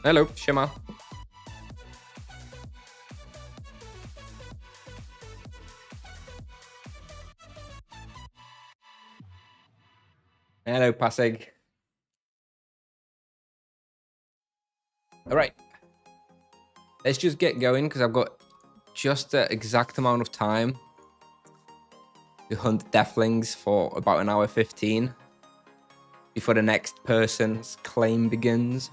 Hello, Shema. Hello, Pasig. All right. Let's just get going because I've got just the exact amount of time to hunt Deathlings for about an hour 15 before the next person's claim begins.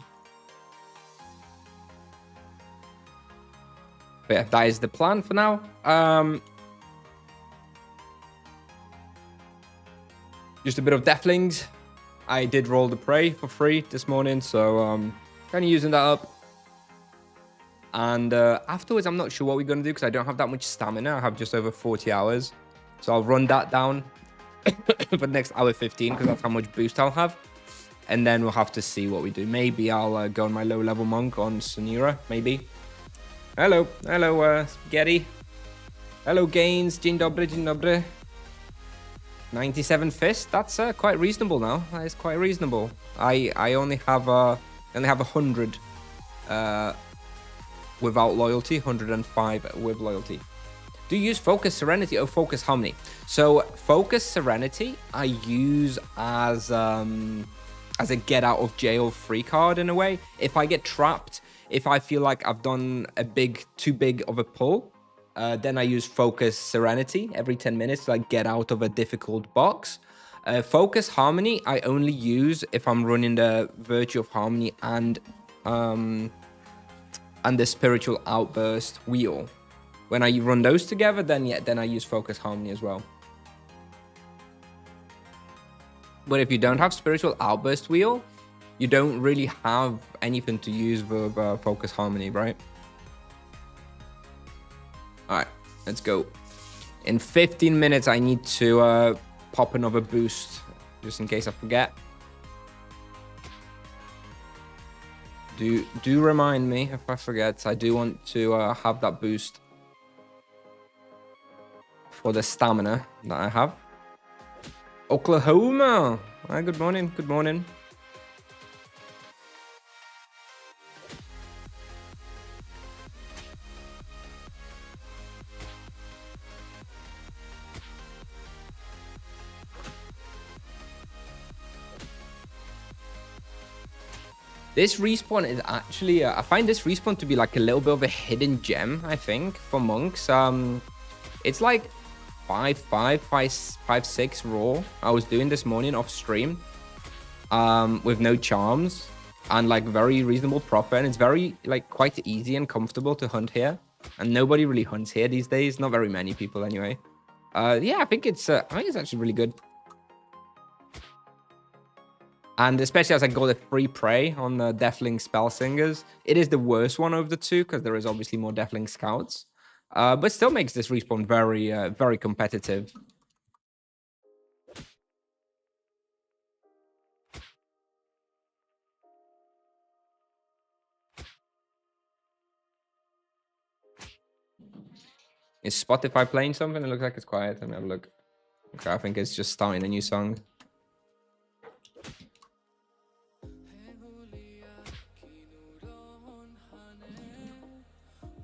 But yeah, that is the plan for now. Just a bit of Deathlings. I did roll the prey for free this morning, so kind of using that up. And afterwards, I'm not sure what we're going to do because I don't have that much stamina. I have just over 40 hours. So I'll run that down for the next hour 15 because that's how much boost I'll have. And then we'll have to see what we do. Maybe I'll go on my low-level monk on Kusnier, maybe. Hello. Hello, Spaghetti. Hello, Gains. Dzień dobry, dzień dobry. 97 fist. That's quite reasonable now. That is quite reasonable. I only have 100 without loyalty, 105 with loyalty. Do you use Focus Serenity or Focus Harmony? So Focus Serenity I use as a get out of jail free card in a way. If I get trapped, if I feel like I've done too big of a pull, then I use Focus Serenity every 10 minutes to like get out of a difficult box. Focus Harmony I only use if I'm running the Virtue of Harmony and the Spiritual Outburst wheel. When I run those together, then I use Focus Harmony as well. But if you don't have Spiritual Outburst wheel, you don't really have anything to use with Focus Harmony, right? All right, let's go. In 15 minutes, I need to pop another boost, just in case I forget. Do remind me if I forget. I do want to have that boost for the stamina that I have. Oklahoma. Hi, good morning. Good morning. This respawn is actually, I find this respawn to be like a little bit of a hidden gem, I think, for monks. It's like 5.5, 5.6 raw. I was doing this morning off stream with no charms and like very reasonable profit. And it's very like quite easy and comfortable to hunt here. And nobody really hunts here these days. Not very many people anyway. Yeah, I think it's actually really good. And especially as I got the free prey on the Deathling Spell Singers, it is the worst one of the two because there is obviously more Deathling Scouts. But still makes this respawn very, very competitive. Is Spotify playing something? It looks like it's quiet. Let me have a look. Okay, I think it's just starting a new song.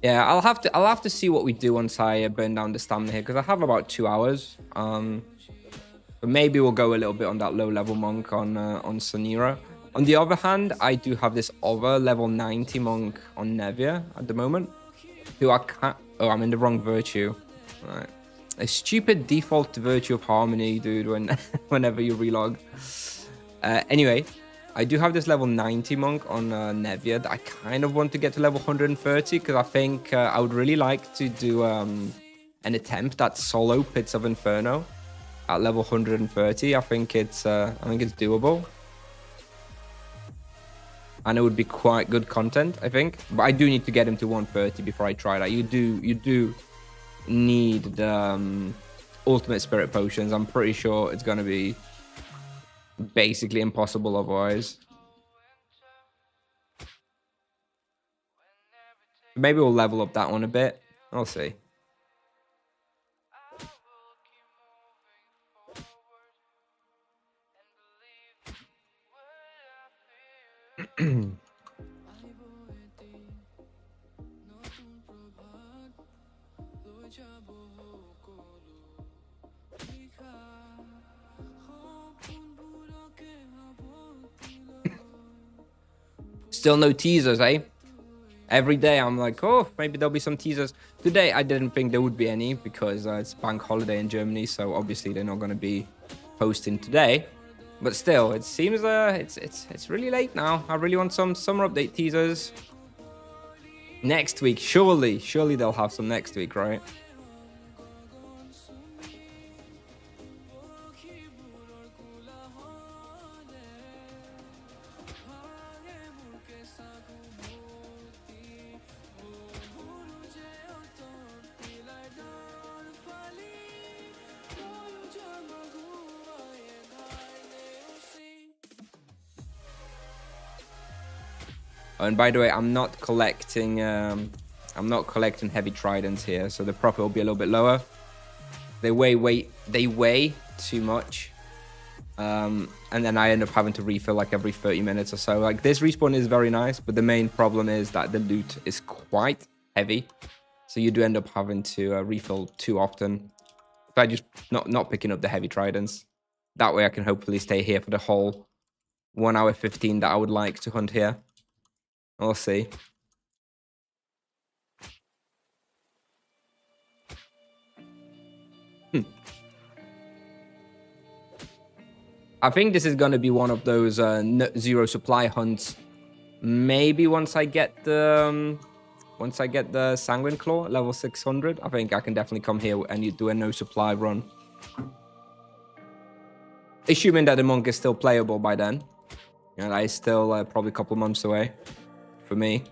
Yeah, I'll have to see what we do once I burn down the stamina here because I have about 2 hours. But maybe we'll go a little bit on that low level monk on Kusnier. On the other hand, I do have this other level 90 monk on Nevia at the moment, who I can't. Oh, I'm in the wrong virtue. All right, a stupid default virtue of harmony, dude. Whenever you relog. Anyway. I do have this level 90 monk on Nevia that I kind of want to get to level 130 because I think I would really like to do an attempt at solo Pits of Inferno at level 130. I think it's doable. And it would be quite good content, I think. But I do need to get him to 130 before I try that. You do need the ultimate spirit potions. I'm pretty sure it's going to be basically impossible otherwise. Maybe we'll level up that one a bit. I'll see. Still no teasers, eh? Every day I'm like, oh, maybe there'll be some teasers. Today I didn't think there would be any because it's bank holiday in Germany, so obviously they're not going to be posting today. But still, it seems it's really late now. I really want some summer update teasers next week. Surely they'll have some next week, right? And by the way, I'm not collecting heavy tridents here, so the profit will be a little bit lower. They weigh too much, and then I end up having to refill like every 30 minutes or so. Like this respawn is very nice, but the main problem is that the loot is quite heavy, so you do end up having to refill too often. By just not picking up the heavy tridents. That way I can hopefully stay here for the whole 1 hour 15 that I would like to hunt here. We'll see. I think this is going to be one of those zero supply hunts. Maybe once I get the Sanguine Claw level 600, I think I can definitely come here and you do a no supply run. Assuming that the monk is still playable by then. And that is still probably a couple months away for me.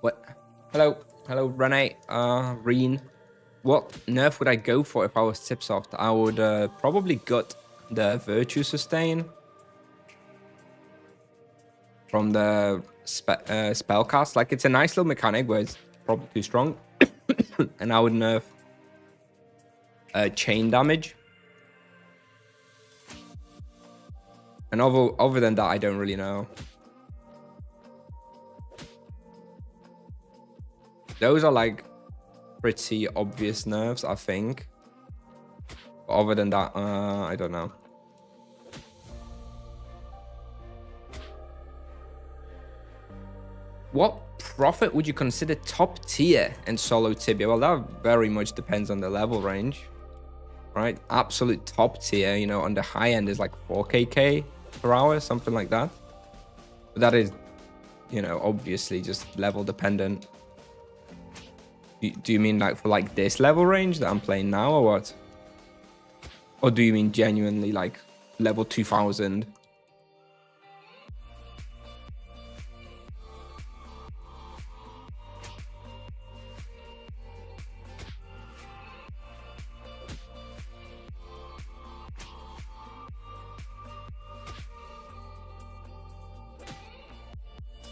What? Hello, Renee, Reen. What nerf would I go for if I was Tipsoft? I would probably gut the Virtue Sustain from the spellcast. Like, it's a nice little mechanic, but it's probably too strong. And I would nerf chain damage. And other than that, I don't really know. Those are like pretty obvious nerfs, I think. But other than that, I don't know. What profit would you consider top tier in solo Tibia? Well, that very much depends on the level range, right? Absolute top tier, you know, on the high end is like 4kk per hour, something like that. But that is, you know, obviously just level dependent. Do you mean like for like this level range that I'm playing now, or what? Or do you mean genuinely like level 2000?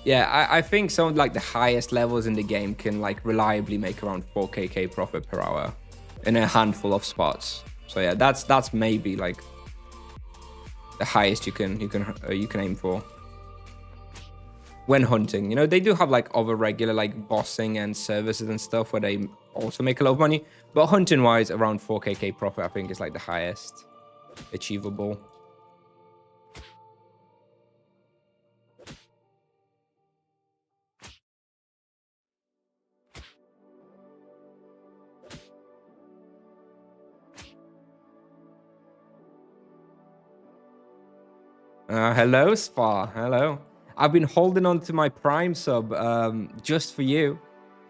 Yeah, I think some of like the highest levels in the game can like reliably make around 4kk profit per hour in a handful of spots. So yeah, that's maybe like the highest you can aim for when hunting. You know, they do have like other regular like bossing and services and stuff where they also make a lot of money, but hunting wise, around 4K profit I think is like the highest achievable. Hello, Spa. Hello. I've been holding on to my Prime sub just for you,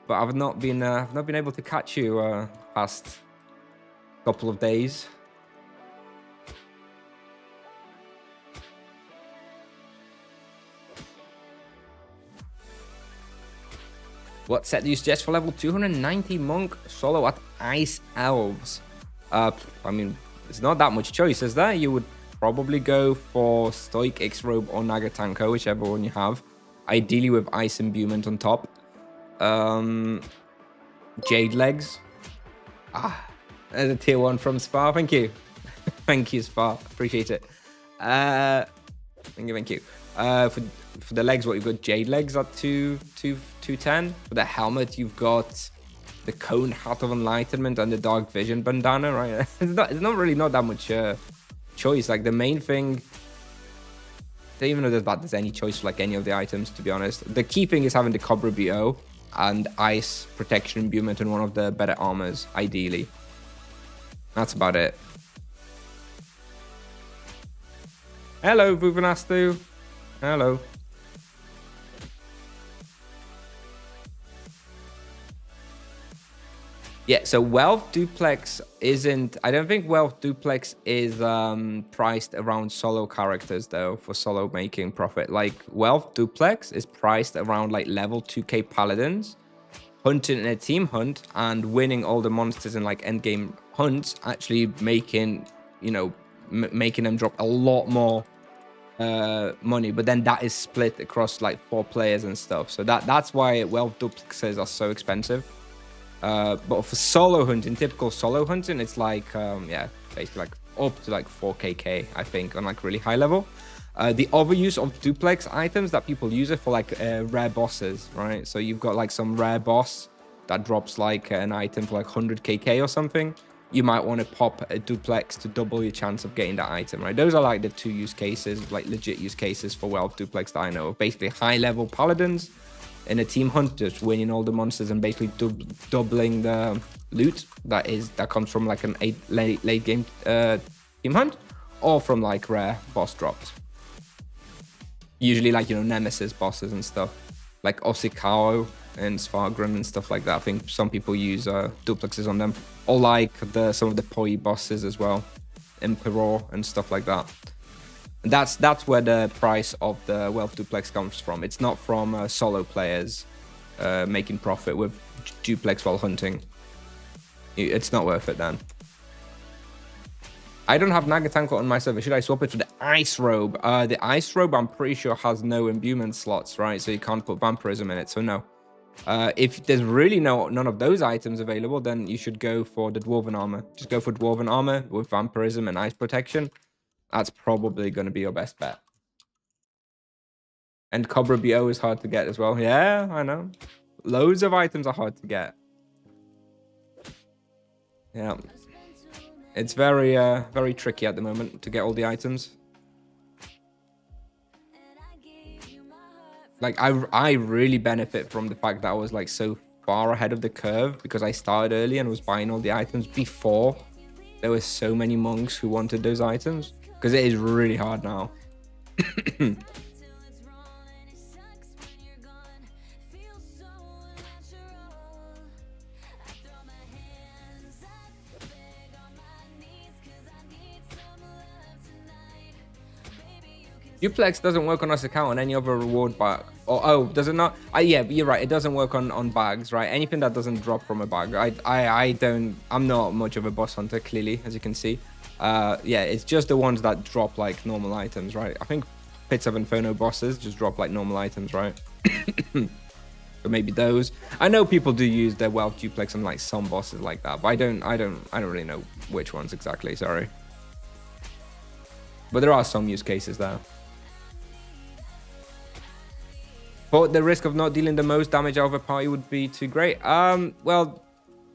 but I've not been able to catch you past couple of days. What set do you suggest for level 290 monk solo at Ice Elves? I mean, it's not that much choice, is there? You would probably go for Stoic, X-Robe, or Nagatanko, whichever one you have. Ideally with Ice Imbuement on top. Jade Legs. There's a tier 1 from Spa. Thank you. Thank you, Spa. Appreciate it. Thank you. For the legs, what you've got Jade Legs at 210. For the helmet, you've got the Cone Hat of Enlightenment and the Dark Vision bandana, right? It's not really that much choice. Like the main thing, I don't even know that there's any choice for like any of the items, to be honest. The key thing is having the Cobra BO and Ice Protection Imbuement in one of the better armors, ideally. That's about it. Hello, Vuvanastu. Hello. Yeah, so Wealth Duplex isn't... I don't think Wealth Duplex is priced around solo characters, though, for solo making profit. Like, Wealth Duplex is priced around, like, level 2k Paladins, hunting in a team hunt, and winning all the monsters in, like, endgame hunts, actually making, you know, making them drop a lot more money. But then that is split across, like, 4 players and stuff. So that's why Wealth Duplexes are so expensive. But for solo hunting, typical solo hunting, it's like yeah, basically like up to like 4k I think on like really high level. The other use of duplex items that people use it for like rare bosses, right? So you've got like some rare boss that drops like an item for like 100k or something. You might want to pop a duplex to double your chance of getting that item, right? Those are like the 2 use cases, like legit use cases for Wealth Duplex that I know of. Basically high level paladins in a team hunt, just winning all the monsters and basically doubling the loot that comes from like an late game team hunt, or from like rare boss drops. Usually like, you know, nemesis bosses and stuff, like Osikao and Svargren and stuff like that. I think some people use duplexes on them, or like some of the Poi bosses as well, Emperor and stuff like that. That's where the price of the Wealth Duplex comes from. It's not from solo players making profit with duplex while hunting. It's not worth it then. I don't have Nagatanko on my server. Should I swap it for the Ice Robe? The Ice Robe, I'm pretty sure, has no imbuement slots, right? So you can't put Vampirism in it, so no. If there's really none of those items available, then you should go for the Dwarven Armor. Just go for Dwarven Armor with Vampirism and Ice Protection. That's probably going to be your best bet. And Cobra BO is hard to get as well. Yeah, I know. Loads of items are hard to get. Yeah. It's very, very tricky at the moment to get all the items. Like, I really benefit from the fact that I was, like, so far ahead of the curve because I started early and was buying all the items before there were so many monks who wanted those items. Because it is really hard now. Duplex doesn't work on us account on any other reward bag. Oh, does it not? Yeah, you're right. It doesn't work on bags, right? Anything that doesn't drop from a bag. I'm not much of a boss hunter, clearly, as you can see. Yeah, it's just the ones that drop like normal items, right? I think Pits of Inferno bosses just drop like normal items, right? So So maybe those. I know people do use their wealth duplex on like some bosses like that, but I don't really know which ones exactly. Sorry, but there are some use cases there. But the risk of not dealing the most damage out of a party would be too great. Well,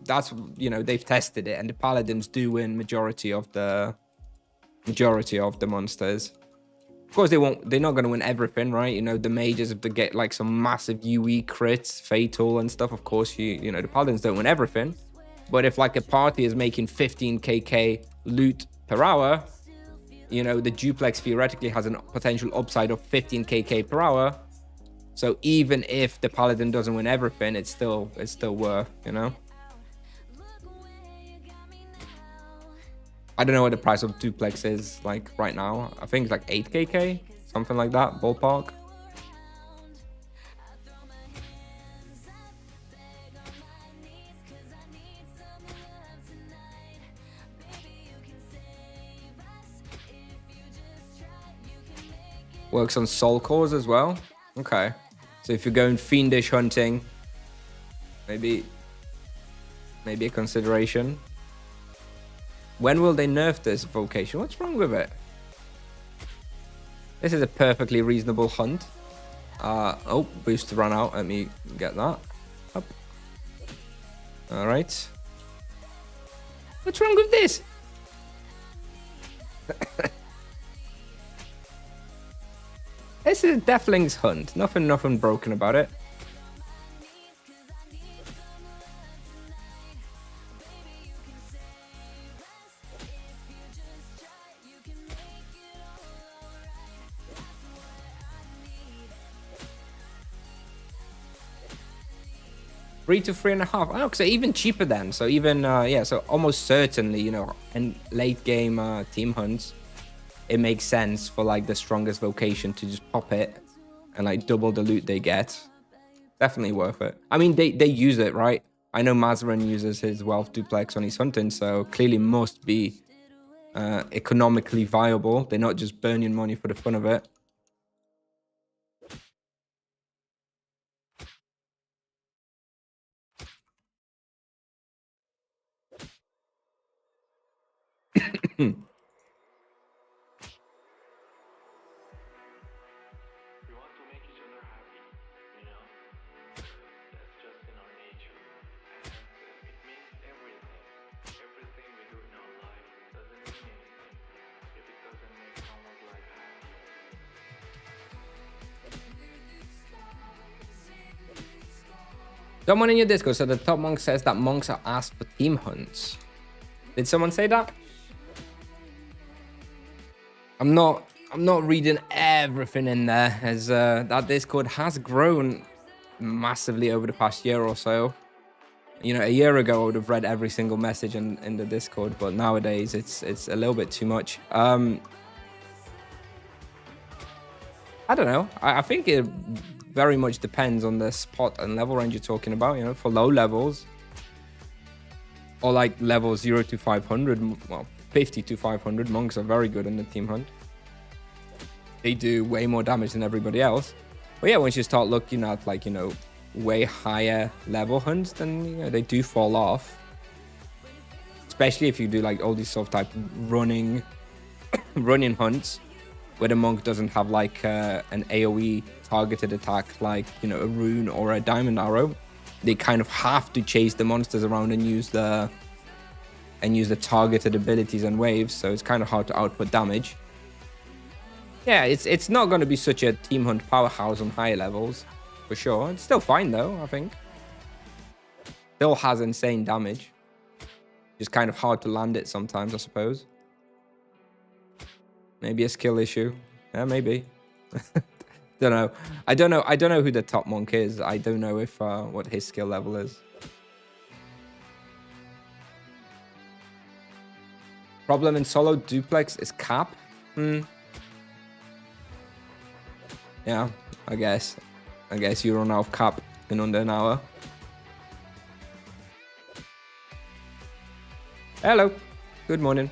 that's, you know, they've tested it, and the paladins do win majority of the monsters. Of course, they're not going to win everything, right? You know, the mages, if they get like some massive UE crits, fatal and stuff, of course, you know, the paladins don't win everything. But if like a party is making 15kk loot per hour, you know, the duplex theoretically has a potential upside of 15kk per hour. So even if the paladin doesn't win everything, it's still worth, you know. I don't know what the price of duplex is like right now. I think it's like 8kk, something like that, ballpark. Works on soul cores as well. Okay, so if you're going fiendish hunting, maybe a consideration. When will they nerf this vocation? What's wrong with it? This is a perfectly reasonable hunt. Oh, boost to run out. Let me get that up. All right. What's wrong with this? This is a Deathlings hunt. Nothing broken about it. $3 to $3.5. Oh, so even cheaper then. So even yeah, so almost certainly, you know, in late game team hunts, it makes sense for like the strongest vocation to just pop it and like double the loot they get. Definitely worth it. I mean, they use it, right? I know Mazarin uses his wealth duplex when he's hunting, so clearly must be economically viable. They're not just burning money for the fun of it. Someone in your Discord said the top monk says that monks are asked for team hunts. Did someone say that? I'm not reading everything in there, as that Discord has grown massively over the past year or so. You know, a year ago I would have read every single message in the Discord, but nowadays it's a little bit too much. I don't know. I think it very much depends on the spot and level range you're talking about. You know, for low levels or like level 0 to 500, well, 50 to 500, monks are very good in the team hunt. They do way more damage than everybody else. But yeah, once you start looking at like, you know, way higher level hunts, then, you know, they do fall off. Especially if you do like all these sort of type running hunts, where the monk doesn't have like an AoE targeted attack like, you know, a rune or a diamond arrow. They kind of have to chase the monsters around and use the targeted abilities and waves, so it's kind of hard to output damage. Yeah, it's not going to be such a team hunt powerhouse on higher levels, for sure. It's still fine though, I think. Still has insane damage. Just kind of hard to land it sometimes, I suppose. Maybe a skill issue. Yeah, maybe. Don't know. I don't know who the top monk is. I don't know if what his skill level is. Problem in solo duplex is cap. Yeah, I guess you run out of cap in under an hour. Hello. Good morning.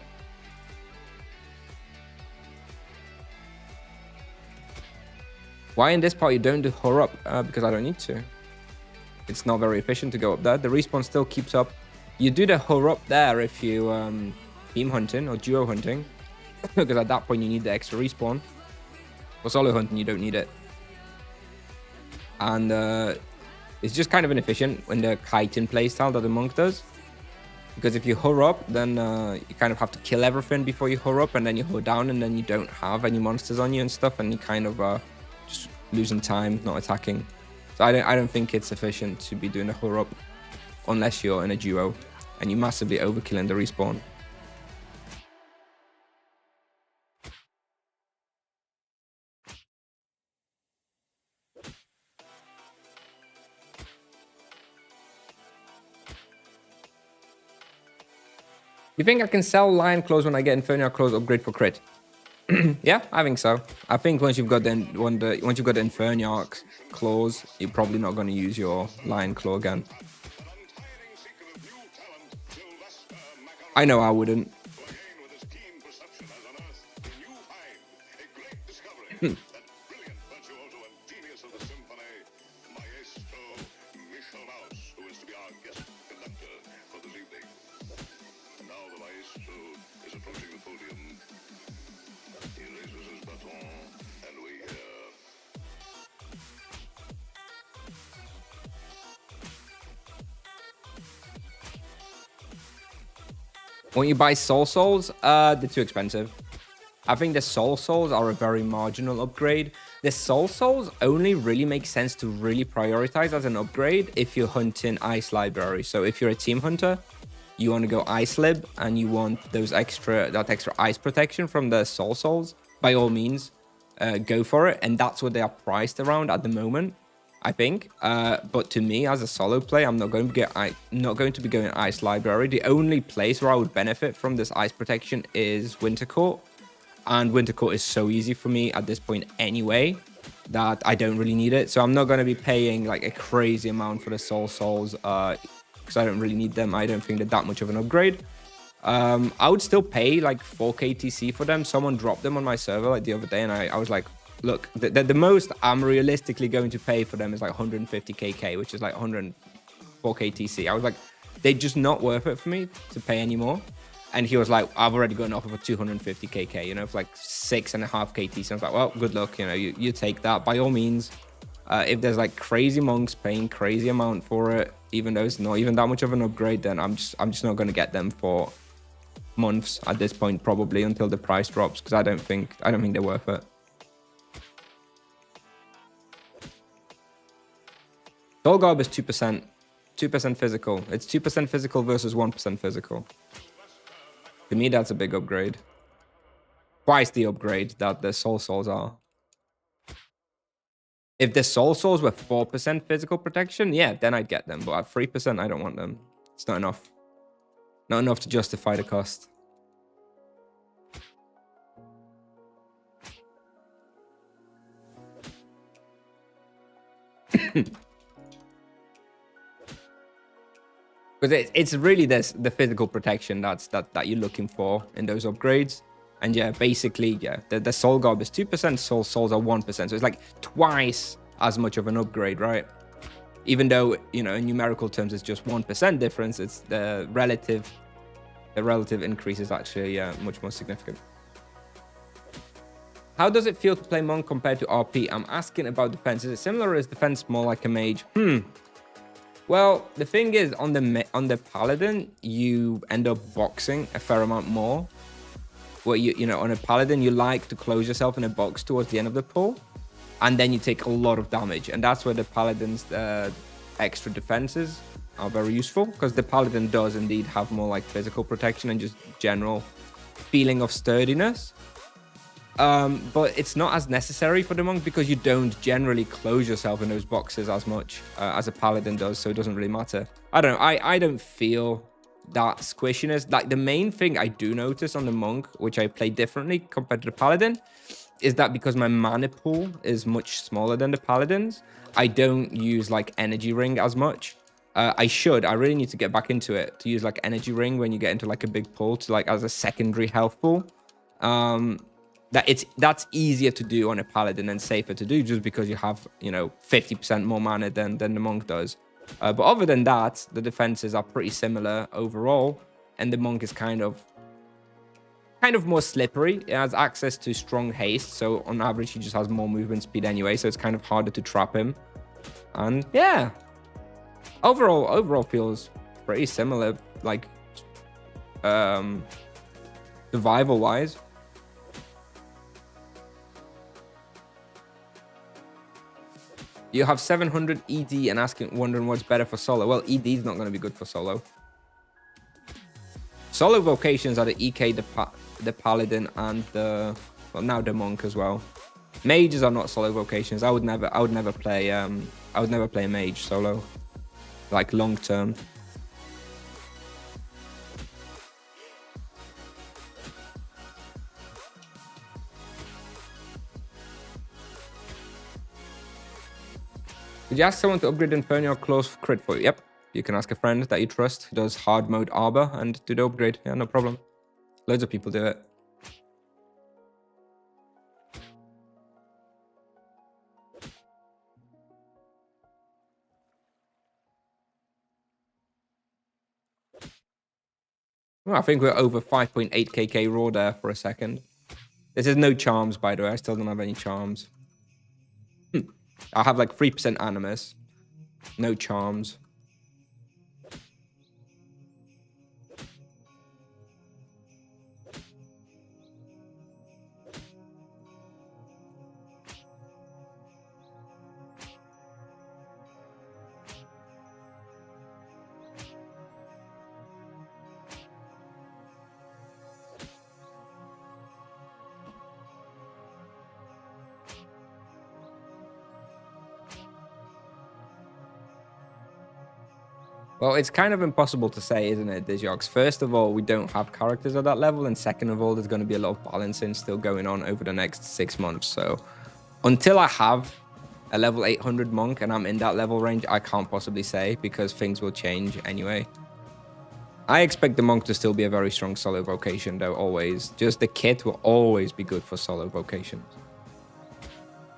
Why in this part you don't do hurry up? Because I don't need to. It's not very efficient to go up there. The respawn still keeps up. You do the hurry up there if you team hunting or duo hunting, because at that point you need the extra respawn. For solo hunting, you don't need it. And it's just kind of inefficient in the kiting playstyle that the monk does. Because if you hurry up, then you kind of have to kill everything before you hurry up, and then you hurry down, and then you don't have any monsters on you and stuff, and you kind of just losing time, not attacking. So I don't think it's efficient to be doing a hurry up unless you're in a duo and you're massively overkilling the respawn. You think I can sell Lion Claws when I get Infernal Claws upgrade for crit? Yeah, I think so. I think once you've got the Infernal Claws, you're probably not going to use your Lion Claw again. I know I wouldn't. When you buy Soul Souls, they're too expensive. I think the Soul Souls are a very marginal upgrade. The Soul Souls only really make sense to really prioritize as an upgrade if you're hunting Ice Library. So if you're a team hunter, you want to go Ice Lib and you want that extra ice protection from the Soul Souls, by all means, go for it. And that's what they are priced around at the moment, I think. But to me, as a solo play, I'm not going to be going Ice Library. The only place where I would benefit from this ice protection is Winter Court. And Winter Court is so easy for me at this point anyway that I don't really need it. So I'm not going to be paying like a crazy amount for the Soul Souls because I don't really need them. I don't think they're that much of an upgrade. I would still pay like 4k TC for them. Someone dropped them on my server like the other day and I was like, look, the most I'm realistically going to pay for them is like 150k, which is like 104k TC. I was like, they're just not worth it for me to pay anymore. And he was like, I've already got an offer for 250k, you know, for like 6.5k TC. I was like, well, good luck, you know, you take that by all means. If there's like crazy monks paying crazy amount for it, even though it's not even that much of an upgrade, then I'm just not going to get them for months at this point, probably until the price drops, because I don't think they're worth it. Soul Garb is 2%. 2% physical. It's 2% physical versus 1% physical. To me, that's a big upgrade. Twice the upgrade that the Soul Souls are. If the Soul Souls were 4% physical protection, yeah, then I'd get them. But at 3%, I don't want them. It's not enough. Not enough to justify the cost. Because it's really the physical protection that you're looking for in those upgrades. And yeah, basically, yeah, the Soul Garb is 2%, Soul Souls are 1%. So it's like twice as much of an upgrade, right? Even though, you know, in numerical terms, it's just 1% difference. It's the relative increase is actually much more significant. How does it feel to play Monk compared to RP? I'm asking about defense. Is it similar or is defense more like a mage? Well, the thing is, on the Paladin, you end up boxing a fair amount more. Where you know, on a Paladin, you like to close yourself in a box towards the end of the pull, and then you take a lot of damage. And that's where the Paladin's extra defenses are very useful, because the Paladin does indeed have more like physical protection and just general feeling of sturdiness. But it's not as necessary for the Monk because you don't generally close yourself in those boxes as much as a Paladin does, so it doesn't really matter. I don't know, I don't feel that squishiness. Like, the main thing I do notice on the Monk, which I play differently compared to the Paladin, is that because my mana pool is much smaller than the Paladin's, I don't use like Energy Ring as much. I really need to get back into it, to use like Energy Ring when you get into like a big pull, to like as a secondary health pool. That's easier to do on a Paladin and safer to do, just because you have, you know, 50% more mana than the Monk does. But other than that, the defenses are pretty similar overall, and the monk is kind of more slippery. It has access to strong haste, so on average he just has more movement speed anyway, so it's kind of harder to trap him. And yeah, overall feels pretty similar, like survival wise. You have 700 ED and wondering what's better for solo. Well, ED is not going to be good for solo. Solo vocations are the EK, the paladin, and now the monk as well. Mages are not solo vocations. I would never play a mage solo, like long term. Did you ask someone to upgrade Inferno or close crit for you? Yep. You can ask a friend that you trust who does hard mode Arbor and do the upgrade. Yeah, no problem. Loads of people do it. Well, I think we're over 5.8 KK raw there for a second. This is no charms, by the way. I still don't have any charms. I have like 3% animus. No charms. Well, it's kind of impossible to say, isn't it, Dizjox? First of all, we don't have characters at that level, and second of all, there's going to be a lot of balancing still going on over the next 6 months. So until I have a level 800 monk and I'm in that level range, I can't possibly say, because things will change anyway. I expect the monk to still be a very strong solo vocation, though, always. Just the kit will always be good for solo vocations.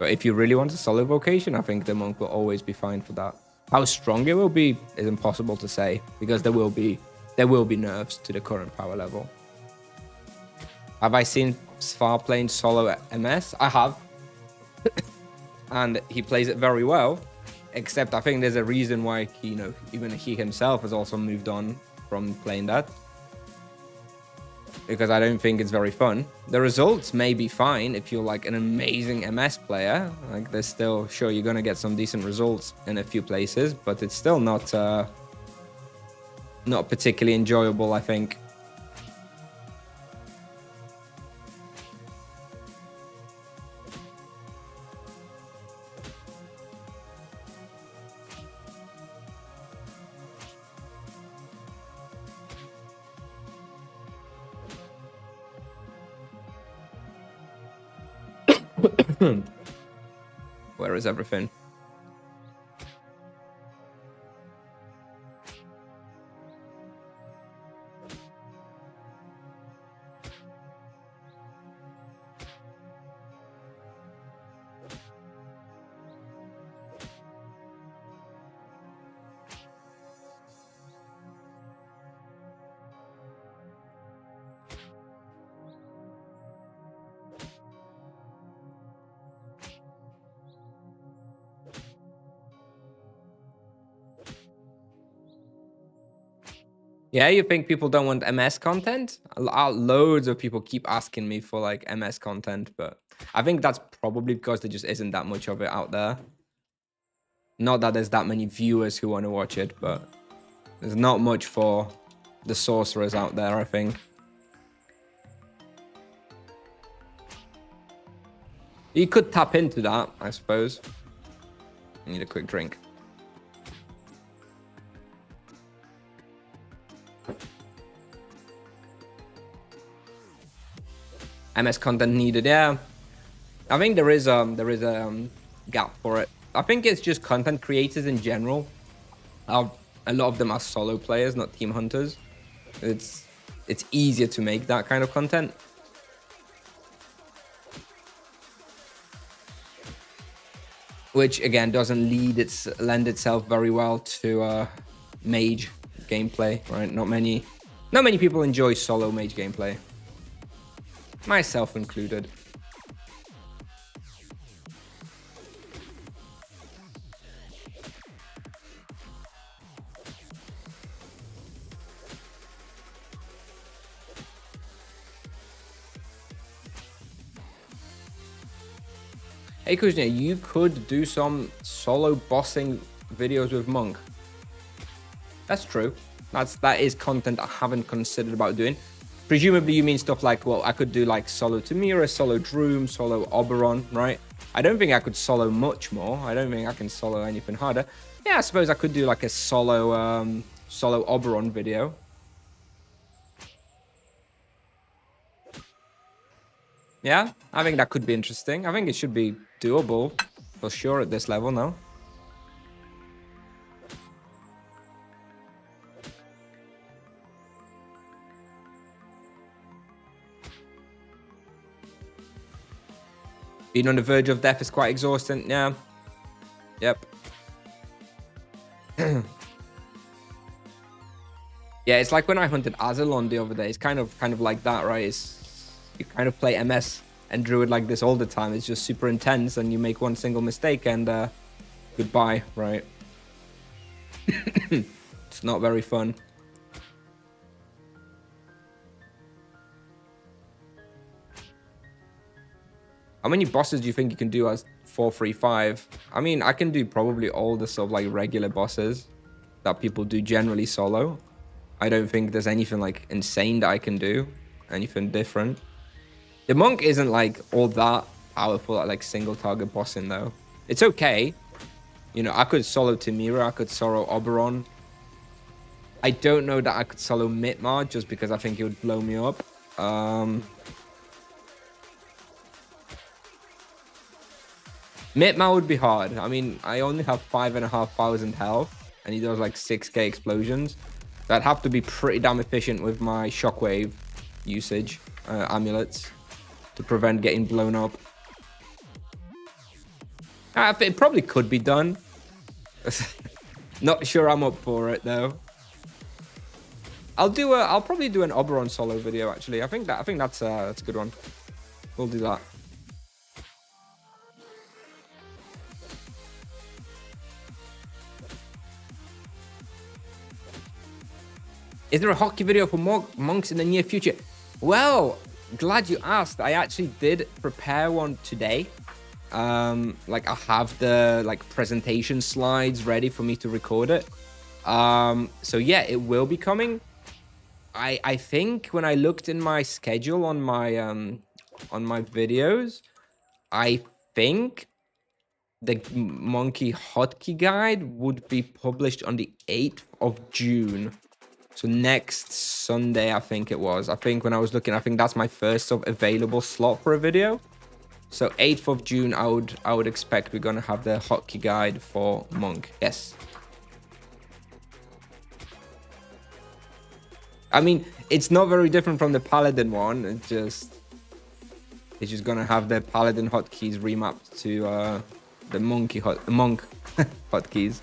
But if you really want a solo vocation, I think the monk will always be fine for that. How strong it will be is impossible to say, because there will be nerfs to the current power level. Have I seen Svar playing solo MS? I have. And he plays it very well, except I think there's a reason why he, even he himself has also moved on from playing that. Because I don't think it's very fun. The results may be fine if you're like an amazing MS player. Like there's still, sure, you're gonna get some decent results in a few places, but it's still not particularly enjoyable, I think. Where is everything? Yeah, you think people don't want MS content? Loads of people keep asking me for like MS content, but I think that's probably because there just isn't that much of it out there. Not that there's that many viewers who want to watch it, but there's not much for the sorcerers out there, I think. You could tap into that, I suppose. I need a quick drink. MS content needed, yeah. I think there is a gap for it. I think it's just content creators in general. A lot of them are solo players, not team hunters. It's easier to make that kind of content. which again doesn't lend itself very well to mage gameplay, right? Not many people enjoy solo mage gameplay, myself included. Hey Kusnier, you could do some solo bossing videos with Monk. That's true. That is content I haven't considered about doing. Presumably you mean stuff like, well, I could do like solo Tamira, solo Droom, solo Oberon, right? I don't think I could solo much more. I don't think I can solo anything harder. Yeah, I suppose I could do like a solo Oberon video. Yeah, I think that could be interesting. I think it should be doable for sure at this level now. Being on the verge of death is quite exhausting. Yeah. Yep. Yeah, it's like when I hunted Azalon the other day. It's kind of like that, right? You kind of play MS and Druid like this all the time. It's just super intense, and you make one single mistake and goodbye, right? It's not very fun. How many bosses do you think you can do as 4-3-5? I mean, I can do probably all the sort of like regular bosses that people do generally solo. I don't think there's anything like insane that I can do, anything different. The Monk isn't like all that powerful at like single target bossing though. It's okay. You know, I could solo Tamira, I could solo Oberon. I don't know that I could solo Mitmar just because I think it would blow me up. Mitmar would be hard. I mean, I only have 5,500 health and he does like 6k explosions. So I'd have to be pretty damn efficient with my shockwave usage, amulets, to prevent getting blown up. It probably could be done. Not sure I'm up for it though. I'll probably do an Oberon solo video actually. I think that's a good one. We'll do that. Is there a hockey video for more monks in the near future? Well, glad you asked. I actually did prepare one today. Like I have the like presentation slides ready for me to record it. So yeah, it will be coming. I think when I looked in my schedule on my videos, I think the monkey hotkey guide would be published on the 8th of June. So next Sunday, I think it was. I think when I was looking, I think that's my first sort of available slot for a video. So 8th of June, I would expect we're gonna have the hotkey guide for Monk. Yes. I mean, it's not very different from the Paladin one. It's just gonna have the Paladin hotkeys remapped to the monk hotkeys.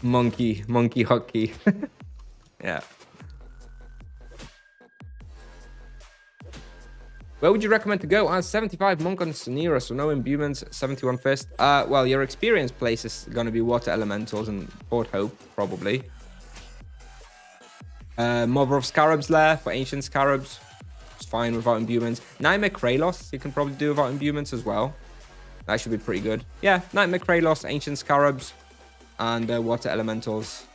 Monkey hotkey. Yeah. Where would you recommend to go? 75 monk on Kusnier, so no imbuements, 71 fist. Well, your experience place is going to be water elementals and Port Hope, probably. Mother of Scarabs there for ancient scarabs. It's fine without imbuements. Nightmare Kralos, you can probably do without imbuements as well. That should be pretty good. Yeah, Nightmare Kralos, ancient scarabs, and water elementals.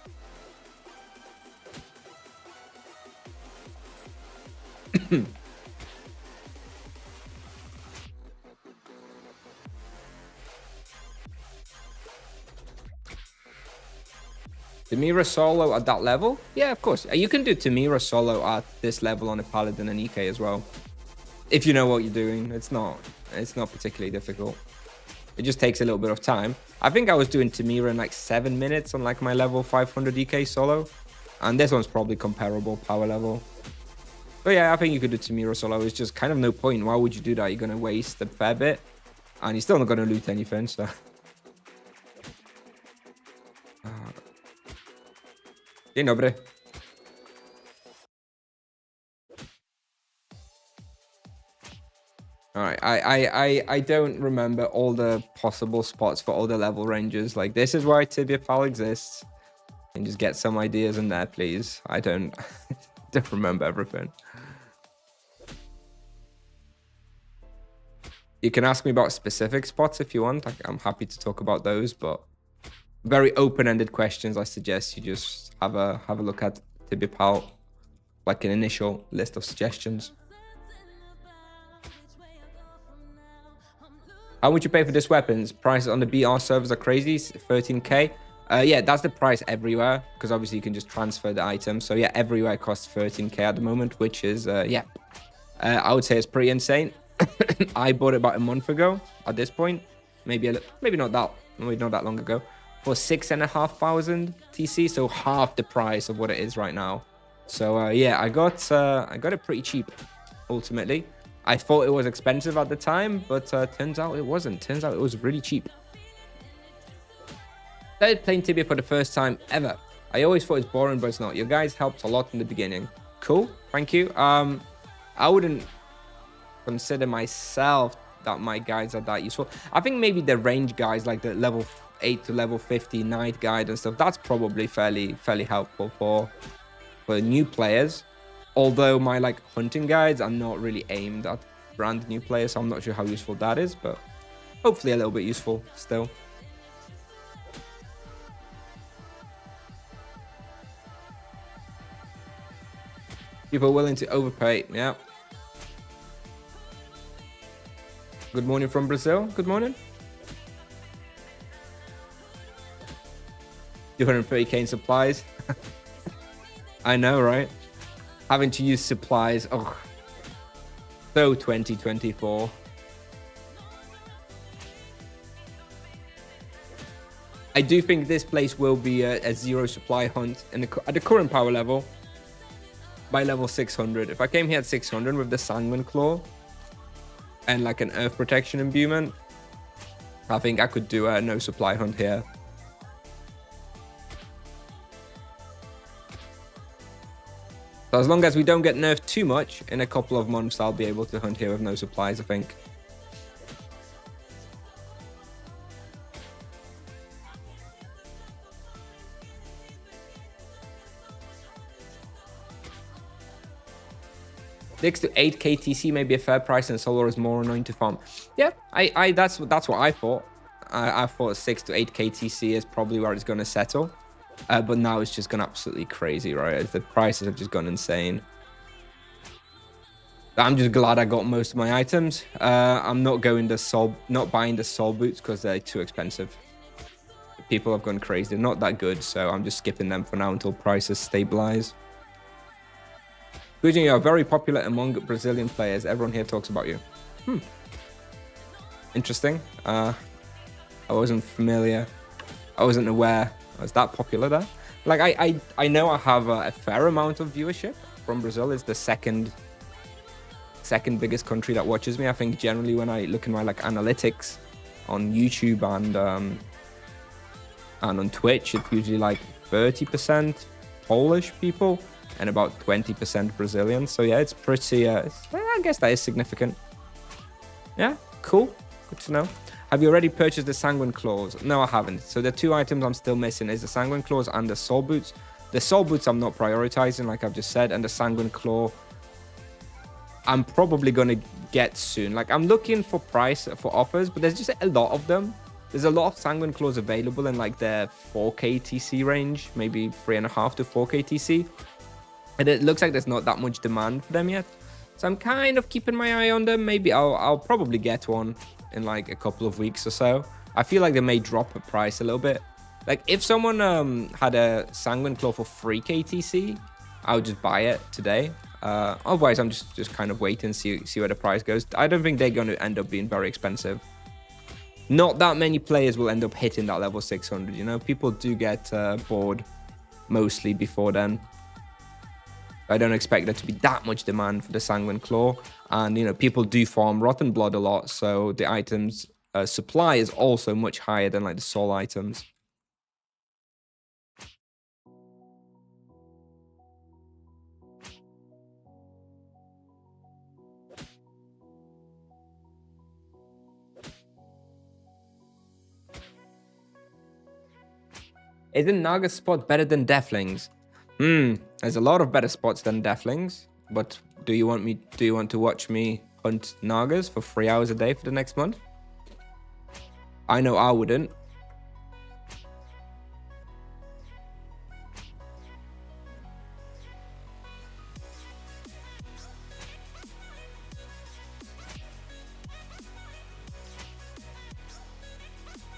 Tamira solo at that level? Yeah, of course. You can do Tamira solo at this level on a Paladin and EK as well. If you know what you're doing. It's not particularly difficult. It just takes a little bit of time. I think I was doing Tamira in like 7 minutes on like my level 500 EK solo. And this one's probably comparable power level. But yeah, I think you could do Tamira solo. It's just kind of no point. Why would you do that? You're going to waste a fair bit. And he's still not going to loot anything, so... Dzień dobry. All right, I don't remember all the possible spots for all the level ranges. Like, this is why Tibia Pal exists. And just get some ideas in there, please. I don't don't remember everything. You can ask me about specific spots if you want. I'm happy to talk about those, but very open-ended questions. I suggest you just have a look at Tibia Pal, like an initial list of suggestions. How would you pay for this weapons? Prices on the BR servers are crazy, 13k. Yeah, that's the price everywhere, because obviously you can just transfer the item. So yeah, everywhere it costs 13k at the moment, which is, yeah, I would say it's pretty insane. I bought it about a month ago at this point, maybe not that long ago, for 6,500 TC, so half the price of what it is right now. So yeah, I got it pretty cheap ultimately. I thought it was expensive at the time, but turns out it wasn't. Turns out it was really cheap. Started playing Tibia for the first time ever. I always thought it's boring, but it's not. Your guys helped a lot in the beginning. Cool, thank you. I wouldn't consider myself that my guides are that useful. I think maybe the range guides, like the level 8 to level 50 night guide and stuff, that's probably fairly helpful for new players. Although my like hunting guides are not really aimed at brand new players, so I'm not sure how useful that is, but hopefully a little bit useful still. People are willing to overpay, yeah. Good morning from Brazil. Good morning. 230k in supplies. I know, right? Having to use supplies. Oh, so 2024. I do think this place will be a zero supply hunt at the current power level by level 600. If I came here at 600 with the Sanguine Claw and like an Earth Protection imbuement, I think I could do a no supply hunt here. So as long as we don't get nerfed too much, in a couple of months, I'll be able to hunt here with no supplies, I think. $6 to 8k TC may be a fair price, and Solar is more annoying to farm. Yeah, that's what I thought. I thought 6 to 8k TC is probably where it's going to settle. But now it's just gone absolutely crazy, right? The prices have just gone insane. I'm just glad I got most of my items. I'm not buying the soul boots because they're too expensive. People have gone crazy. They're not that good, so I'm just skipping them for now until prices stabilize. Kusnier, you are very popular among Brazilian players. Everyone here talks about you. Interesting. I wasn't familiar. I wasn't aware I was that popular there. Like, I know I have a fair amount of viewership from Brazil. It's the second biggest country that watches me. I think generally when I look in my like analytics on YouTube and on Twitch, it's usually like 30% Polish people and about 20% Brazilian. So yeah, it's pretty, I guess that is significant. Yeah, cool. Good to know. Have you already purchased the Sanguine Claws? No, I haven't. So the two items I'm still missing is the Sanguine Claws and the Soul Boots. The Soul Boots I'm not prioritizing, like I've just said, and the Sanguine Claw I'm probably going to get soon. Like, I'm looking for offers, but there's just a lot of them. There's a lot of Sanguine Claws available in like the 4k TC range, maybe 3.5 to 4k TC. And it looks like there's not that much demand for them yet. So I'm kind of keeping my eye on them. Maybe I'll probably get one in like a couple of weeks or so. I feel like they may drop a price a little bit. Like, if someone had a Sanguine Claw for 3k TC, I would just buy it today. Otherwise, I'm just kind of waiting and see where the price goes. I don't think they're going to end up being very expensive. Not that many players will end up hitting that level 600, you know? People do get bored mostly before then. I don't expect there to be that much demand for the Sanguine Claw. And, you know, people do farm Rotten Blood a lot, so the items supply is also much higher than like the soul items. Isn't Naga spot better than Deathlings? There's a lot of better spots than Deathlings, but do you want to watch me hunt Nagas for 3 hours a day for the next month? I know I wouldn't.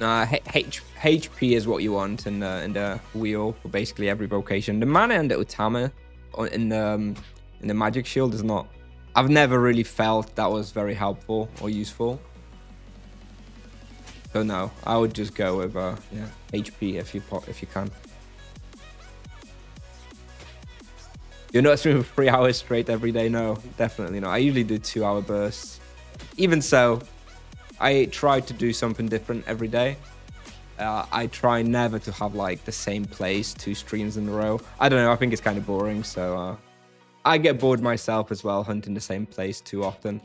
HP is what you want in the wheel for basically every vocation. The mana and the Utama in the magic shield is not. I've never really felt that was very helpful or useful. So no, I would just go with HP if you can. You're not streaming for 3 hours straight every day. No, definitely not. I usually do 2-hour bursts. Even so, I try to do something different every day. I try never to have like the same place 2 streams in a row. I don't know, I think it's kind of boring, so I get bored myself as well hunting the same place too often.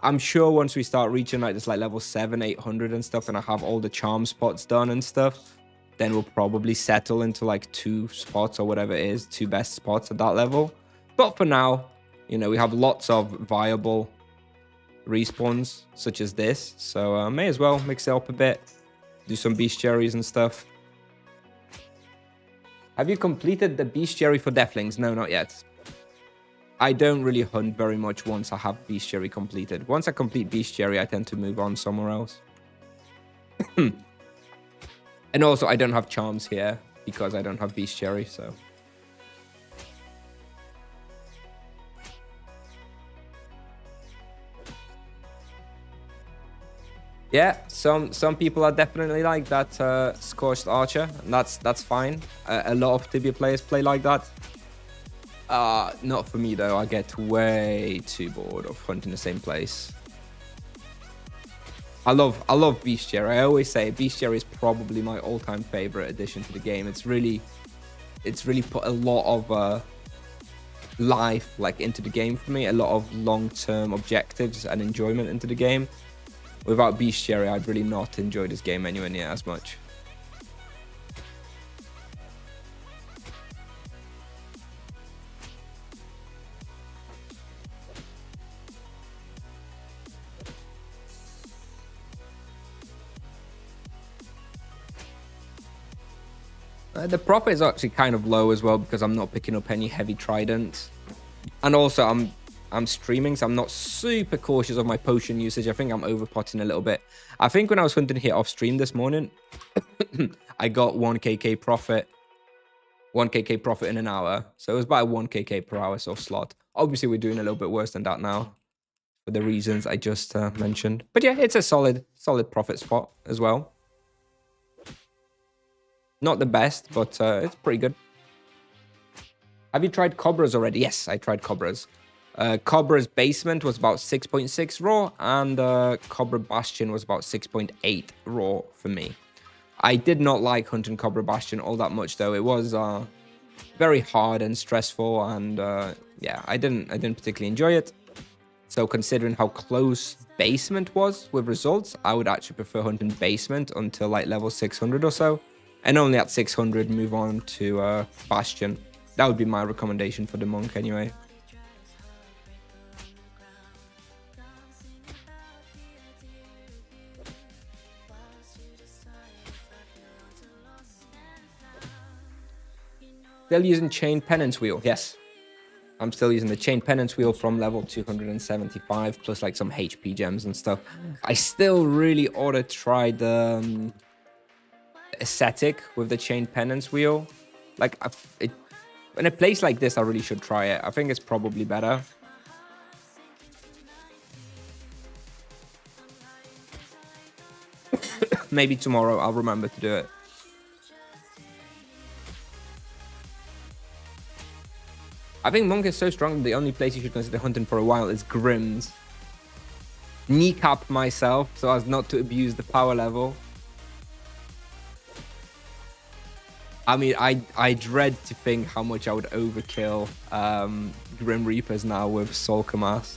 I'm sure once we start reaching like this like level 700, 800 and stuff, and I have all the charm spots done and stuff, then we'll probably settle into like 2 spots or whatever it is, 2 best spots at that level. But for now, you know, we have lots of viable respawns such as this, so may as well mix it up a bit, do some bestiaries and stuff. Have you completed the bestiary for Deathlings? No, not yet. I don't really hunt very much once I have bestiary completed. Once I complete bestiary, I tend to move on somewhere else. And also I don't have charms here because I don't have bestiary, so yeah, some people are definitely like that Scorched Archer, and that's fine. A lot of Tibia players play like that. Not for me though. I get way too bored of hunting the same place. I love Beastiary. I always say Beastiary is probably my all-time favorite addition to the game. It's really put a lot of life like into the game for me. A lot of long-term objectives and enjoyment into the game. Without Beastiary, I'd really not enjoy this game anywhere near as much. The profit is actually kind of low as well because I'm not picking up any heavy trident. And also I'm streaming, so I'm not super cautious of my potion usage. I think I'm overpotting a little bit. I think when I was hunting here off stream this morning, I got 1kk profit. 1kk profit in an hour. So it was about 1kk per hour sort of slot. Obviously, we're doing a little bit worse than that now for the reasons I just mentioned. But yeah, it's a solid profit spot as well. Not the best, but it's pretty good. Have you tried Cobra's already? Yes, I tried Cobra's. Cobra's Basement was about 6.6 raw, and Cobra Bastion was about 6.8 raw for me. I did not like hunting Cobra Bastion all that much, though. It was very hard and stressful, and yeah, I didn't particularly enjoy it. So considering how close Basement was with results, I would actually prefer hunting Basement until like level 600 or so, and only at 600 move on to Bastion. That would be my recommendation for the monk anyway. Still using Chain Penance Wheel? Yes. I'm still using the Chain Penance Wheel from level 275, plus like some HP gems and stuff. I still really ought to try the Ascetic with the Chain Penance Wheel. Like, in a place like this, I really should try it. I think it's probably better. Maybe tomorrow I'll remember to do it. I think Monk is so strong that the only place you should consider hunting for a while is Grimm's. kneecap myself so as not to abuse the power level. I mean, I dread to think how much I would overkill Grim Reapers now with Soul Kamass.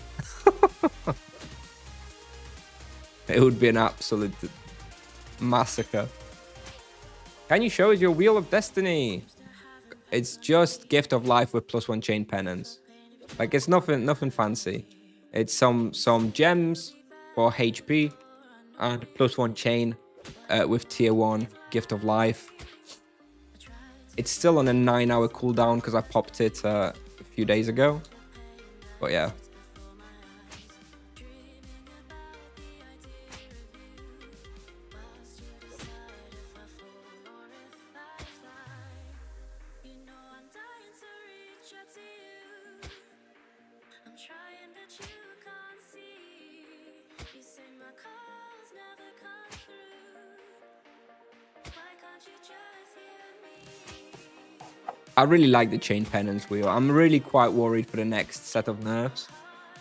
It would be an absolute massacre. Can you show us your Wheel of Destiny? It's just Gift of Life with +1 chain penance. Like, it's nothing fancy. It's some gems for HP and +1 chain with tier 1 Gift of Life. It's still on a 9-hour cooldown because I popped it a few days ago. But yeah. I really like the chain penance wheel. I'm really quite worried for the next set of nerfs.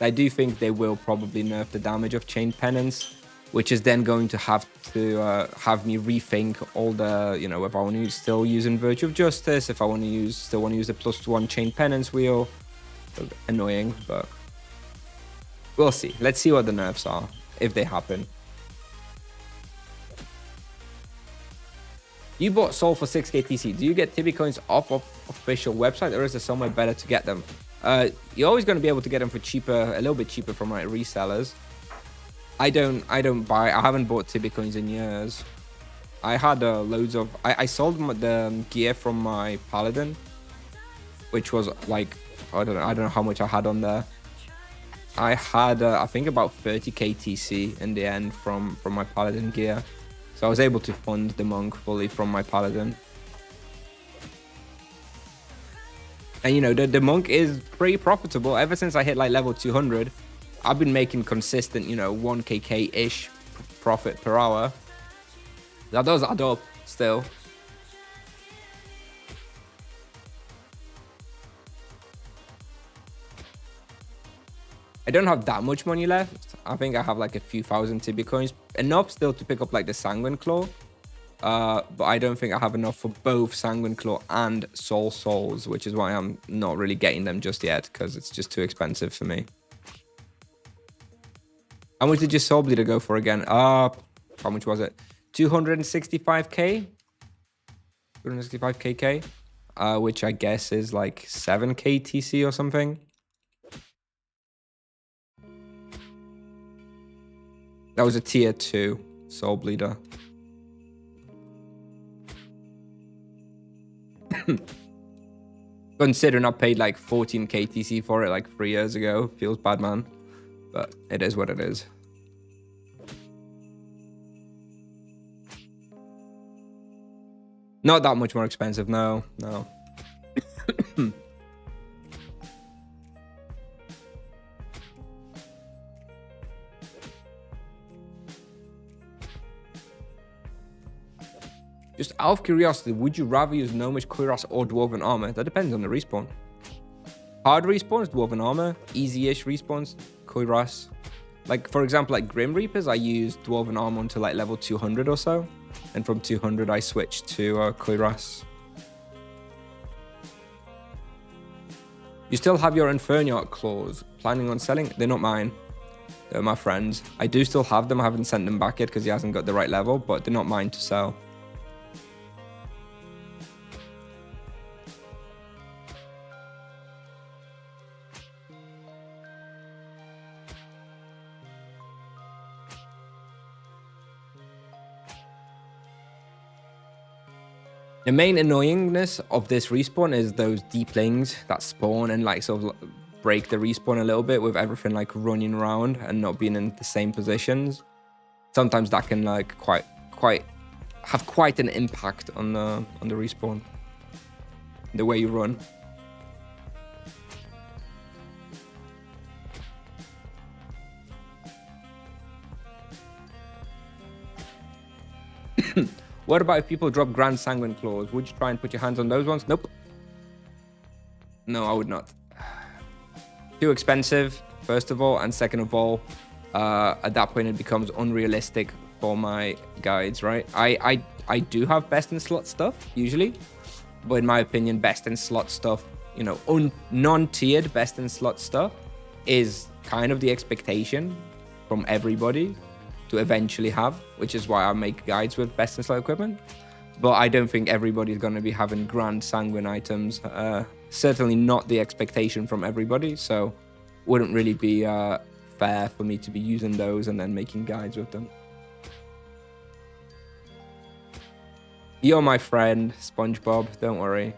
I do think they will probably nerf the damage of chain penance, which is then going to have me rethink all the, you know, if I want to still using Virtue of Justice, if I want to still want to use the +1 chain penance wheel. Annoying, but we'll see. Let's see what the nerfs are, if they happen. You bought Soul for 6k TC. Do you get Tibia coins off of official website, or is there somewhere better to get them? You're always going to be able to get them for cheaper, a little bit cheaper from like resellers. I haven't bought Tibia coins in years. I had loads of. I sold the gear from my Paladin, which was like I don't know how much I had on there. I had I think about 30k TC in the end from my Paladin gear. So I was able to fund the monk fully from my Paladin. And you know, the monk is pretty profitable. Ever since I hit like level 200, I've been making consistent, you know, 1kk-ish profit per hour. That does add up still. I don't have that much money left. I think I have like a few thousand Tibia coins. Enough still to pick up like the Sanguine Claw. But I don't think I have enough for both Sanguine Claw and Soul Souls, which is why I'm not really getting them just yet, because it's just too expensive for me. How much did your Soul Bleeder go for again? How much was it? 265k? 265kk? Which I guess is like 7k TC or something. That was a tier 2 Soul Bleeder. Considering I paid like 14k TC for it like 3 years ago. Feels bad, man. But it is what it is. Not that much more expensive, no. Just out of curiosity, would you rather use Gnomish, Cuirass, or Dwarven Armor? That depends on the respawn. Hard respawns, Dwarven Armor. Easy-ish respawns, Cuirass. Like, for example, like Grim Reapers, I used Dwarven Armor until like level 200 or so. And from 200, I switched to Cuirass. You still have your Inferniarch claws. Planning on selling? They're not mine. They're my friends. I do still have them. I haven't sent them back yet because he hasn't got the right level, but they're not mine to sell. The main annoyingness of this respawn is those Deathlings that spawn and like sort of break the respawn a little bit with everything like running around and not being in the same positions. Sometimes that can like have quite an impact on the respawn, the way you run. What about if people drop Grand Sanguine Claws? Would you try and put your hands on those ones? Nope. No, I would not. Too expensive, first of all, and second of all, at that point it becomes unrealistic for my guides, right? I do have best in slot stuff usually, but in my opinion, best in slot stuff, you know, non-tiered best in slot stuff is kind of the expectation from everybody to eventually have, which is why I make guides with best in slot equipment. But I don't think everybody's going to be having grand sanguine items. Certainly not the expectation from everybody, so wouldn't really be fair for me to be using those and then making guides with them. You're my friend, SpongeBob, don't worry.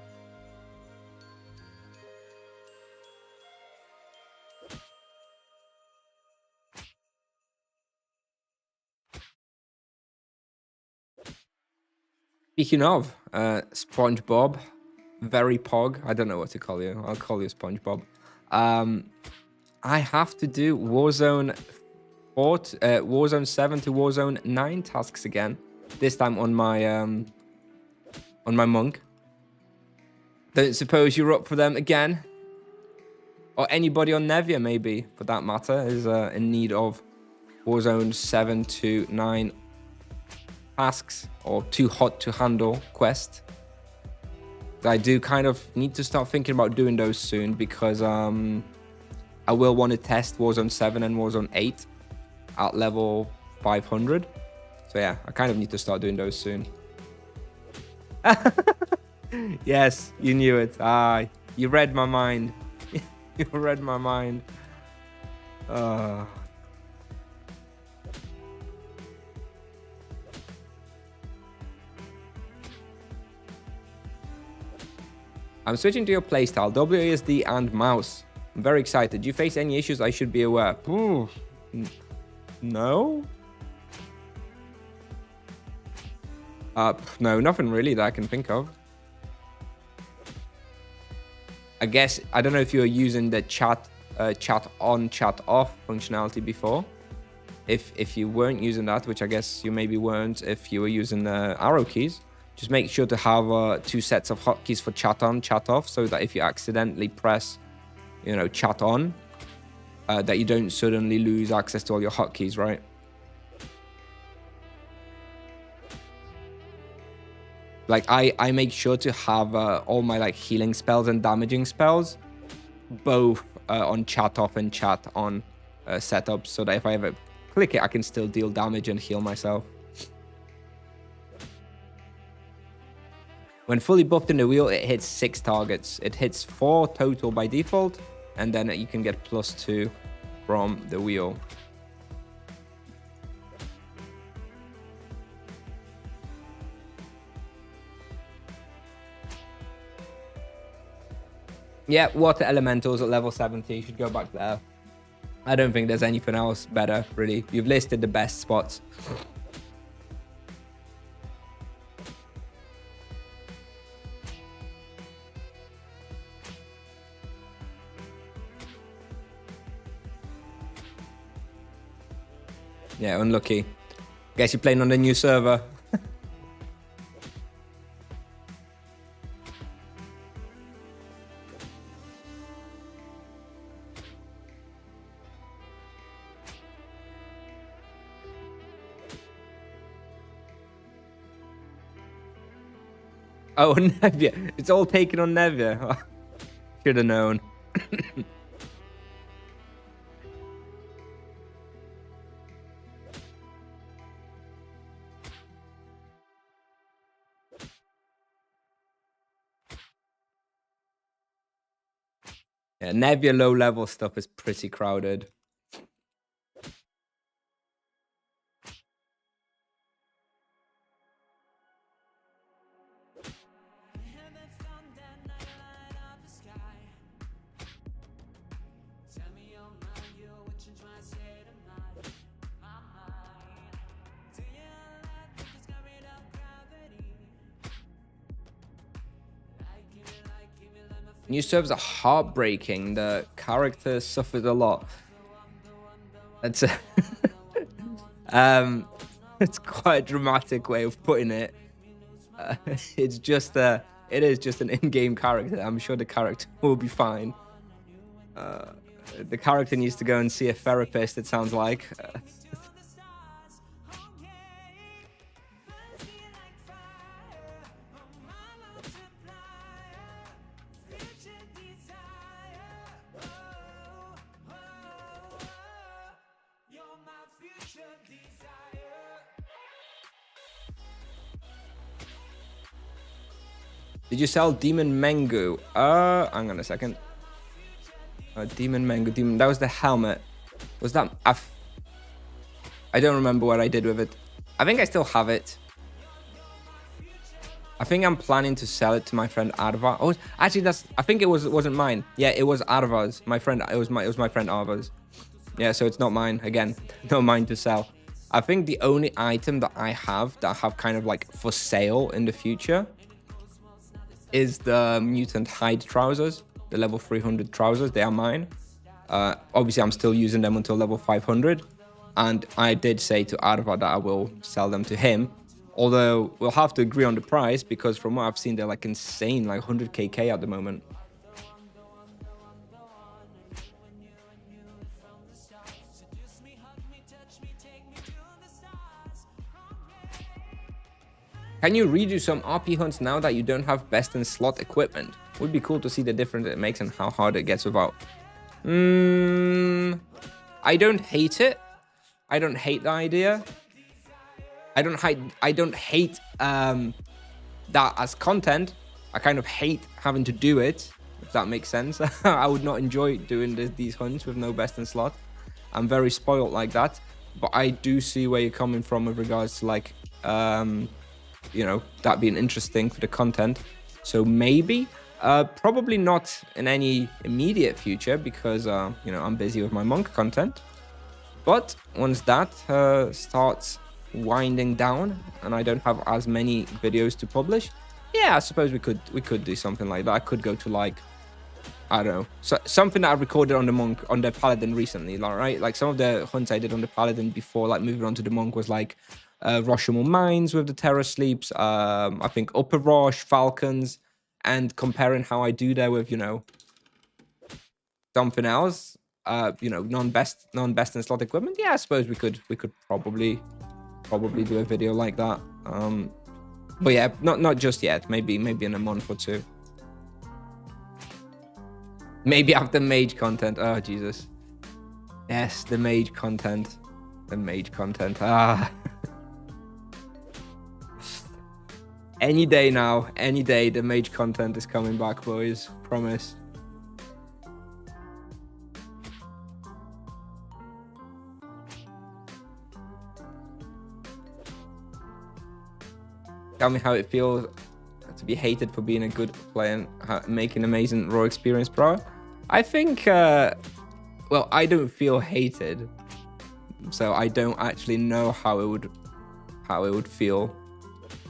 Speaking of SpongeBob, very pog. I don't know what to call you. I'll call you SpongeBob. I have to do Warzone 7 to Warzone 9 tasks again. This time on my monk. Don't suppose you're up for them again? Or anybody on Nevia, maybe, for that matter, is in need of Warzone 7 to 9 tasks or too hot to handle quest. I do kind of need to start thinking about doing those soon because I will want to test Warzone 7 and Warzone 8 at level 500. So yeah, I kind of need to start doing those soon. Yes, you knew it. You read my mind. You read my mind. I'm switching to your playstyle, WASD and mouse. I'm very excited. Do you face any issues I should be aware? Ooh, no? No, nothing really that I can think of. I guess, I don't know if you were using the chat on, chat off functionality before. If you weren't using that, which I guess you maybe weren't if you were using the arrow keys, just make sure to have 2 sets of hotkeys for chat on, chat off, so that if you accidentally press, you know, chat on, that you don't suddenly lose access to all your hotkeys, right? Like I make sure to have all my like healing spells and damaging spells both on chat off and chat on setups, so that if I ever click it, I can still deal damage and heal myself. When fully buffed in the wheel, it hits 6 targets. It hits 4 total by default, and then you can get +2 from the wheel. Yeah, water elementals at level 70. You should go back there. I don't think there's anything else better, really. You've listed the best spots. Yeah, unlucky. Guess you're playing on the new server. Oh, Nevia. It's all taken on Nevia. Should have known. Yeah, Nevia low-level stuff is pretty crowded. New servers are heartbreaking. The character suffers a lot. That's it's quite a dramatic way of putting it. It's just it is just an in-game character. I'm sure the character will be fine. The character needs to go and see a therapist, it sounds like. Did you sell Demon Mengu? Hang on a second. Demon Mengu, that was the helmet. Was that? I don't remember what I did with it. I think I still have it. I think I'm planning to sell it to my friend Arva. Oh, actually, I think it wasn't mine. Yeah, it was Arva's. My friend. It was my friend Arva's. Yeah, so it's not mine again. Not mine to sell. I think the only item that I have kind of like for sale in the future is the mutant hide trousers, the level 300 trousers. They are mine. Obviously, I'm still using them until level 500. And I did say to Arva that I will sell them to him. Although we'll have to agree on the price, because from what I've seen, they're like insane, like 100k at the moment. Can you redo some RP hunts now that you don't have best in slot equipment? Would be cool to see the difference it makes and how hard it gets without. I don't hate it. I don't hate the idea. I don't hate that as content. I kind of hate having to do it, if that makes sense. I would not enjoy doing these hunts with no best in slot. I'm very spoiled like that. But I do see where you're coming from with regards to like, you know, that being interesting for the content. So maybe, probably not in any immediate future, because, you know, I'm busy with my monk content. But once that starts winding down and I don't have as many videos to publish, yeah, I suppose we could do something like that. I could go to like, I don't know, so something that I recorded on the monk, on the paladin recently, right? Like some of the hunts I did on the paladin before, like moving on to the monk, was like Roshamel Mines with the Terror Sleeps, I think Upper Rosh, Falcons, and comparing how I do there with, you know, something else, you know, non-best in slot equipment. Yeah, I suppose we could probably do a video like that. But yeah, not just yet. Maybe in a month or two. Maybe after mage content. Oh Jesus. Yes, the mage content. The mage content. Ah. Any day now, any day, the mage content is coming back, boys. Promise. Tell me how it feels to be hated for being a good player and making amazing raw experience per hour. I think, well, I don't feel hated, so I don't actually know how it would feel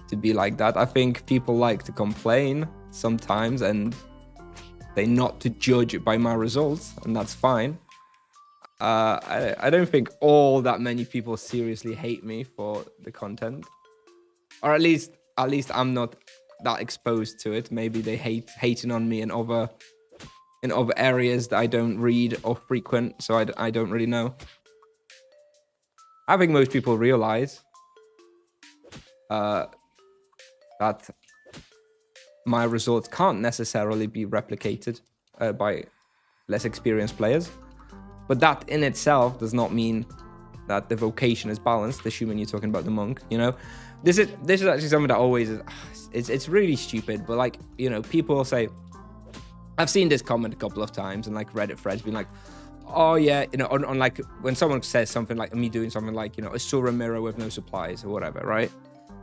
to be like that. I think people like to complain sometimes and they not to judge by my results, and that's fine. I don't think all that many people seriously hate me for the content, or at least I'm not that exposed to it. Maybe they hating on me in other areas that I don't read or frequent, so I don't really know. I think most people realize that my results can't necessarily be replicated by less experienced players, but that in itself does not mean that the vocation is balanced, assuming you're talking about the monk. You know, this is actually something that always is, it's really stupid, but like, you know, people will say, I've seen this comment a couple of times and like Reddit threads being like, oh yeah, you know, on like when someone says something like me doing something like, you know, a Sura mirror with no supplies or whatever, right?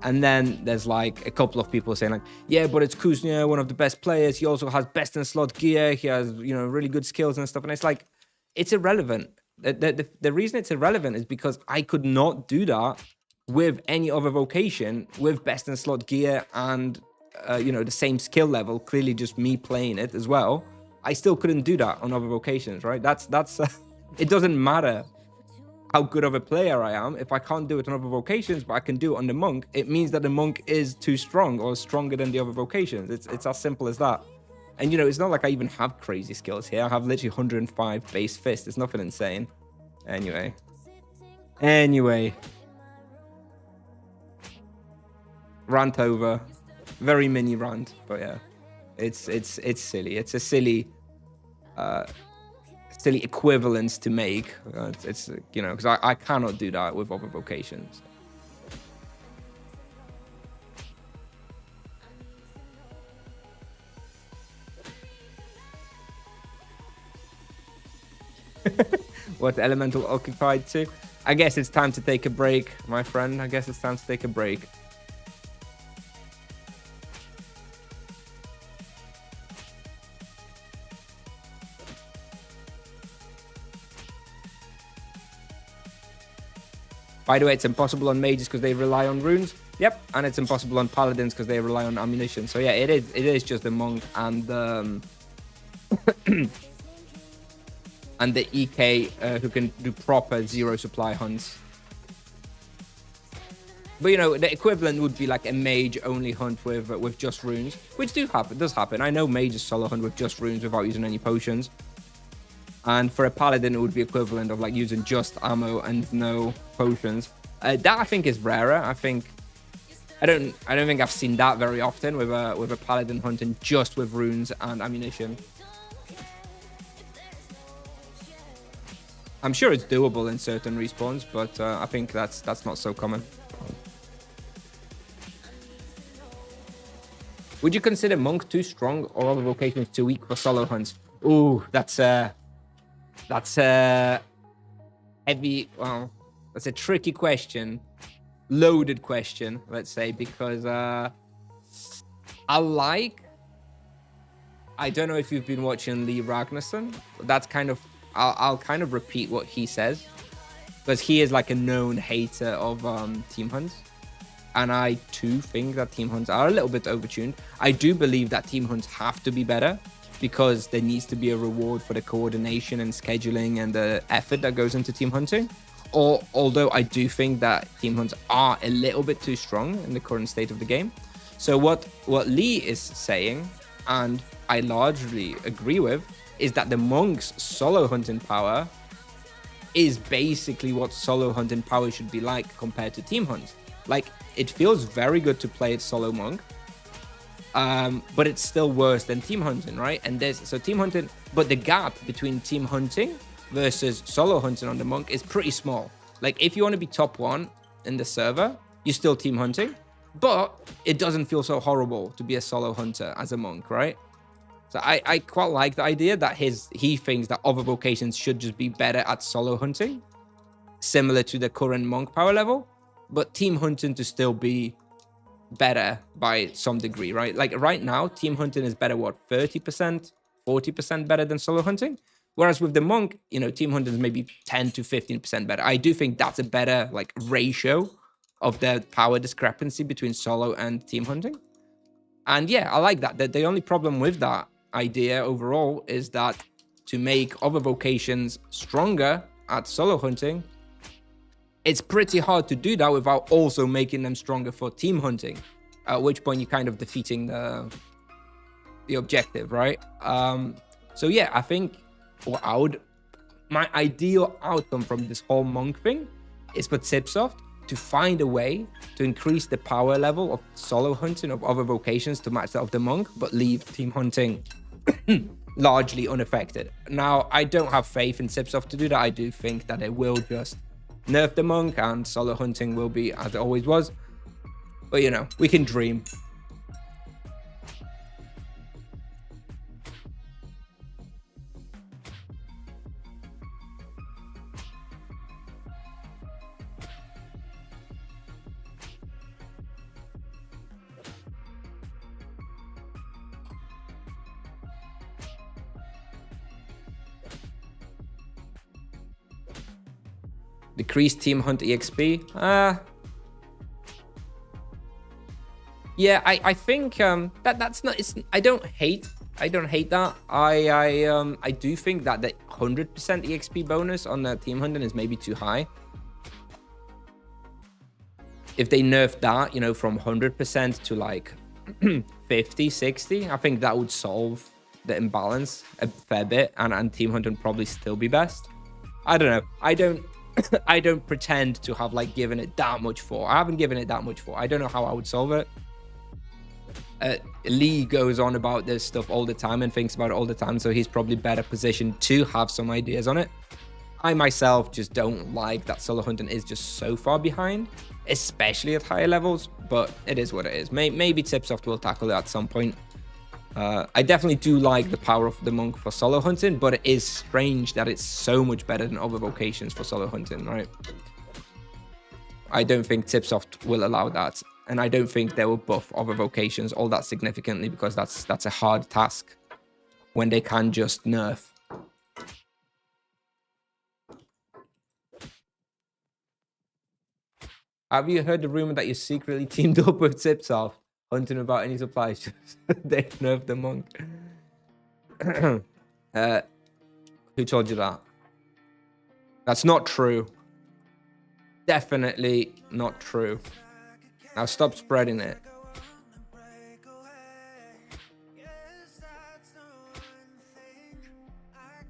And then there's like a couple of people saying like, yeah, but it's Kusnier, one of the best players. He also has best in slot gear. He has, you know, really good skills and stuff. And it's like, it's irrelevant. The reason it's irrelevant is because I could not do that with any other vocation with best in slot gear and, you know, the same skill level, clearly just me playing it as well. I still couldn't do that on other vocations, right? That's it doesn't matter how good of a player I am. If I can't do it on other vocations, but I can do it on the monk, it means that the monk is too strong or stronger than the other vocations. It's as simple as that. And, you know, it's not like I even have crazy skills here. I have literally 105 base fist. It's nothing insane. Anyway. Rant over. Very mini rant, but yeah. It's silly. It's a silly equivalence to make. It's you know, because I cannot do that with other vocations. What elemental occupied to? I guess it's time to take a break, my friend. I guess it's time to take a break. By the way, it's impossible on mages because they rely on runes. Yep, and it's impossible on paladins because they rely on ammunition. So yeah, it is just the monk and the and the EK who can do proper zero supply hunts. But you know, the equivalent would be like a mage only hunt with just runes, which does happen. I know mages solo hunt with just runes without using any potions. And for a paladin, it would be equivalent of like using just ammo and no potions. That I think is rarer. I don't think I've seen that very often with a paladin hunting just with runes and ammunition. I'm sure it's doable in certain respawns, but I think that's not so common. Would you consider monk too strong or other vocations too weak for solo hunts? Ooh, that's a heavy. Well, that's a tricky question, loaded question, let's say, because I don't know if you've been watching Lee Ragnarsson. That's kind of. I'll kind of repeat what he says, because he is like a known hater of team hunts. And I too think that team hunts are a little bit overtuned. I do believe that team hunts have to be better because there needs to be a reward for the coordination and scheduling and the effort that goes into team hunting. Although I do think that team hunts are a little bit too strong in the current state of the game. So what Lee is saying, and I largely agree with, is that the monk's solo hunting power is basically what solo hunting power should be like compared to team hunts. Like, it feels very good to play it solo monk, but it's still worse than team hunting, right? And so team hunting, but the gap between team hunting versus solo hunting on the monk is pretty small. Like, if you want to be top one in the server, you're still team hunting, but it doesn't feel so horrible to be a solo hunter as a monk, right? So I quite like the idea that he thinks that other vocations should just be better at solo hunting, similar to the current monk power level, but team hunting to still be better by some degree, right? Like right now, team hunting is better, what, 30%, 40% better than solo hunting? Whereas with the monk, you know, team hunting is maybe 10 to 15% better. I do think that's a better like ratio of the power discrepancy between solo and team hunting. And yeah, I like that. The only problem with that idea overall is that to make other vocations stronger at solo hunting, it's pretty hard to do that without also making them stronger for team hunting, at which point you're kind of defeating the objective, right? So yeah, I think my ideal outcome from this whole monk thing is for Tipsoft to find a way to increase the power level of solo hunting of other vocations to match that of the monk, but leave team hunting largely unaffected. Now, I don't have faith in Tipsoft to do that. I do think that it will just nerf the monk and solo hunting will be as it always was. But, you know, we can dream. Decrease team hunt EXP. Yeah, I think that's not. I don't hate that. I do think that the 100% EXP bonus on the team hunting is maybe too high. If they nerf that, you know, from 100% to like 50, 60, I think that would solve the imbalance a fair bit, and team hunting would probably still be best. I don't know. I don't pretend to have like given it that much thought. I haven't given it that much thought. I don't know how I would solve it. Lee goes on about this stuff all the time and thinks about it all the time, so he's probably better positioned to have some ideas on it. I myself just don't like that solo hunting is just so far behind, especially at higher levels, but it is what it is. Maybe Tipsoft will tackle it at some point. I definitely do like the power of the monk for solo hunting, but it is strange that it's so much better than other vocations for solo hunting, right? I don't think Tipsoft will allow that, and I don't think they will buff other vocations all that significantly, because that's a hard task when they can just nerf. Have you heard the rumor that you secretly teamed up with Tipsoft, hunting about any supply shops? They nerfed the monk. Who told you that? That's not true. Definitely not true. Now stop spreading it.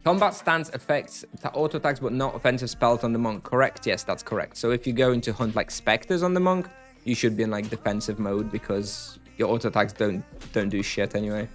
Combat stance affects auto attacks but not offensive spells on the monk. Correct? Yes, that's correct. So if you go into hunt like specters on the monk, you should be in like defensive mode, because your auto attacks don't do shit anyway.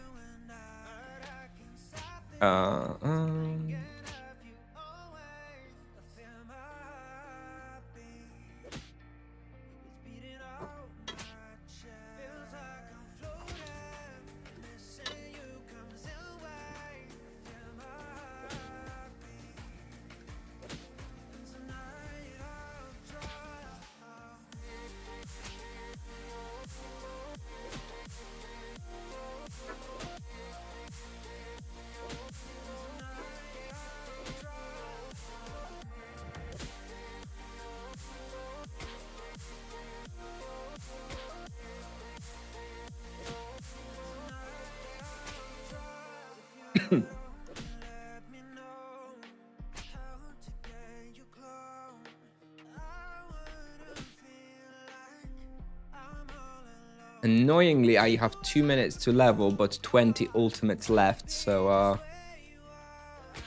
Annoyingly, I have 2 minutes to level, but 20 ultimates left, so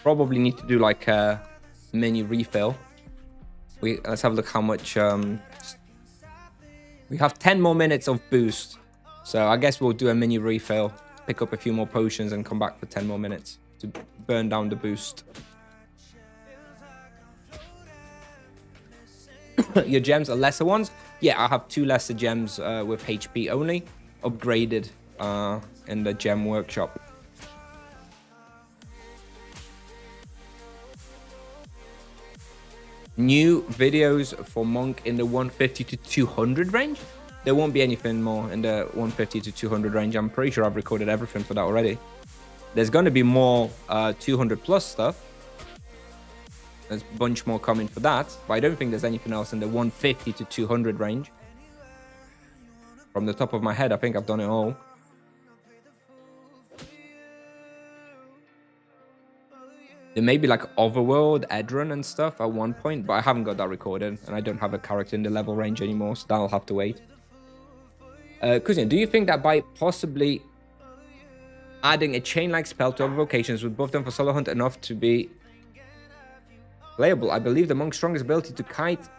probably need to do like a mini refill. Let's have a look how much. We have 10 more minutes of boost, so I guess we'll do a mini refill, pick up a few more potions, and come back for 10 more minutes to burn down the boost. Your gems are lesser ones? Yeah, I have 2 lesser gems with HP only, upgraded in the gem workshop. New videos for monk in the 150 to 200 range? There won't be anything more in the 150 to 200 range. I'm pretty sure I've recorded everything for that already. There's going to be more 200 plus stuff. There's a bunch more coming for that, but I don't think there's anything else in the 150 to 200 range. From the top of my head, I think I've done it all. There may be like Overworld, Edron and stuff at one point, but I haven't got that recorded, and I don't have a character in the level range anymore, so that'll have to wait. Kusnier, do you think that by possibly adding a chain-like spell to other vocations would buff them for solo hunt enough to be playable? I believe the monk's strongest ability to kite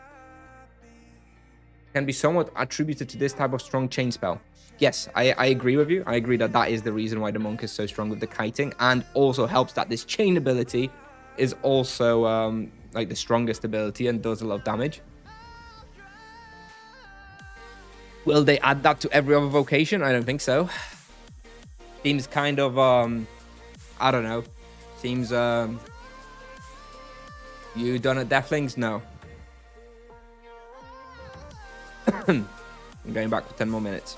can be somewhat attributed to this type of strong chain spell. Yes, I agree with you. I agree that that is the reason why the monk is so strong with the kiting, and also helps that this chain ability is also like the strongest ability and does a lot of damage. Will they add that to every other vocation? I don't think so. Seems kind of I don't know. Seems you done at Deathlings? No. I'm going back for 10 more minutes.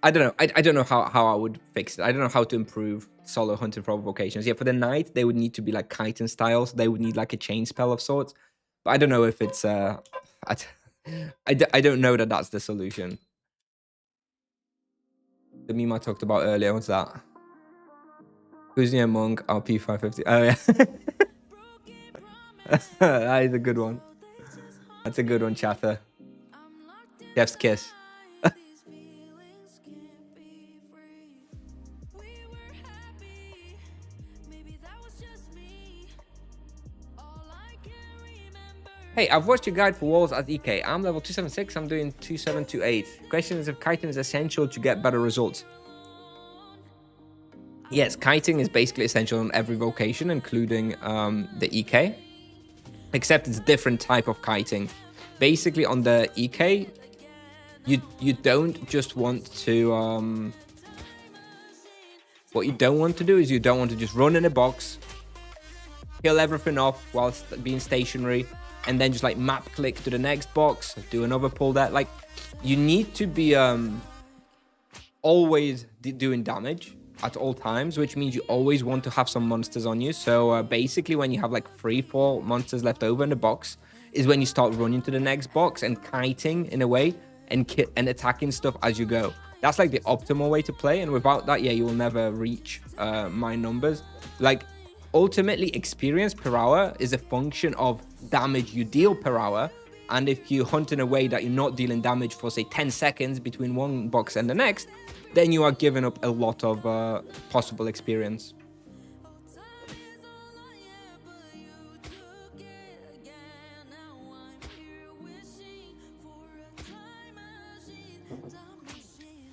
I don't know. I don't know how I would fix it. I don't know how to improve solo hunting for vocations. Yeah, for the knight, they would need to be like chitin styles. They would need like a chain spell of sorts. But I don't know if it's I don't know that that's the solution. The meme I talked about earlier, what's that? Kusnier monk, RP 550. Oh yeah. That is a good one. That's a good one, chatter. Chef's kiss. Hey, I've watched your guide for walls as EK. I'm level 276. I'm doing 2728. Question is if kiting is essential to get better results. Yes, kiting is basically essential on every vocation, including the EK. Except it's a different type of kiting. Basically, on the EK, you don't just want to... what you don't want to do is you don't want to just run in a box, kill everything off whilst being stationary, and then just like map click to the next box, do another pull there. Like, you need to be always doing damage at all times, which means you always want to have some monsters on you. So basically, when you have like 3-4 monsters left over in the box, is when you start running to the next box and kiting in a way and attacking stuff as you go. That's like the optimal way to play, and without that, yeah, you will never reach my numbers. Like, ultimately, experience per hour is a function of damage you deal per hour, and if you hunt in a way that you're not dealing damage for, say, 10 seconds between one box and the next, then you are giving up a lot of possible experience.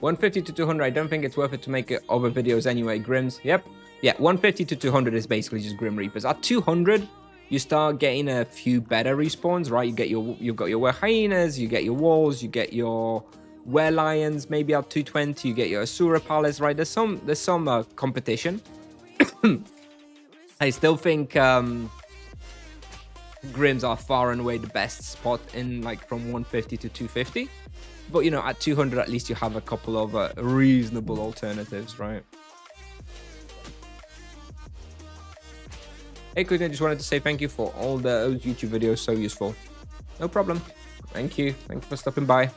$150 to $200. I don't think it's worth it to make other videos anyway. Grims, yep. Yeah, 150 to 200 is basically just Grim Reapers. At 200, you start getting a few better respawns, right? You've got your Were Hyenas, you get your Wolves, you get your Were Lions. Maybe at 220, you get your Asura Palace, right? There's some competition. I still think Grims are far and away the best spot in like from 150 to 250. But you know, at 200, at least you have a couple of reasonable alternatives, right? Hey, Kusnier, I just wanted to say thank you for all those YouTube videos, so useful. No problem. Thank you. Thank you for stopping by.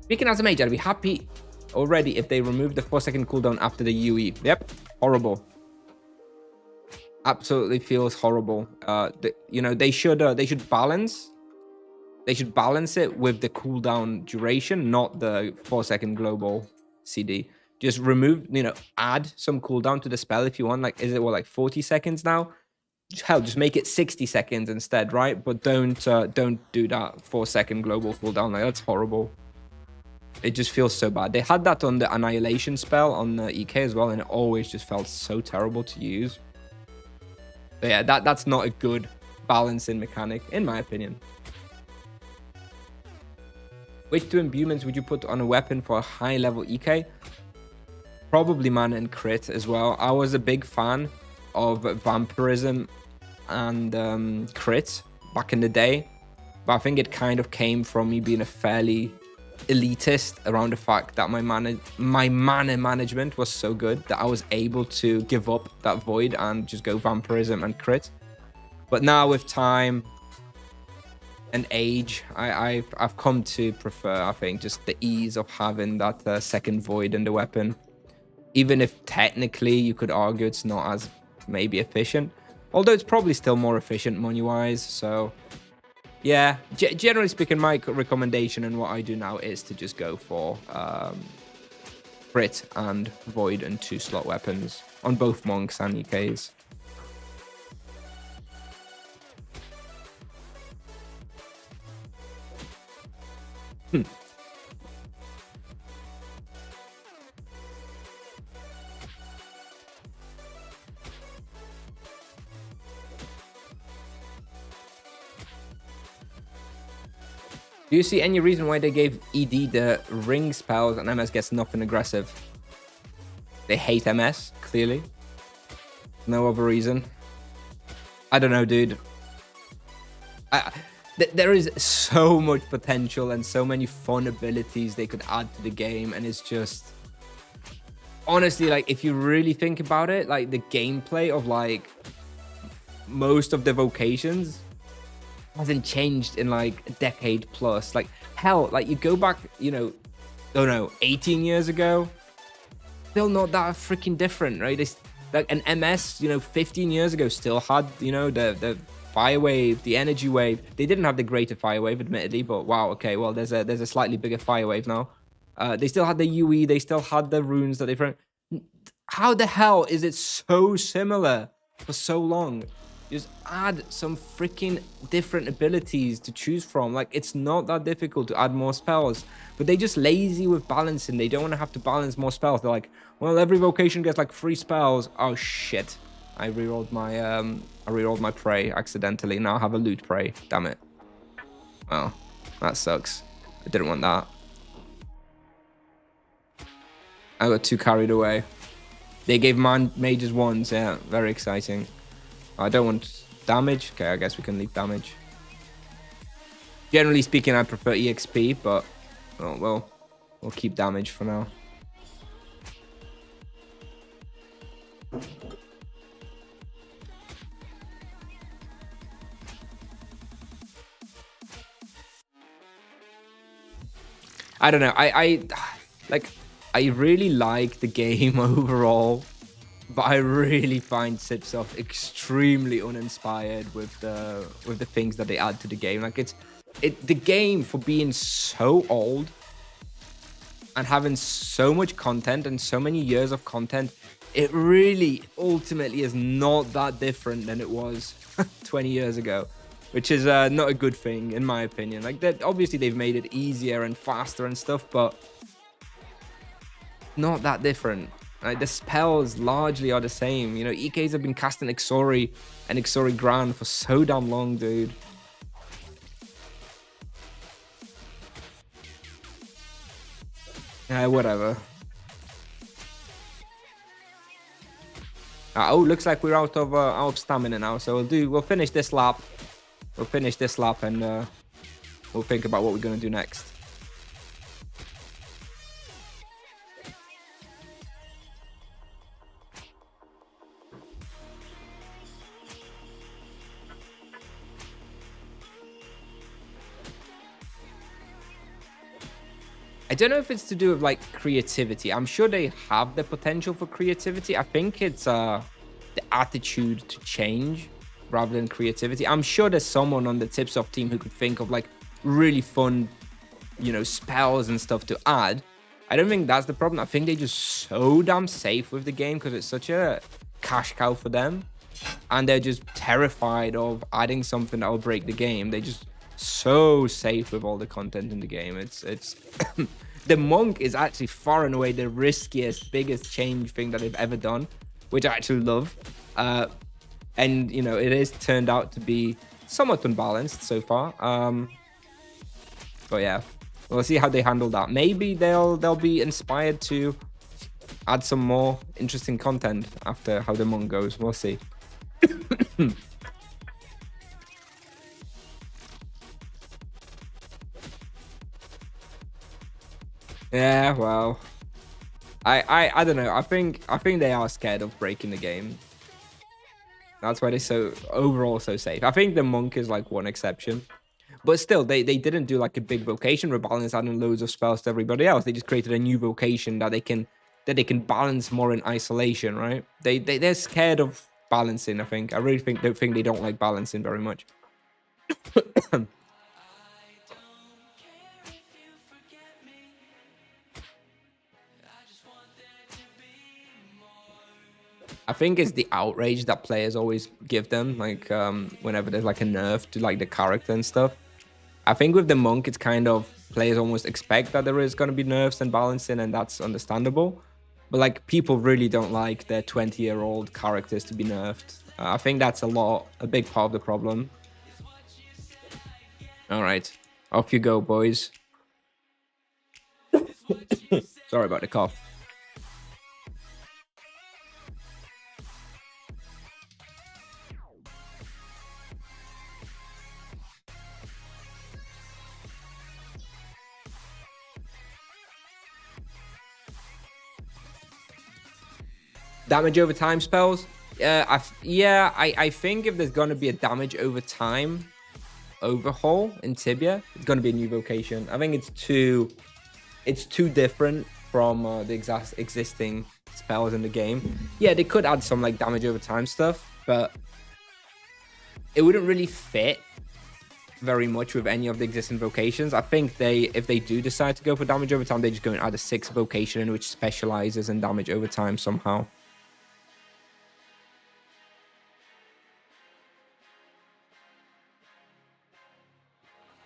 Speaking as a mage, I'd be happy already if they remove the 4-second cooldown after the UE. Yep, horrible. Absolutely feels horrible. You know, they should balance. They should balance it with the cooldown duration, not the 4-second global CD. Just remove, you know, add some cooldown to the spell if you want. Like, is it what, like 40 seconds now? Hell, just make it 60 seconds instead, right? But don't do that 4-second global cooldown. Like, that's horrible. It just feels so bad. They had that on the Annihilation spell on the EK as well, and it always just felt so terrible to use. But yeah, that's not a good balancing mechanic, in my opinion. Which two imbuements would you put on a weapon for a high-level EK? Probably Mana and Crit as well. I was a big fan of Vampirism and Crit back in the day, but I think it kind of came from me being a fairly elitist around the fact that my mana management was so good that I was able to give up that void and just go Vampirism and Crit. But now with time and age, I've come to prefer, I think, just the ease of having that second void in the weapon. Even if technically you could argue it's not as maybe efficient, although it's probably still more efficient money-wise. So yeah, generally speaking, my recommendation and what I do now is to just go for Crit and Void and 2-slot weapons on both Monks and EKs. Do you see any reason why they gave ED the ring spells and MS gets nothing aggressive? They hate MS, clearly. No other reason. I don't know, dude. There is so much potential and so many fun abilities they could add to the game, and it's just... Honestly, like, if you really think about it, like, the gameplay of, like, most of the vocations hasn't changed in like a decade plus. Like, hell, like, you go back, you know, I don't know, 18 years ago, still not that freaking different, right? Like an MS, 15 years ago still had, the fire wave, the energy wave. They didn't have the greater fire wave, admittedly, but wow, okay, well, there's a slightly bigger fire wave now. They still had the UE, they still had the runes that they... How the hell is it so similar for so long? Just add some freaking different abilities to choose from. Like, it's not that difficult to add more spells, but they just lazy with balancing. They don't want to have to balance more spells. They're like, well, every vocation gets like 3 spells. Oh shit, I rerolled my prey accidentally. Now I have a loot prey. Damn it. Well, that sucks. I didn't want that. I got too carried away. They gave mages ones. Yeah, very exciting. I don't want damage. Okay, I guess we can leave damage. Generally speaking, I prefer EXP, but we'll keep damage for now. I don't know. I really like the game overall. But I really find Sipsoft extremely uninspired with the things that they add to the game. Like the game, for being so old and having so much content and so many years of content, it really ultimately is not that different than it was 20 years ago, which is not a good thing in my opinion. Like that, obviously they've made it easier and faster and stuff, but not that different. Like, the spells largely are the same. EKs have been casting Ixori and Ixori Grand for so damn long, dude. Whatever. Oh, looks like we're out of stamina now. So we'll finish this lap. We'll finish this lap and we'll think about what we're gonna do next. I don't know if it's to do with like creativity. I'm sure they have the potential for creativity. I think it's the attitude to change rather than creativity. I'm sure there's someone on the Tipsoft team who could think of like really fun, spells and stuff to add. I don't think that's the problem. I think they're just so damn safe with the game because it's such a cash cow for them. And they're just terrified of adding something that will break the game. They just so safe with all the content in the game. It's the monk is actually far and away the riskiest, biggest change thing that they've ever done, which I actually love. And it has turned out to be somewhat unbalanced so far. But yeah, we'll see how they handle that. Maybe they'll be inspired to add some more interesting content after how the monk goes. We'll see. Yeah, well, I don't know. I think they are scared of breaking the game. That's why they're so overall so safe. I think the monk is like one exception, but still, they didn't do like a big vocation rebalance, adding loads of spells to everybody else. They just created a new vocation that they can balance more in isolation, right? They're scared of balancing. I think. I really don't think they don't like balancing very much. I think it's the outrage that players always give them, like whenever there's like a nerf to like the character and stuff. I think with the monk, it's kind of players almost expect that there is going to be nerfs and balancing, and that's understandable. But like people really don't like their 20-year-old characters to be nerfed. I think that's a big part of the problem. All right, off you go, boys. Sorry about the cough. Damage over time spells. I think if there's going to be a damage over time overhaul in Tibia, it's going to be a new vocation. I think it's too different from the existing spells in the game. Yeah, they could add some like damage over time stuff, but it wouldn't really fit very much with any of the existing vocations. I think if they do decide to go for damage over time, they just go and add a 6th vocation in which specializes in damage over time somehow.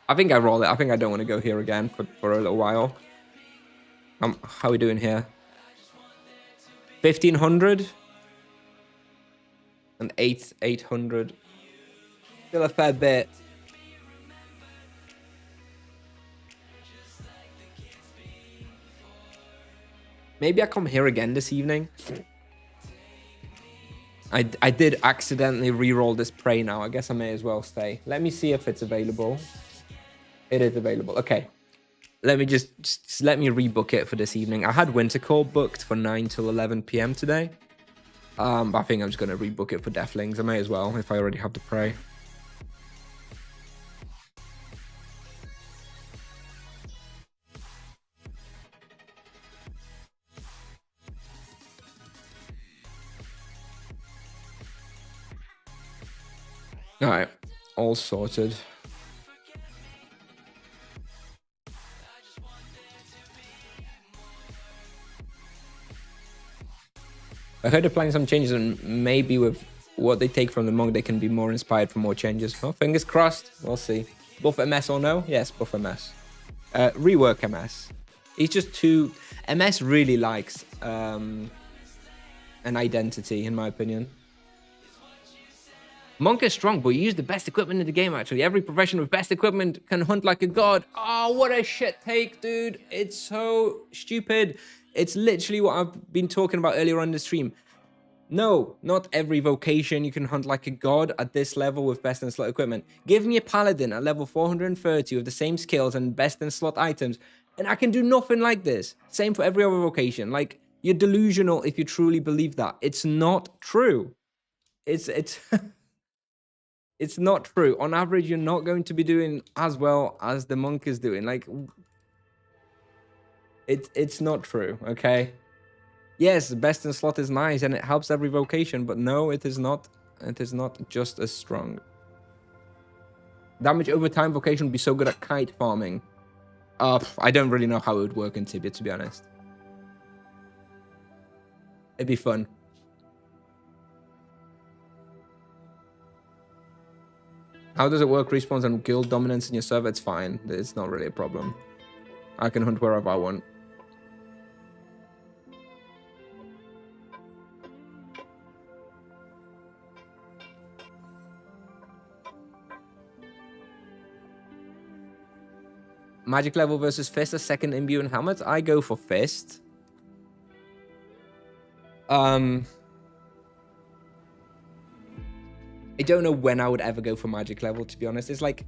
I think I roll it. I think I don't want to go here again for a little while. How are we doing here? 1500 and 800. Still a fair bit. Maybe I come here again this evening. I did accidentally re-roll this prey now. I guess I may as well stay. Let me see if it's available. It is available. Okay. Let me just let me rebook it for this evening. I had Winter Call booked for 9 till 11 p.m. today. But I think I'm just going to rebook it for Deathlings. I may as well if I already have the prey. All right. All sorted. I heard they're planning some changes, and maybe with what they take from the monk, they can be more inspired for more changes. Well, fingers crossed. We'll see. Buff MS or no? Yes, buff MS. Rework MS. He's just too... MS really likes an identity, in my opinion. Monk is strong, but you use the best equipment in the game, actually. Every profession with best equipment can hunt like a god. Oh, what a shit take, dude. It's so stupid. It's literally what I've been talking about earlier on the stream. No, not every vocation you can hunt like a god at this level with best in slot equipment. Give me a paladin at level 430 with the same skills and best in slot items, and I can do nothing like this. Same for every other vocation. Like, you're delusional if you truly believe that. It's not true. It's it's not true. On average, you're not going to be doing as well as the monk is doing. Like, it's not true, okay? Yes, best in slot is nice and it helps every vocation, but no, it is not. It is not just as strong. Damage over time vocation would be so good at kite farming. I don't really know how it would work in Tibia, to be honest. It'd be fun. How does it work? Respawns and guild dominance in your server? It's fine. It's not really a problem. I can hunt wherever I want. Magic level versus Fist, a second imbue and helmet. I go for Fist. I don't know when I would ever go for magic level, to be honest. It's like,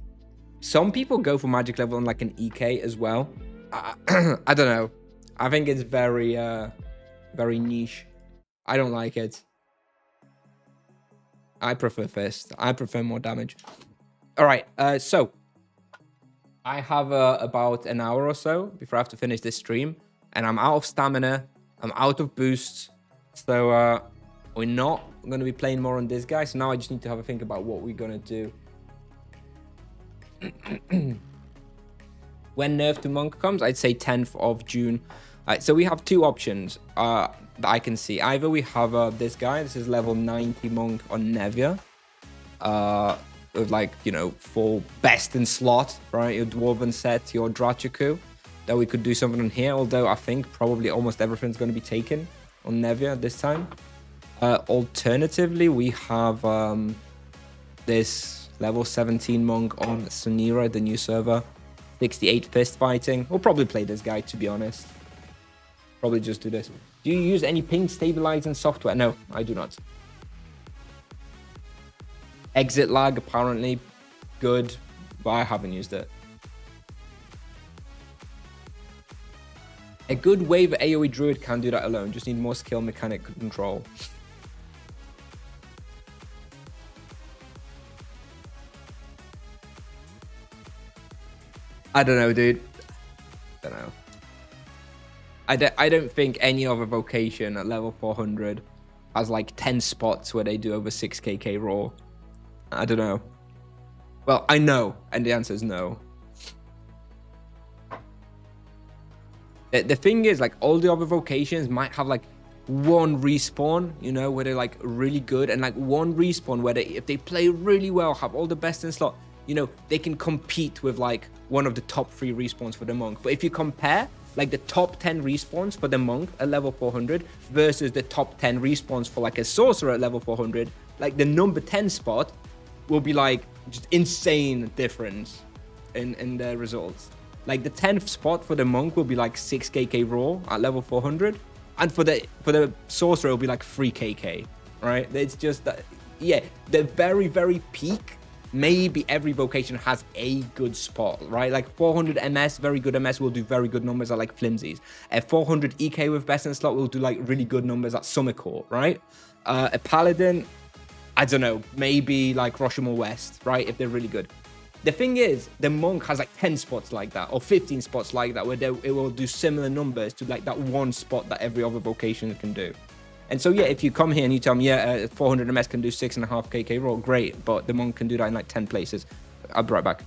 some people go for magic level on like an EK as well. I don't know. I think it's very, very niche. I don't like it. I prefer Fist. I prefer more damage. All right, so I have about an hour or so before I have to finish this stream, and I'm out of stamina. I'm out of boosts, so we're not going to be playing more on this guy. So now I just need to have a think about what we're going to do. When nerf to monk comes, I'd say 10th of June. So we have two options that I can see. Either we have this guy. This is level 90 monk on Nevia. With like, you know, full best in slot, right? Your Dwarven set, your Drachaku. That we could do something on here. Although I think probably almost everything's going to be taken on Nevia this time. Alternatively, we have this level 17 monk on Kusnier, the new server. 68 fist fighting. We'll probably play this guy, to be honest. Probably just do this. Do you use any ping stabilizing software? No, I do not. Exit lag, apparently good, but I haven't used it. A good wave AoE druid can do that alone. Just need more skill, mechanic control. I don't know, dude. Don't know. I don't think any other vocation at level 400 has like 10 spots where they do over 6kk raw. I don't know. Well, I know, and the answer is no. The thing is, like, all the other vocations might have like one respawn, you know, where they're like really good, and like one respawn where they, if they play really well, have all the best in slot, you know, they can compete with like one of the top 3 respawns for the monk. But if you compare like the top 10 respawns for the monk at level 400 versus the top 10 respawns for like a sorcerer at level 400, like the number 10 spot will be like just insane difference in the results. Like the 10th spot for the monk will be like 6kk raw at level 400, and for the sorcerer it'll be like 3kk, right? It's just that, yeah, the very, very peak, maybe every vocation has a good spot, right? Like 400 ms, very good ms, will do very good numbers at like flimsies. At 400 ek with best in slot will do like really good numbers at summer court, right? A paladin, I don't know, maybe like Rashomon West, right? If they're really good. The thing is, the monk has like 10 spots like that, or 15 spots like that, where it will do similar numbers to like that one spot that every other vocation can do. And so, yeah, if you come here and you tell me, yeah, 400 ms can do 6.5kk raw, great, but the monk can do that in like 10 places. I'll be right back.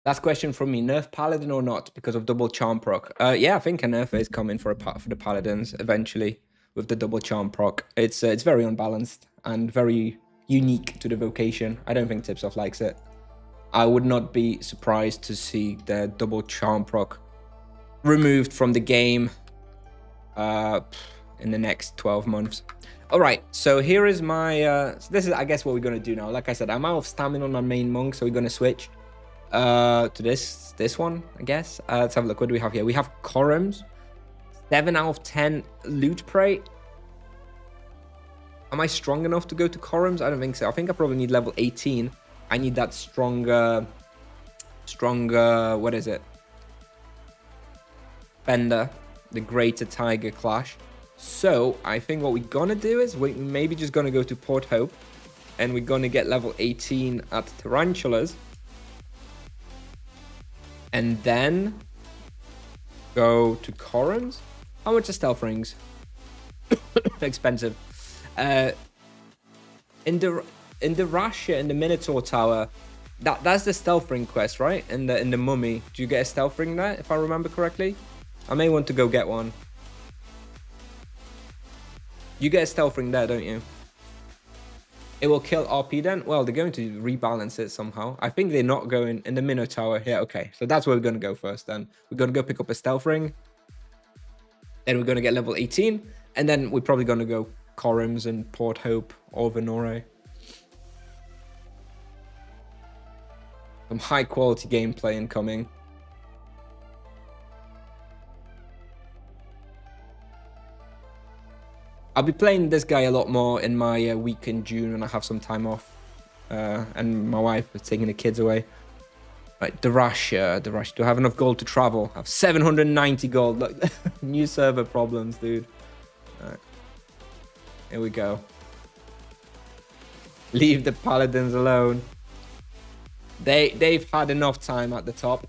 Last question from me: nerf paladin or not because of double charm proc? Yeah, I think a nerf is coming for the paladins eventually with the double charm proc. It's very unbalanced and very unique to the vocation. I don't think Tipsoft likes it. I would not be surprised to see the double charm proc removed from the game in the next 12 months. All right, so here is my so this is, I guess, what we're going to do now. Like I said, I'm out of stamina on my main monk, so we're going to switch to this one, I guess. Let's have a look. What do we have here? We have Corums, 7 out of 10 loot prey. Am I strong enough to go to Corums? I don't think so. I think I probably need level 18. I need that stronger, what is it? Fender, the Greater Tiger Clash. So I think what we're gonna do is we're maybe just gonna go to Port Hope, and we're gonna get level 18 at Tarantulas, and then go to Corums. How much are stealth rings? Expensive. In the Russia, in the Minotaur Tower, that's the stealth ring quest, right? In the Mummy, do you get a stealth ring there, if I remember correctly? I may want to go get one. You get a stealth ring there, don't you? It will kill RP then? Well, they're going to rebalance it somehow. I think they're not going in the Minotaur. Yeah, okay. So that's where we're going to go first then. We're going to go pick up a stealth ring. Then we're going to get level 18. And then we're probably going to go Corums and Port Hope or Venore. Some high quality gameplay incoming. I'll be playing this guy a lot more in my week in June when I have some time off. And my wife is taking the kids away. Right, the Rush. Do I have enough gold to travel? I have 790 gold. Look, new server problems, dude. All right. Here we go. Leave the Paladins alone. They've had enough time at the top.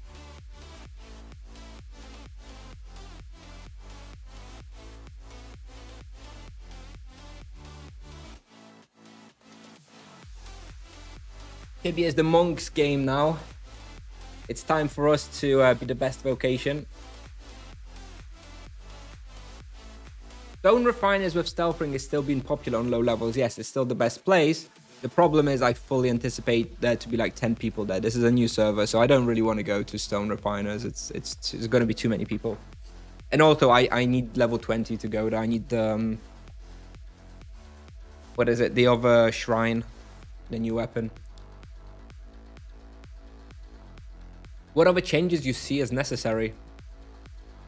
Tibia is the Monk's game now. It's time for us to be the best vocation. Stone Refiners with Stealth Ring is still being popular on low levels. Yes, it's still the best place. The problem is I fully anticipate there to be like 10 people there. This is a new server, so I don't really want to go to Stone Refiners. It's going to be too many people. And also, I need level 20 to go there. I need the... what is it? The other shrine. The new weapon. What other changes you see as necessary?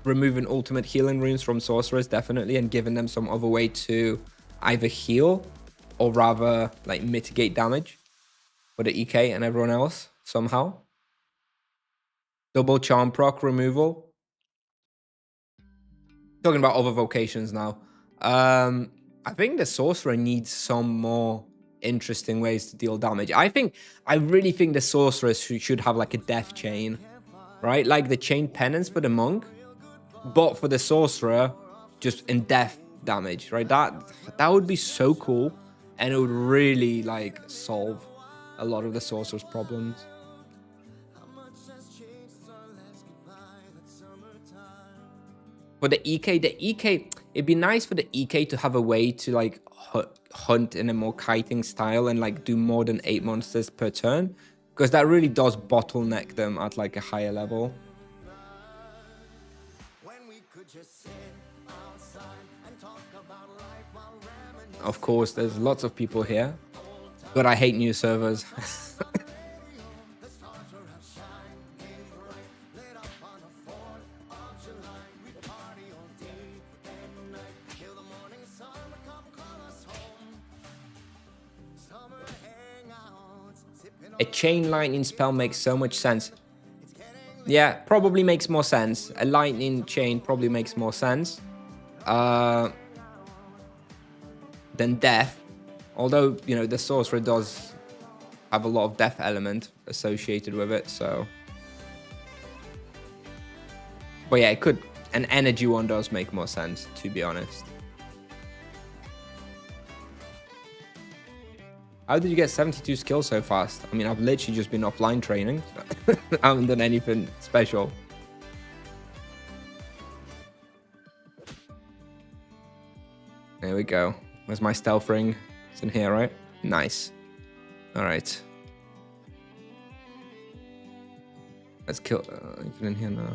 Removing ultimate healing runes from sorcerers, definitely, and giving them some other way to either heal or rather like mitigate damage for the EK and everyone else somehow. Double charm proc removal. Talking about other vocations now. I think the sorcerer needs some more interesting ways to deal damage. I really think the sorcerer should have like a death chain, right? Like the chain penance for the monk, but for the sorcerer, just in death damage, right? That would be so cool, and it would really like solve a lot of the sorcerer's problems. For the EK, it'd be nice for the EK to have a way to like hunt in a more kiting style and like do more than 8 monsters per turn, because that really does bottleneck them at like a higher level. Of course, there's lots of people here, but I hate new servers. A chain lightning spell makes so much sense. Yeah, probably makes more sense. A lightning chain probably makes more sense than death. Although, you know, the sorcerer does have a lot of death element associated with it, so. But yeah, it could. An energy one does make more sense, to be honest. How did you get 72 skills so fast? I mean, I've literally just been offline training. I haven't done anything special. There we go. Where's my stealth ring? It's in here, right? Nice. All right. Let's kill... even in here now.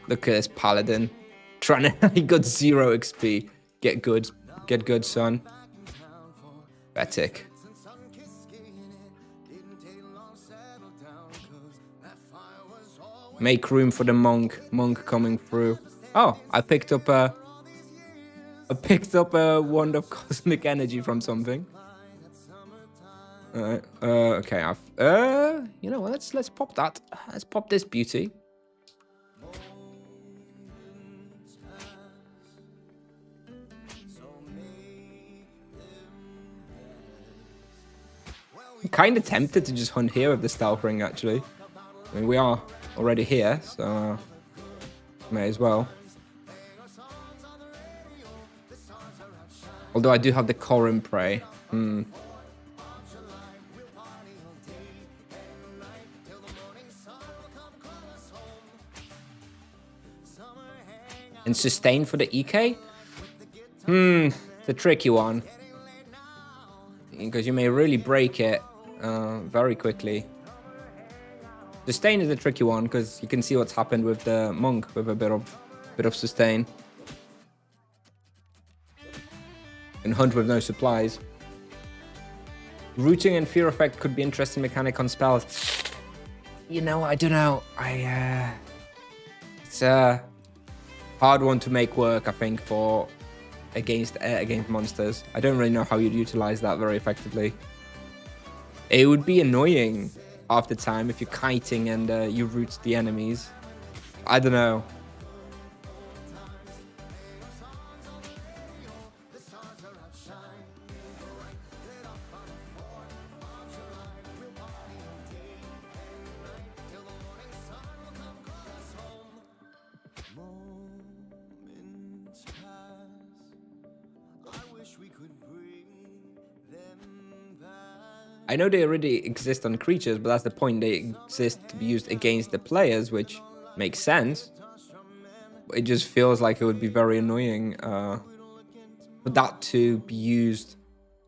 Look at this paladin. Trying to... he got 0 XP. Get good. Get good, son. Pathetic. Make room for the monk. Monk coming through. Oh, I picked up a wand of cosmic energy from something. Alright. Okay, you know what, let's pop that. Let's pop this beauty. I'm kind of tempted to just hunt here with the stealth ring, actually. I mean, we are already here, so may as well. Although I do have the Corin prey. And sustain for the EK? It's a tricky one. Because you may really break it very quickly. Sustain is a tricky one because you can see what's happened with the monk with a bit of sustain. And hunt with no supplies. Rooting and fear effect could be interesting mechanic on spells. You know, I don't know. It's a hard one to make work, I think, for against monsters. I don't really know how you'd utilize that very effectively. It would be annoying half the time if you're kiting and you root the enemies. I don't know. I know they already exist on creatures, but that's the point. They exist to be used against the players, which makes sense. It just feels like it would be very annoying for that to be used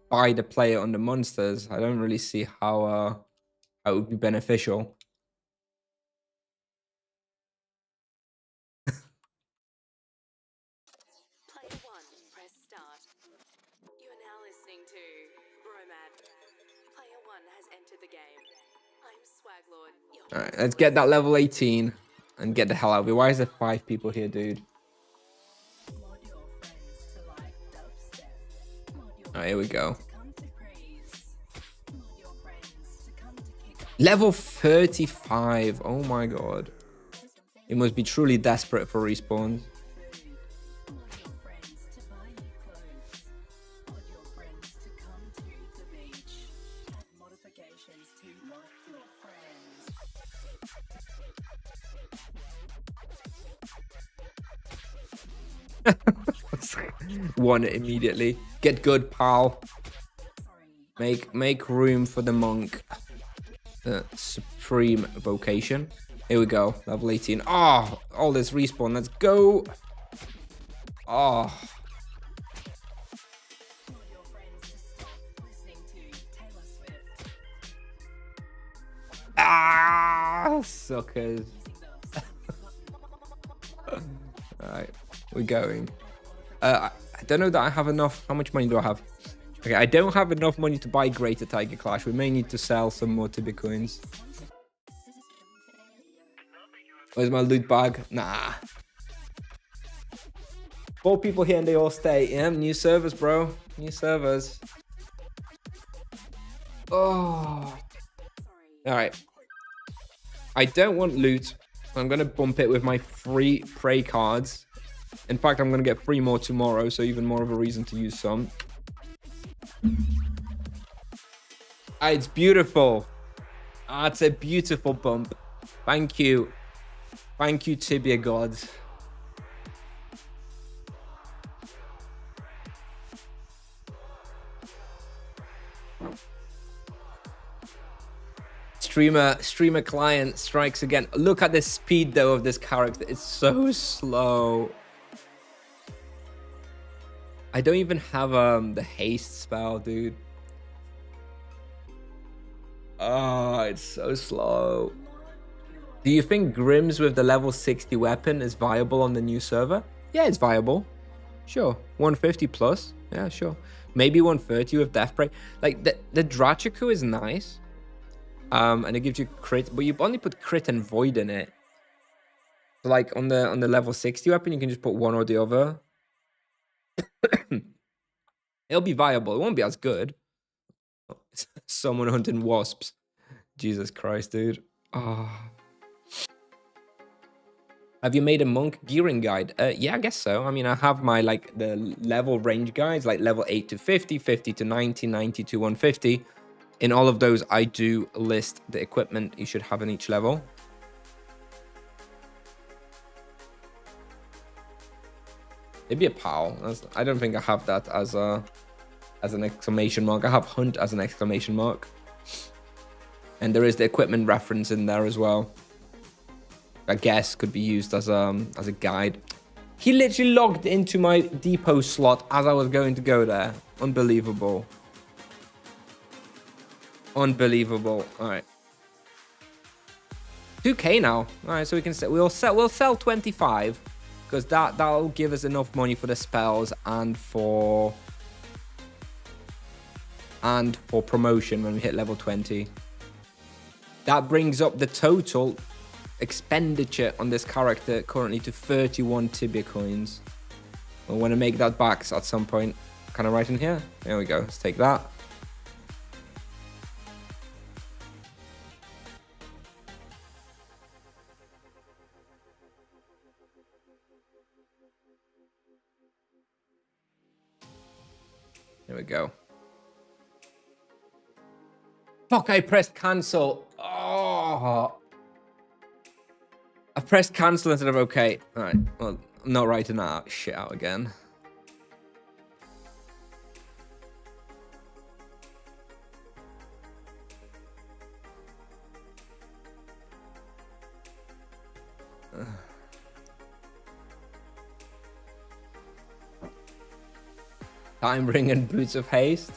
by the player on the monsters. I don't really see how it would be beneficial. All right, let's get that level 18 and get the hell out of here. Why is there 5 people here, dude? All right, here we go. Level 35. Oh my god. It must be truly desperate for respawns. Won it immediately. Get good, pal. Make room for the monk. Supreme Vocation. Here we go. Level 18. Oh, all this respawn. Let's go. Oh. Ah, suckers. Alright, we're going. I don't know that I have enough. How much money do I have? Okay, I don't have enough money to buy Greater Tiger Clash. We may need to sell some more Tibia coins. Where's my loot bag? Nah. 4 people here and they all stay. Yeah, new servers, bro. New servers. Oh. Alright. I don't want loot. I'm going to bump it with my free prey cards. In fact, I'm going to get 3 more tomorrow, so even more of a reason to use some. It's beautiful. It's a beautiful bump. Thank you. Thank you, Tibia gods. Streamer client strikes again. Look at the speed though of this character. It's so slow. I don't even have the haste spell, dude. Oh, it's so slow. Do you think Grimm's with the level 60 weapon is viable on the new server? Yeah, it's viable. Sure. 150 plus. Yeah, sure. Maybe 130 with Death Prey. Like the Drachiku is nice. And it gives you crit, but you only put crit and void in it. So like on the level 60 weapon, you can just put one or the other. It'll be viable. It won't be as good. Someone hunting wasps. Jesus Christ, dude. Oh. Have you made a monk gearing guide? Yeah, I guess so. I mean, I have my like the level range guides, like level 8 to 50, 50 to 90, 90 to 150. In all of those, I do list the equipment you should have in each level. Maybe a POW. I don't think I have that as an exclamation mark. I have hunt as an exclamation mark. And there is the equipment reference in there as well. I guess could be used as a guide. He literally logged into my depot slot as I was going to go there. Unbelievable. Unbelievable. All right. 2k now. All right, so we can we'll sell 25 because that'll give us enough money for the spells and for promotion when we hit level 20. That brings up the total expenditure on this character currently to 31 Tibia coins. I want to make that back at some point. Kind of right in here. There we go. Let's take that. There we go. Fuck, I pressed cancel. Oh. I pressed cancel instead of okay. All right. Well, I'm not writing that shit out again. Time Ring and Boots of Haste.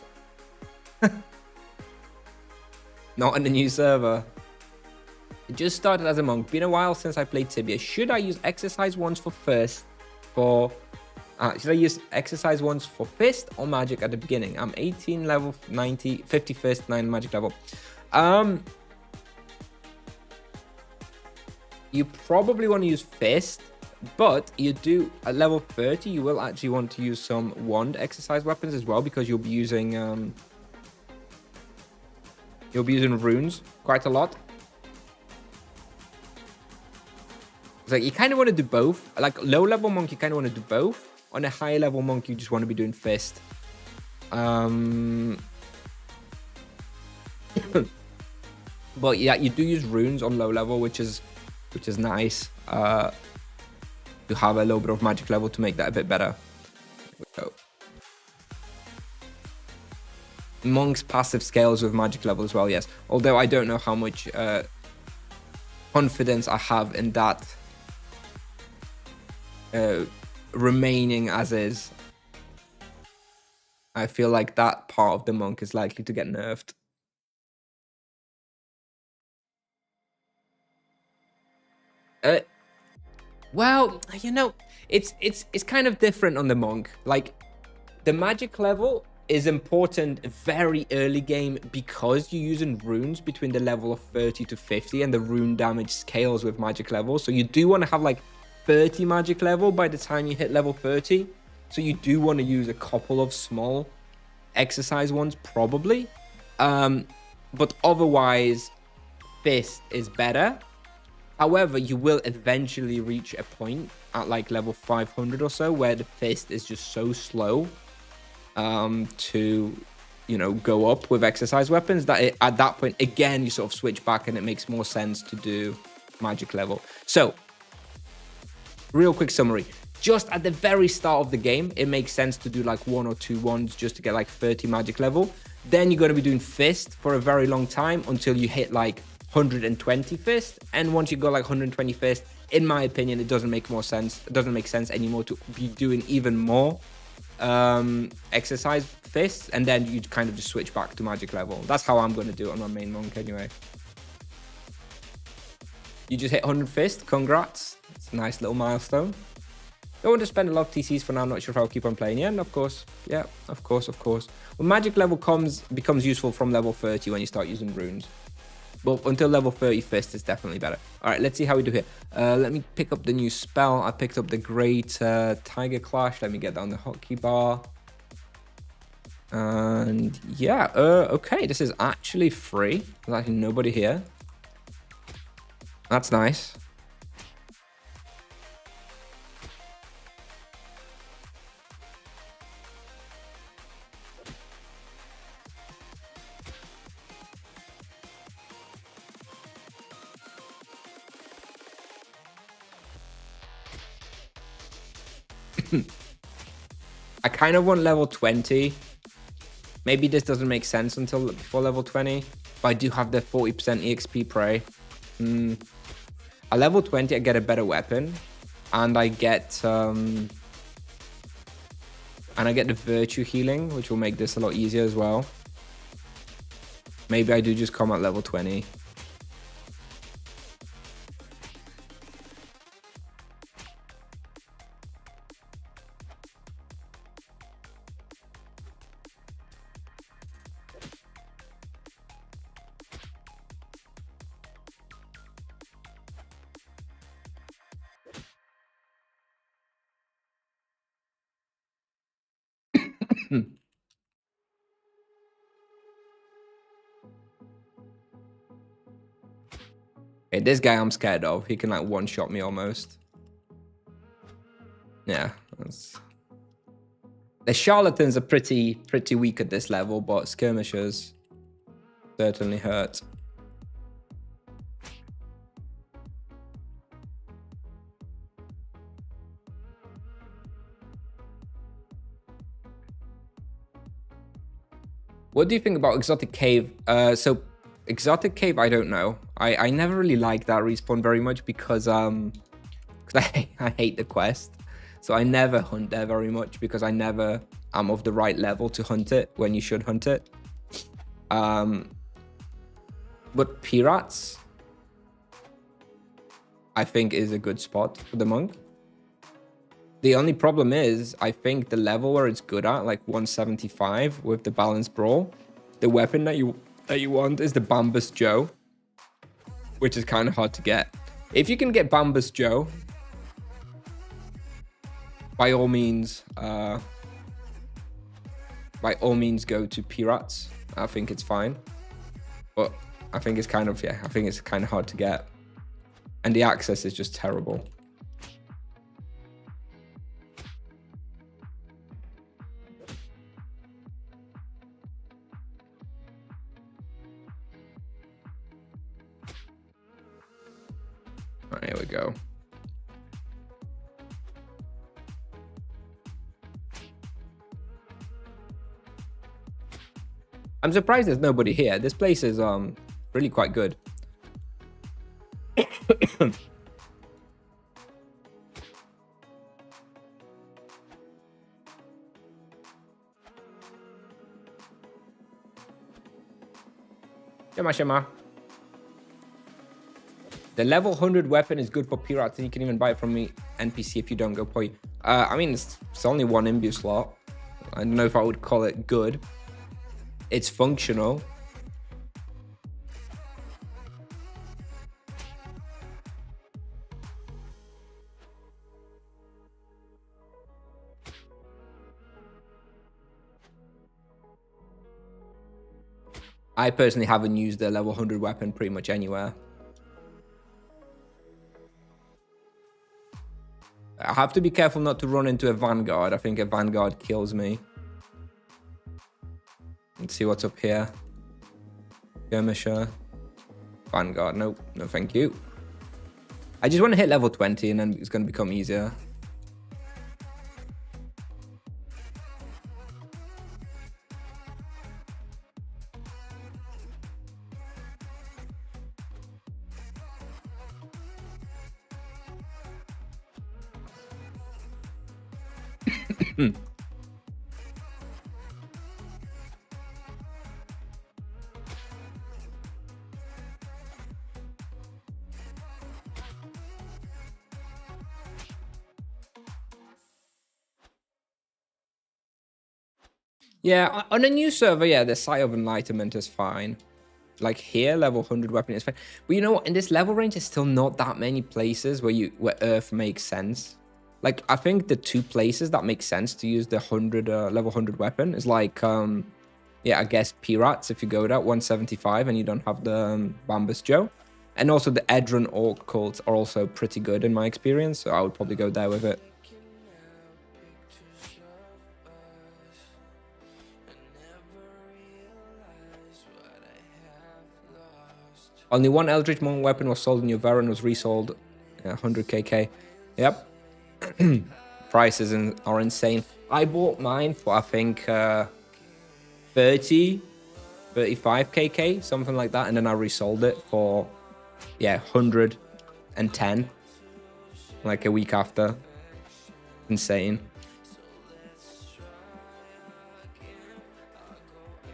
Not in a new server. It just started as a monk. Been a while since I played Tibia. Should I use exercise ones for first? Should I use exercise ones for fist or magic at the beginning? I'm 18, level 90, 51st, 9 magic level. You probably want to use fist, but you do at level 30. You will actually want to use some wand exercise weapons as well, because you'll be using runes quite a lot. It's like you kind of want to do both. Like low level monk, you kind of want to do both. On a higher level monk, you just want to be doing fist. But yeah, you do use runes on low level, which is nice. You have a little bit of magic level to make that a bit better. Here we go. Monk's passive scales with magic level as well, yes. Although I don't know how much confidence I have in that remaining as is. I feel like that part of the monk is likely to get nerfed. Well, you know, it's kind of different on the monk. Like the magic level is important very early game because you're using runes between the level of 30 to 50 and the rune damage scales with magic level. So you do want to have like 30 magic level by the time you hit level 30. So you do want to use a couple of small exercise ones probably. But otherwise, fist is better. However, you will eventually reach a point at like level 500 or so where the fist is just so slow to, you know, go up with exercise weapons that at that point, again, you sort of switch back and it makes more sense to do magic level. So, real quick summary. Just at the very start of the game, it makes sense to do like 1 or 2 wands just to get like 30 magic level. Then you're going to be doing fist for a very long time until you hit like 120 fist. And once you go like 120 fist, in my opinion, it doesn't make more sense. It doesn't make sense anymore to be doing even more exercise fists. And then you kind of just switch back to magic level. That's how I'm going to do it on my main monk anyway. You just hit 100 fist. Congrats. It's a nice little milestone. Don't want to spend a lot of TCs for now. I'm not sure if I'll keep on playing. Yeah, and of course. Yeah, of course. Well, magic level becomes useful from level 30 when you start using runes. But until level 30 fist is definitely better. All right, let's see how we do here. Let me pick up the new spell. I picked up the Great Tiger Clash. Let me get down the hotkey bar. And yeah, okay. This is actually free. There's actually nobody here. That's nice. I kind of want level 20. Maybe this doesn't make sense until before level 20. But I do have the 40% EXP prey. At level 20, I get a better weapon. And I get the virtue healing, which will make this a lot easier as well. Maybe I do just come at level 20. Okay, this guy I'm scared of. He can like one-shot me almost. Yeah, the charlatans are pretty weak at this level, but skirmishers certainly hurt. What do you think about Exotic Cave? So Exotic Cave, I don't know. I never really liked that respawn very much because I hate the quest. So I never hunt there very much because I never am of the right level to hunt it when you should hunt it. But Pirates, I think, is a good spot for the monk. The only problem is, I think the level where it's good at, like 175 with the balanced brawl, the weapon that you want is the Bambus Joe, which is kind of hard to get. If you can get Bambus Joe, by all means go to Pirates. I think it's fine, but I think it's kind of hard to get, and the access is just terrible. All right, here we go. I'm surprised there's nobody here. This place is really quite good. Shema. The level 100 weapon is good for Pirates, and you can even buy it from me NPC if you don't go poi. I mean, it's only one imbue slot. I don't know if I would call it good. It's functional. I personally haven't used the level 100 weapon pretty much anywhere. I have to be careful not to run into a Vanguard. I think a Vanguard kills me. Let's see what's up here. Skirmisher. Vanguard. Nope. No, thank you. I just want to hit level 20 and then it's going to become easier. Yeah, on a new server, yeah, the Sight of Enlightenment is fine. Like here, level 100 weapon is fine. But you know what? In this level range, there's still not that many places where Earth makes sense. Like, I think the two places that make sense to use the level 100 weapon is like, yeah, I guess Pirates if you go there, 175 and you don't have the Bambus Joe. And also the Edron Orc cults are also pretty good in my experience, so I would probably go there with it. Only one Eldritch Monk weapon was sold in your Varan, was resold 100 KK. Yep. Prices are insane. I bought mine for, I think, 35 KK, something like that. And then I resold it for, yeah, 110. Like a week after. Insane.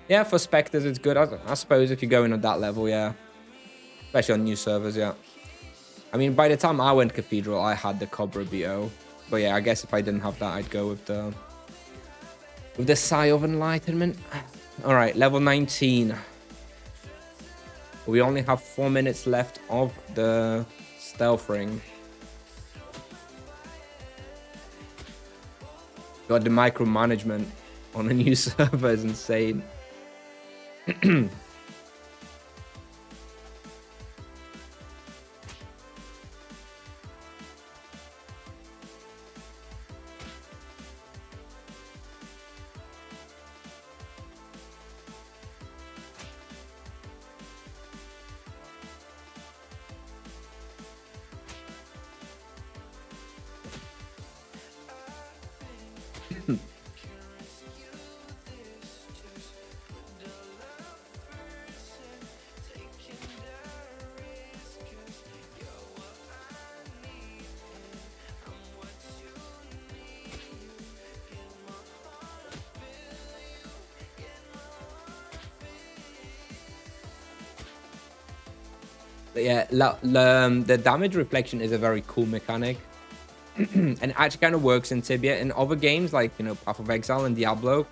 Yeah, for Spectres, it's good. I suppose if you're going at that level, yeah. Especially on new servers, yeah. I mean, by the time I went Cathedral, I had the Cobra BO. But yeah, I guess if I didn't have that, I'd go with the Sigh of Enlightenment. All right, level 19. We only have 4 minutes left of the stealth ring. God, the micromanagement on a new server is insane. But yeah, the damage reflection is a very cool mechanic. And it actually kind of works in Tibia. In other games like, you know, Path of Exile and Diablo,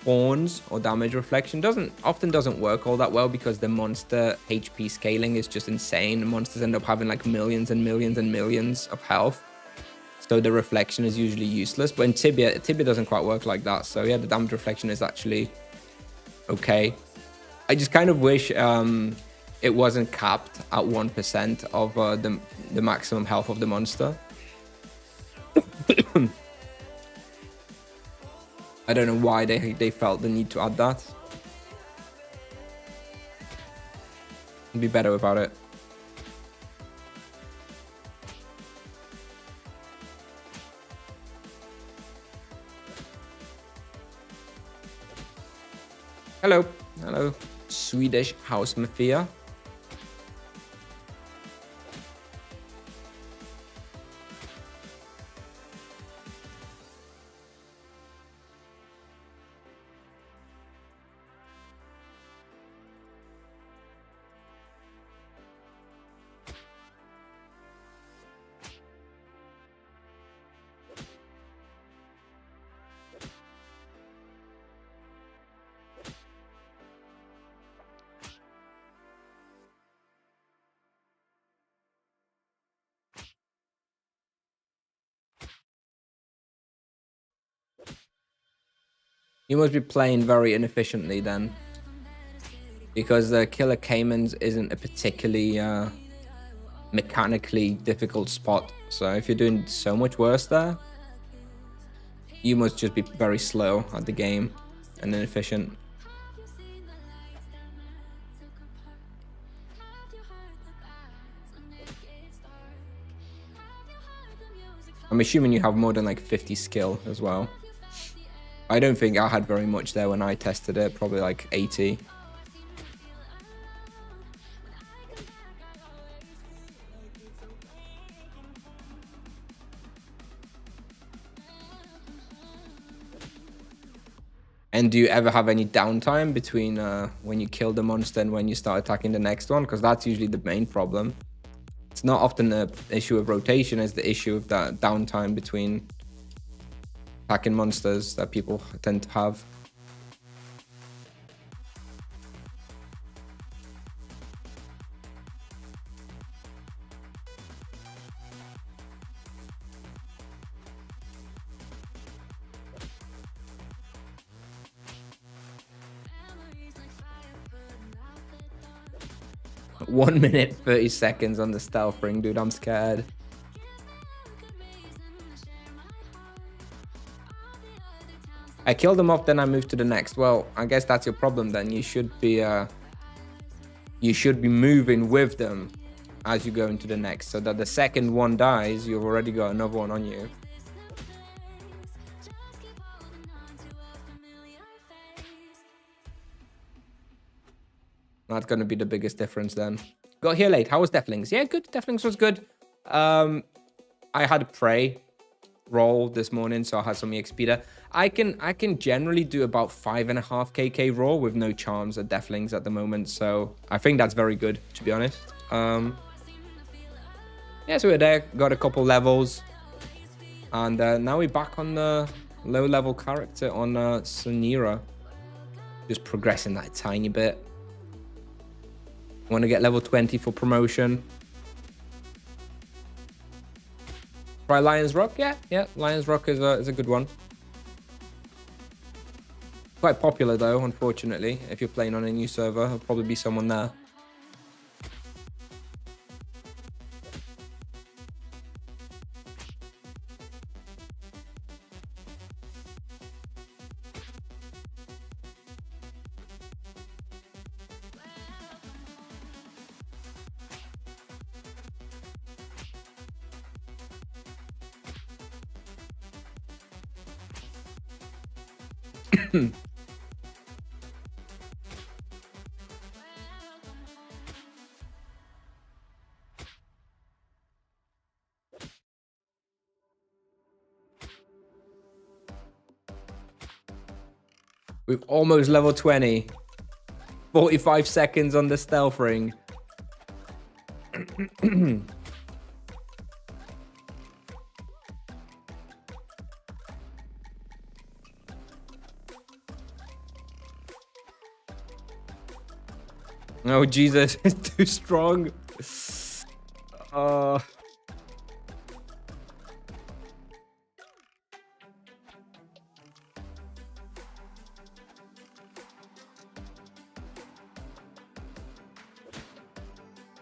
spawns or damage reflection often doesn't work all that well because the monster HP scaling is just insane. Monsters end up having like millions and millions and millions of health, so the reflection is usually useless. But in Tibia doesn't quite work like that. So yeah, the damage reflection is actually okay. I just kind of wish it wasn't capped at 1% of the maximum health of the monster. I don't know why they felt the need to add that. Be better about it. Hello, hello, Swedish House Mafia. You must be playing very inefficiently then, because the Killer Caimans isn't a particularly mechanically difficult spot. So if you're doing so much worse there, you must just be very slow at the game and inefficient. I'm assuming you have more than like 50 skill as well. I don't think I had very much there when I tested it, probably like 80. And do you ever have any downtime between when you kill the monster and when you start attacking the next one? Because that's usually the main problem. It's not often the issue of rotation, it's the issue of that downtime between attacking monsters that people tend to have. One minute, 30 seconds on the stealth ring, dude. I'm scared. I killed them off, then I moved to the next. Well, I guess that's your problem then. You should be moving with them as you go into the next, so that the second one dies, you've already got another one on you. That's going to be the biggest difference then. Got here late. How was Deathlings? Yeah, good. Deathlings was good. I had a prey roll this morning, so I had some EXP there. I can generally do about 5.5 KK raw with no charms at Deathlings at the moment, so I think that's very good, to be honest. Yeah, so we're there, got a couple levels, and now we're back on the low level character on Kusnier. Just progressing that a tiny bit. Want to get level 20 for promotion. Try Lion's Rock? Yeah, Lion's Rock is a good one. Quite popular though, unfortunately. If you're playing on a new server, there'll probably be someone there. We've almost level 20. 45 seconds on the stealth ring. Oh, Jesus, it's too strong.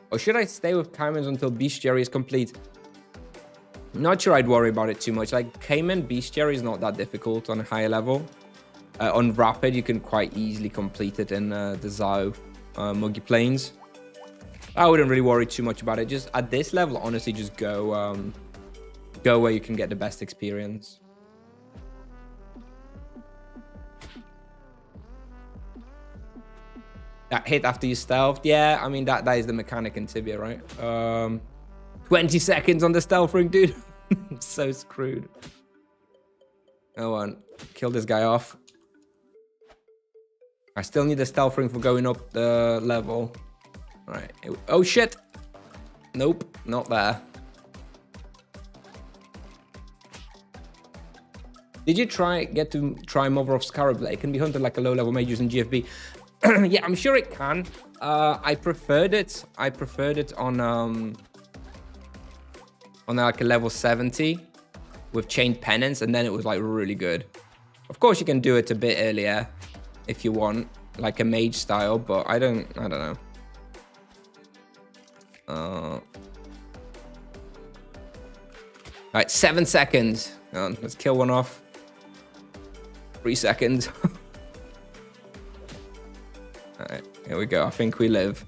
Oh, should I stay with Caimans until Beastiary is complete? Not sure I'd worry about it too much. Like, Cayman Beastiary is not that difficult on a higher level. On Rapid, you can quite easily complete it in the Zao Muggy Plains. I wouldn't really worry too much about it. Just at this level, honestly, just go where you can get the best experience. That hit after you stealthed. Yeah, I mean, that is the mechanic in Tibia, right? 20 seconds on the stealth ring, dude. So screwed. Go on. Kill this guy off. I still need the stealth ring for going up the level. All right. Oh, shit. Nope, not there. Did you get to try Mother of Scarab? It can be hunted like a low-level mage using GFB. Yeah, I'm sure it can. I preferred it. I preferred it on like a level 70 with Chained Penance, and then it was like really good. Of course, you can do it a bit earlier if you want, like a mage style, but I don't know. All right, 7 seconds. Let's kill one off. 3 seconds. All right, here we go. I think we live.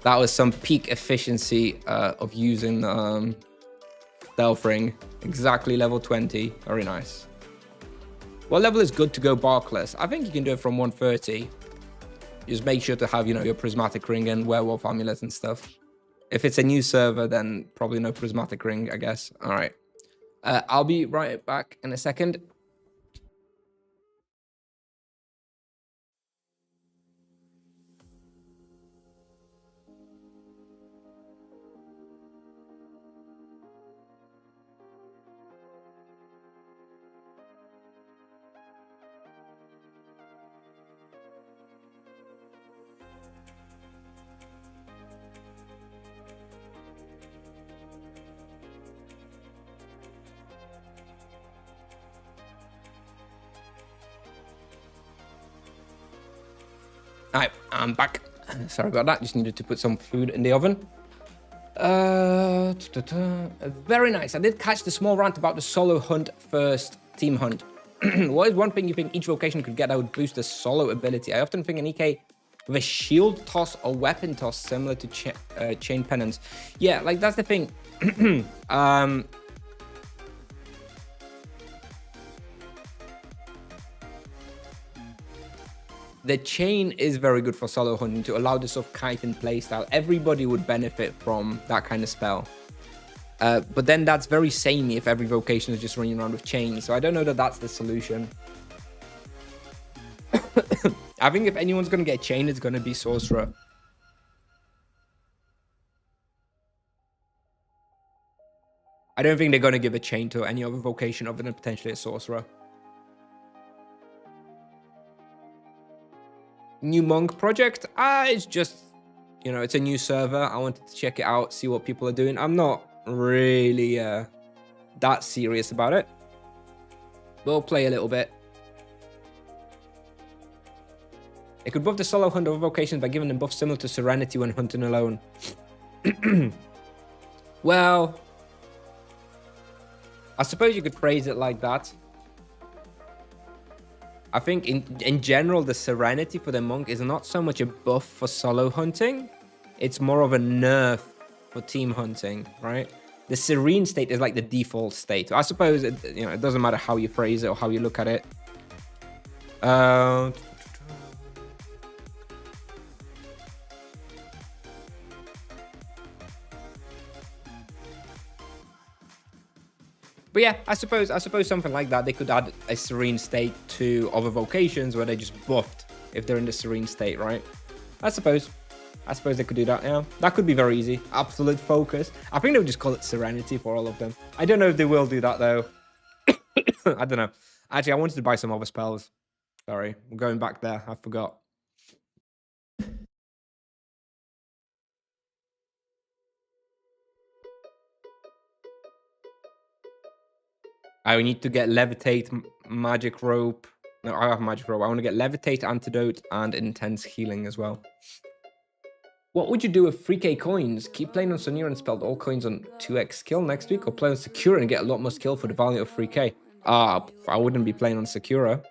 That was some peak efficiency of using the stealth ring. Exactly level 20. Very nice. What level is good to go barkless? I think you can do it from 130. Just make sure to have, your prismatic ring and werewolf amulet and stuff. If it's a new server, then probably no prismatic ring, I guess. All right. I'll be right back in a second. All right, I'm back. Sorry about that. Just needed to put some food in the oven. Very nice. I did catch the small rant about the solo hunt first team hunt. What is one thing you think each vocation could get that would boost the solo ability? I often think an EK with a shield toss or weapon toss similar to Chain Penance. Yeah, like that's the thing. The chain is very good for solo hunting to allow this sort of kite and playstyle. Everybody would benefit from that kind of spell. But then that's very samey if every vocation is just running around with chains. So I don't know that that's the solution. I think if anyone's going to get a chain, it's going to be Sorcerer. I don't think they're going to give a chain to any other vocation other than potentially a Sorcerer. New monk project, it's just, it's a new server. I wanted to check it out, see what people are doing. I'm not really that serious about it. We'll play a little bit. It could buff the solo hunt of vocations by giving them buffs similar to Serenity when hunting alone. Well, I suppose you could phrase it like that. I think in general, the Serenity for the monk is not so much a buff for solo hunting. It's more of a nerf for team hunting, right? The Serene state is like the default state. I suppose, it doesn't matter how you phrase it or how you look at it. But yeah, I suppose something like that. They could add a Serene state to other vocations where they just buffed if they're in the Serene state, right? I suppose. I suppose they could do that, yeah. That could be very easy. Absolute focus. I think they would just call it Serenity for all of them. I don't know if they will do that, though. I don't know. Actually, I wanted to buy some other spells. Sorry, we're going back there. I forgot. I need to get Levitate, Magic Rope. No, I have Magic Rope. I want to get Levitate, Antidote, and Intense Healing as well. What would you do with 3k coins? Keep playing on Kusnier and spend all coins on 2x skill next week, or play on Secura and get a lot more skill for the value of 3k? I wouldn't be playing on Secura.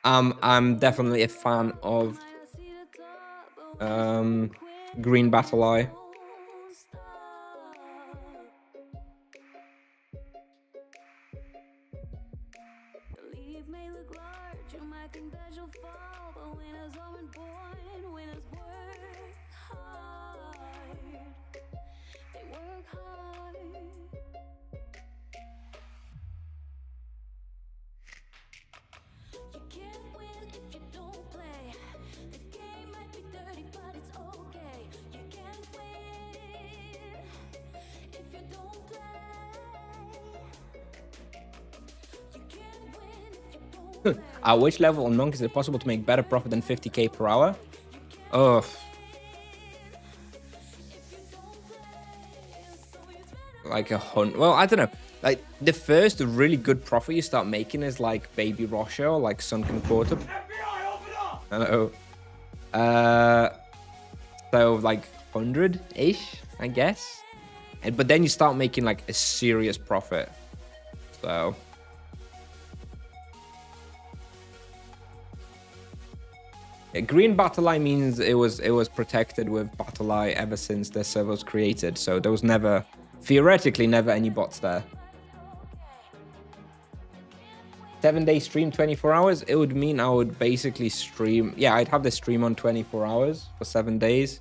I'm definitely a fan of Green Battle Eye. At which level on Monk is it possible to make better profit than 50k per hour? Oh. Like 100. Well, I don't know. Like, the first really good profit you start making is like Baby Rosha or like Sunken Quarter. Hello. So like 100-ish, I guess. But then you start making like a serious profit. So. Yeah, Green Battle Eye means it was protected with Battle Eye ever since the server was created. So there was never, theoretically, never any bots there. 7-day stream, 24 hours. It would mean I would basically stream. Yeah, I'd have the stream on 24 hours for 7 days.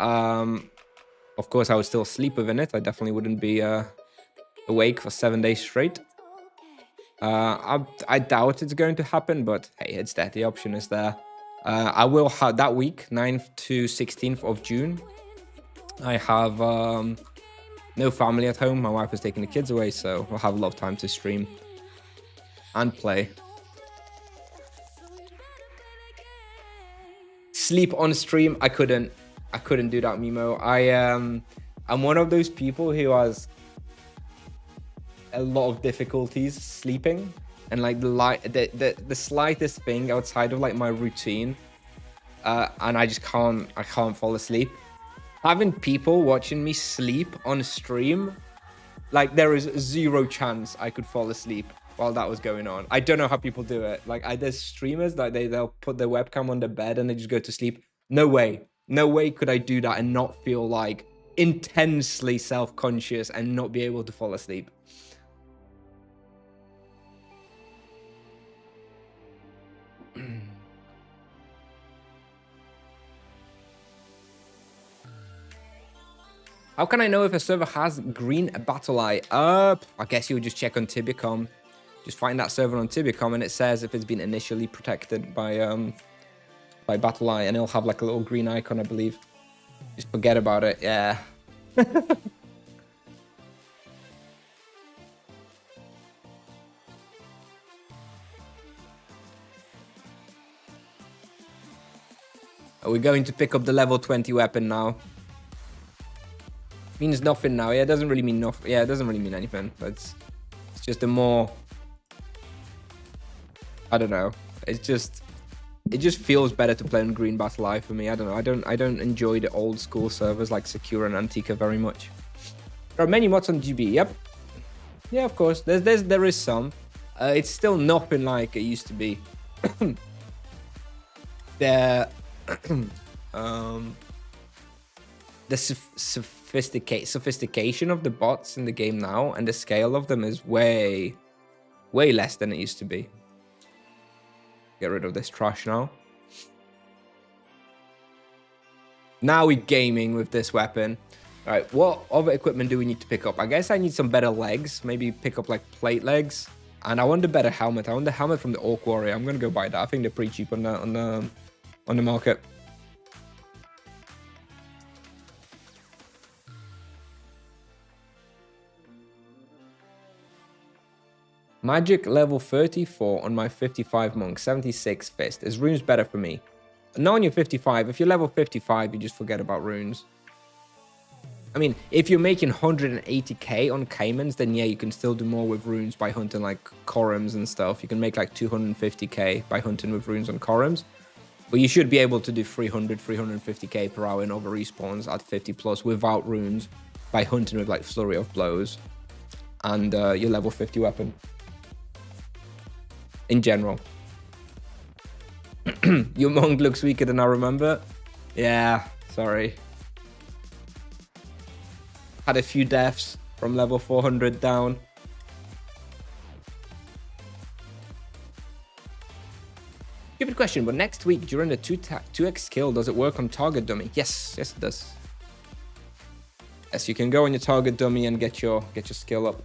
Of course, I would still sleep within it. I definitely wouldn't be awake for 7 days straight. I doubt it's going to happen, but hey, it's there. The option is there. I will have that week, 9th to 16th of June. I have no family at home. My wife is taking the kids away, so I'll have a lot of time to stream and play. Sleep on stream, I couldn't do that, Mimo. I'm one of those people who has a lot of difficulties sleeping. And like the slightest thing outside of like my routine, and I can't fall asleep. Having people watching me sleep on stream, like there is zero chance I could fall asleep while that was going on. I don't know how people do it. Like there's streamers that they'll put their webcam on the bed and they just go to sleep. No way could I do that and not feel like intensely self-conscious and not be able to fall asleep. How can I know if a server has Green Battle Eye? I guess you would just check on Tibia.com. Just find that server on Tibia.com and it says if it's been initially protected by Battle Eye, and it'll have like a little green icon, I believe. Just forget about it, yeah. Are we going to pick up the level 20 weapon now? Means nothing now. Yeah, it doesn't really mean nothing. Yeah, it doesn't really mean anything. But it's just a more, I don't know. It just feels better to play on Green Battle Eye for me. I don't know. I don't enjoy the old school servers like Secura and Antica very much. There are many mods on GB. Yep. Yeah, of course. There is some. It's still nothing like it used to be. The sophistication of the bots in the game now and the scale of them is way less than it used to be. Get rid of this trash now. Now we're gaming with this weapon. All right, what other equipment do we need to pick up? I guess I need some better legs. Maybe pick up like plate legs. And I want a better helmet. I want the helmet from the Orc Warrior. I'm gonna go buy that. I think they're pretty cheap on the market. Magic level 34 on my 55 monk, 76 fist. Is runes better for me? Not on your 55. If you're level 55, you just forget about runes. I mean, if you're making 180k on Caimans, then yeah, you can still do more with runes by hunting like Corums and stuff. You can make like 250k by hunting with runes on Corums. But you should be able to do 300, 350k per hour in other respawns at 50 plus without runes by hunting with like Flurry of Blows and your level 50 weapon. In general. Your monk looks weaker than I remember. Yeah, sorry. Had a few deaths from level 400 down. Stupid question, but next week during the 2x skill, does it work on target dummy? Yes, yes it does. Yes, you can go on your target dummy and get your skill up.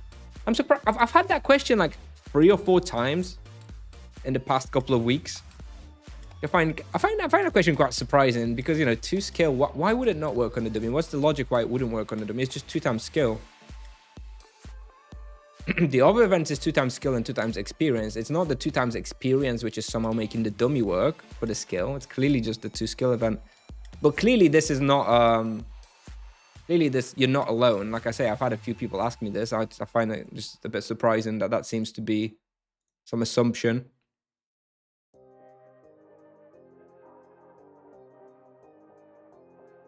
I'm surprised. I've had that question like 3 or 4 times in the past couple of weeks. I find that question quite surprising because, you know, 2 skill, why would it not work on the dummy? What's the logic why it wouldn't work on the dummy? It's just 2 times skill. The other event is 2 times skill and 2 times experience. It's not the 2 times experience which is somehow making the dummy work for the skill. It's clearly just the 2 skill event. But clearly this is not clearly this, you're not alone. Like I say, I've had a few people ask me this. I find it just a bit surprising that seems to be some assumption.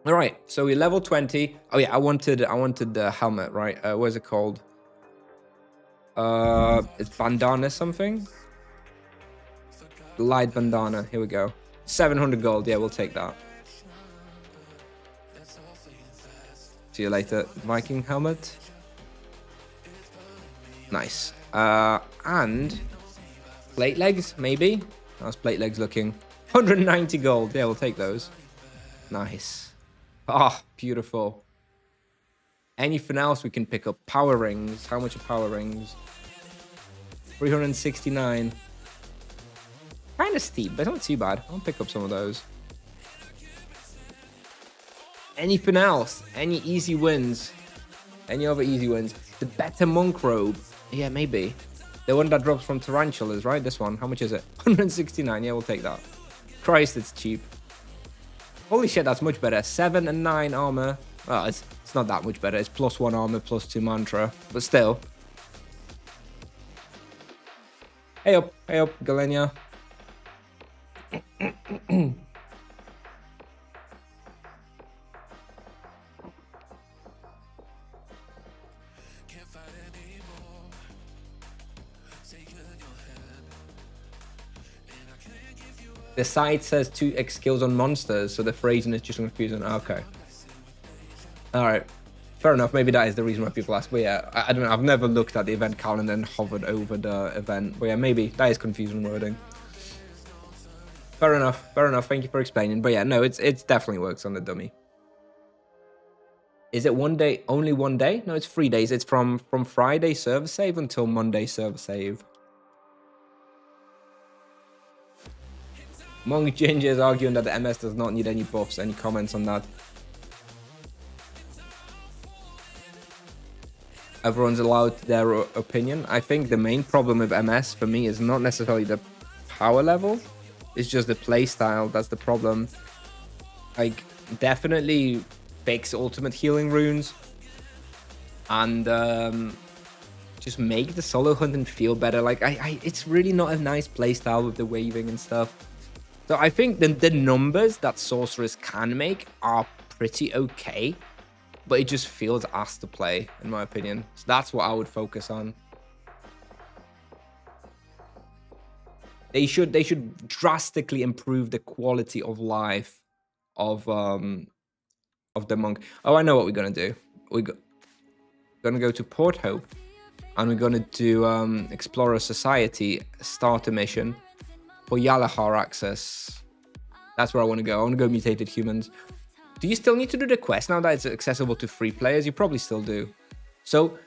All right, so we're level 20. Oh yeah, I wanted the helmet, right? What is it called? It's bandana something. Light bandana. Here we go. 700 gold. Yeah, we'll take that. See you later. Viking helmet. Nice. And plate legs, maybe. How's plate legs looking? 190 gold. Yeah, we'll take those. Nice. Ah, oh, beautiful. Anything else we can pick up? Power rings. How much are power rings? 369. Kind of steep, but not too bad. I'll pick up some of those. Anything else? Any easy wins? Any other easy wins? The better monk robe. Yeah, maybe. The one that drops from tarantulas, right? This one. How much is it? 169. Yeah, we'll take that. Christ, it's cheap. Holy shit, that's much better. 7 and 9 armor. Well, it's not that much better. It's +1 armor, +2 mantra. But still. Hey up, Galenia. The site says 2x skills on monsters, so the phrasing is just confusing. Okay. Alright. Fair enough. Maybe that is the reason why people ask. But yeah, I don't know. I've never looked at the event calendar and hovered over the event. But yeah, maybe that is confusing wording. Fair enough. Fair enough. Thank you for explaining. But yeah, no, it definitely works on the dummy. Is it 1 day? Only 1 day? No, it's 3 days. It's from Friday server save until Monday server save. Monk Ginger is arguing that the MS does not need any buffs. Any comments on that? Everyone's allowed their opinion. I think the main problem with MS for me is not necessarily the power level. It's just the play style. That's the problem. Like, definitely fix ultimate healing runes. And just make the solo hunting feel better. Like, it's really not a nice play style with the waving and stuff. So I think the numbers that sorcerers can make are pretty okay, but it just feels ass to play, in my opinion. So that's what I would focus on. They should drastically improve the quality of life of the monk. Oh, I know what we're gonna do. We're gonna go to Port Hope, and we're gonna do Explorer Society starter mission. For Yalahar access. That's where I want to go. I want to go mutated humans. Do you still need to do the quest now that it's accessible to free players? You probably still do. So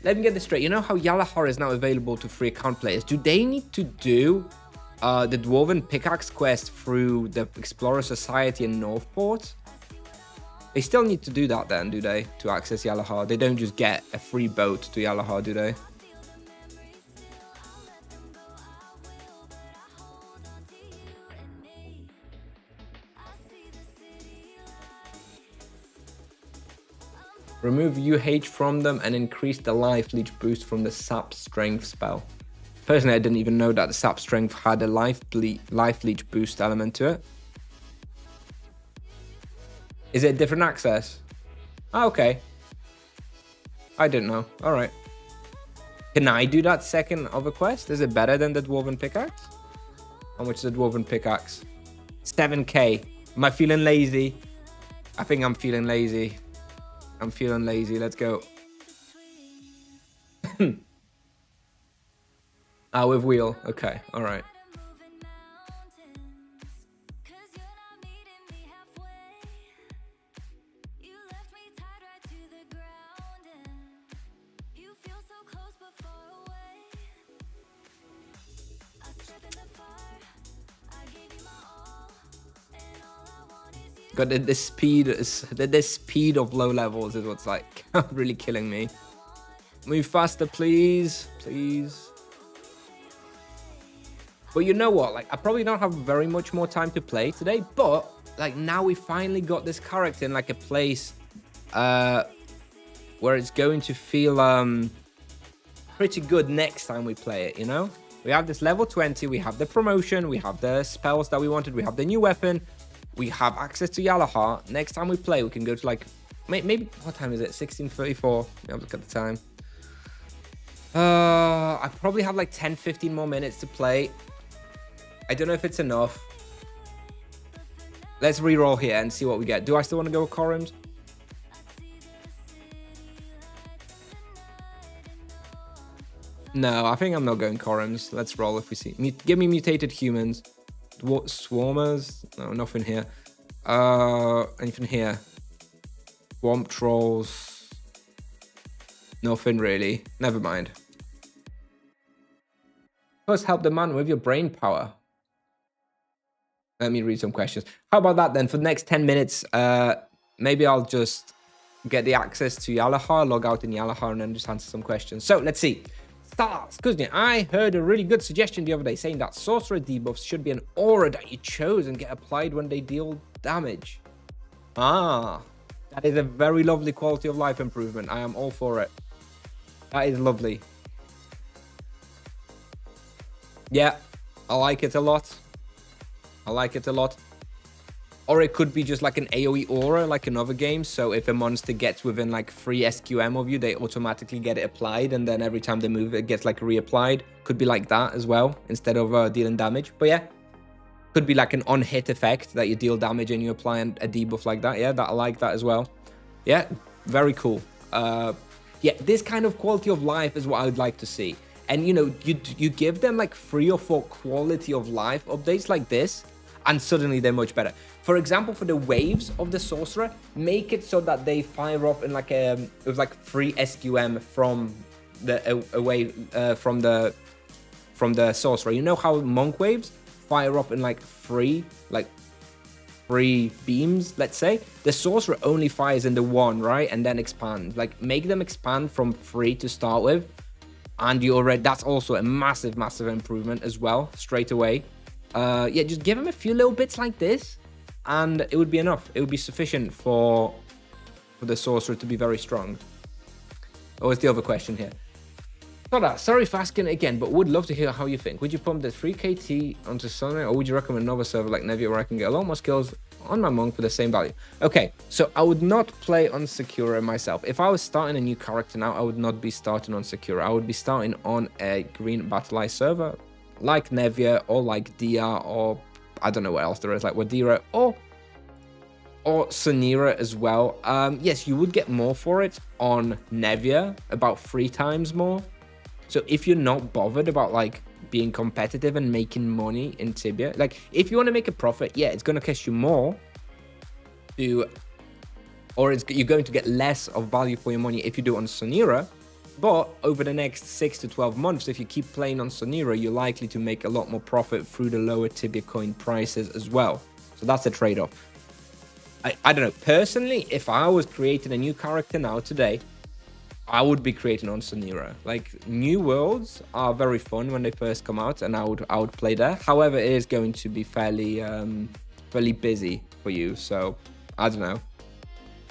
let me get this straight. You know how Yalahar is now available to free account players? Do they need to do the Dwarven Pickaxe quest through the Explorer Society in Northport? They still need to do that then, do they? To access Yalahar. They don't just get a free boat to Yalahar, do they? Remove UH from them and increase the life leech boost from the sap strength spell. Personally, I didn't even know that the sap strength had a life leech boost element to it. Is it different access? Oh, okay. I didn't know. All right. Can I do that second other quest? Is it better than the Dwarven Pickaxe? How much is the Dwarven Pickaxe? 7k. Am I feeling lazy? I think I'm feeling lazy. I'm feeling lazy. Let's go. With wheel. Okay. All right. God, the speed of low levels is what's like really killing me. Move faster, please, please. But you know what? Like, I probably don't have very much more time to play today. But like now we finally got this character in like a place where it's going to feel pretty good next time we play it. You know, we have this level 20. We have the promotion. We have the spells that we wanted. We have the new weapon. We have access to Yalahar. Next time we play, we can go to like, maybe, what time is it? 16:34. Let me look at the time. I probably have like 10, 15 more minutes to play. I don't know if it's enough. Let's re-roll here and see what we get. Do I still want to go with Corums? No, I think I'm not going Corums. Let's roll if we see. Give me mutated humans. What swarmers? No, nothing here. Anything here? Swamp trolls. Nothing really. Never mind. First, help the man with your brain power. Let me read some questions. How about that then? For the next 10 minutes, maybe I'll just get the access to Yalahar, log out in Yalahar, and then just answer some questions. So let's see. Starts. Kusnier, I heard a really good suggestion the other day saying that sorcerer debuffs should be an aura that you chose and get applied when they deal damage. Ah, that is a very lovely quality of life improvement. I am all for it. That is lovely. Yeah, I like it a lot. I like it a lot. Or it could be just like an AoE aura, like in other games. So if a monster gets within like 3 SQM of you, they automatically get it applied. And then every time they move, it gets like reapplied. Could be like that as well, instead of dealing damage. But yeah, could be like an on-hit effect that you deal damage and you apply a debuff like that. Yeah, I like that as well. Yeah, very cool. Yeah, this kind of quality of life is what I would like to see. And, you know, you give them like 3 or 4 quality of life updates like this, and suddenly they're much better. For example, for the waves of the sorcerer, make it so that they fire off in like with like 3 SQM from the away from the sorcerer. You know how monk waves fire off in like 3 beams, let's say. The sorcerer only fires in the 1, right, and then expands. Like, make them expand from 3 to start with, and you already, that's also a massive improvement as well, straight away. Yeah, just give them a few little bits like this, and it would be enough. It would be sufficient for the sorcerer to be very strong. What was the other question here? Sorry for asking it again, but would love to hear how you think. Would you pump the 3KT onto Sunny, or would you recommend another server like Nevia where I can get a lot more skills on my monk for the same value? Okay, so I would not play on Sakura myself. If I was starting a new character now, I would not be starting on Sakura. I would be starting on a green Battle Ice server, like Nevia, or like Dia, or I don't know what else there is, like Wadira, or Sanira as well. Yes, you would get more for it on Nevia, about 3 times more. So if you're not bothered about like being competitive and making money in Tibia, like if you want to make a profit, yeah, it's going to cost you more to, or you're going to get less of value for your money if you do it on Sanira. But over the next 6 to 12 months, if you keep playing on Sonira, you're likely to make a lot more profit through the lower Tibia coin prices as well. So that's a trade-off. I don't know. Personally, if I was creating a new character now today, I would be creating on Sonira. Like, new worlds are very fun when they first come out, and I would play there. However, it is going to be fairly busy for you. So I don't know.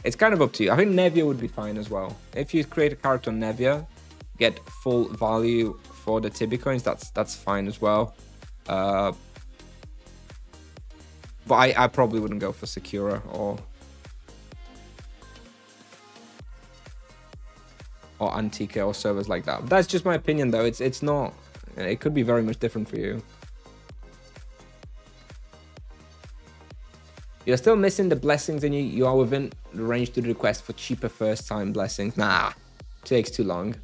It's kind of up to you. I think Nevia would be fine as well. If you create a character on Nevia, get full value for the Tibia coins, that's fine as well. But I probably wouldn't go for Sakura or Antica or servers like that. That's just my opinion, though. It's not. It could be very much different for you. You're still missing the blessings, and you are within the range to the request for cheaper first-time blessings. Nah, takes too long.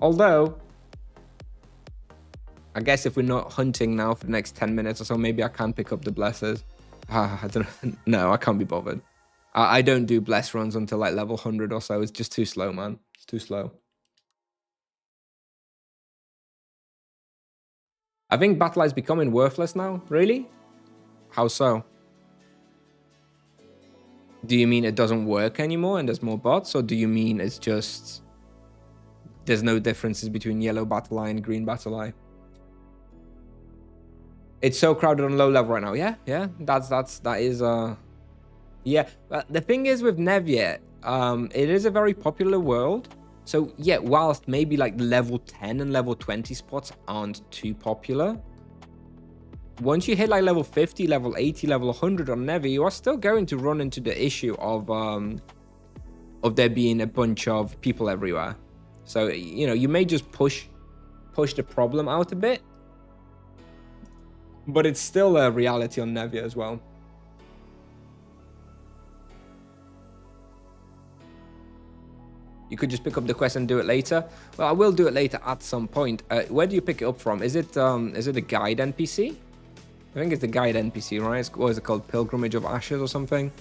Although, I guess if we're not hunting now for the next 10 minutes or so, maybe I can pick up the blessers. I don't know. No, I can't be bothered. I don't do bless runs until like level 100 or so. It's just too slow, man. It's too slow. I think Battle is becoming worthless now. Really? How so? Do you mean it doesn't work anymore and there's more bots? Or do you mean it's just there's no differences between yellow Battle and green Battle? It's so crowded on low level right now. Yeah. That is yeah. But the thing is with Nevia, it is a very popular world. So yeah, whilst maybe like level 10 and level 20 spots aren't too popular, once you hit like level 50, level 80, level 100 on Nevia, you are still going to run into the issue of there being a bunch of people everywhere. So, you know, you may just push the problem out a bit, but it's still a reality on Nevia as well. You could just pick up the quest and do it later. Well, I will do it later at some point. Where do you pick it up from? Is it a guide NPC? I think it's the guide NPC, right? What is it called? Pilgrimage of Ashes or something?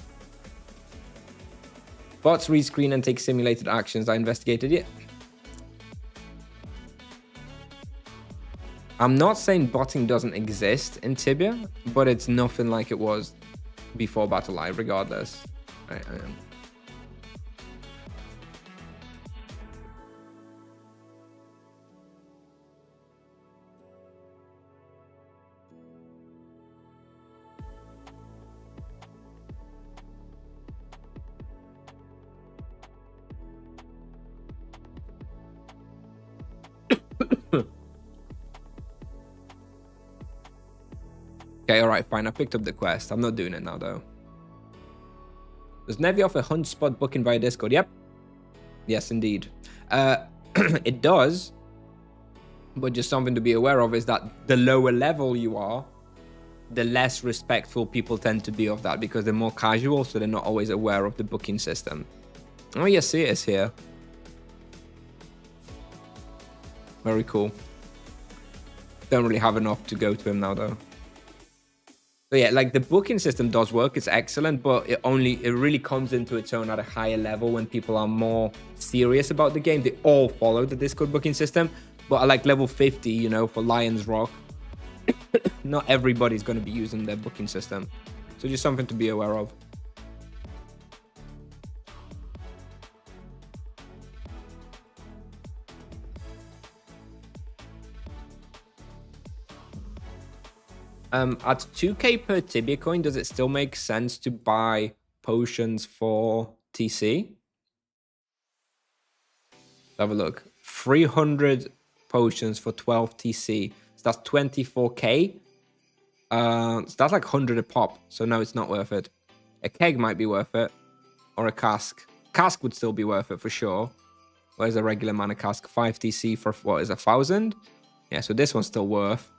Bots read screen and take simulated actions. I investigated it. I'm not saying botting doesn't exist in Tibia, but it's nothing like it was before Battle Live, regardless. I am. Okay, alright, fine. I picked up the quest. I'm not doing it now, though. Does Nevia offer hunt spot booking via Discord? Yep. Yes, indeed. It does. But just something to be aware of is that the lower level you are, the less respectful people tend to be of that, because they're more casual, so they're not always aware of the booking system. Oh, yes, see, it is here. Very cool. Don't really have enough to go to him now, though. But yeah, like the booking system does work. It's excellent, but it really comes into its own at a higher level when people are more serious about the game. They all follow the Discord booking system, but at like level 50, you know, for Lion's Rock, not everybody's going to be using their booking system. So just something to be aware of. At 2k per Tibia coin, does it still make sense to buy potions for TC? Have a look. 300 potions for 12 TC. So that's 24k. So that's like 100 a pop. So no, it's not worth it. A keg might be worth it. Or a cask. Cask would still be worth it for sure. Where's a regular mana cask? 5 TC for what is 1,000? Yeah, so this one's still worth.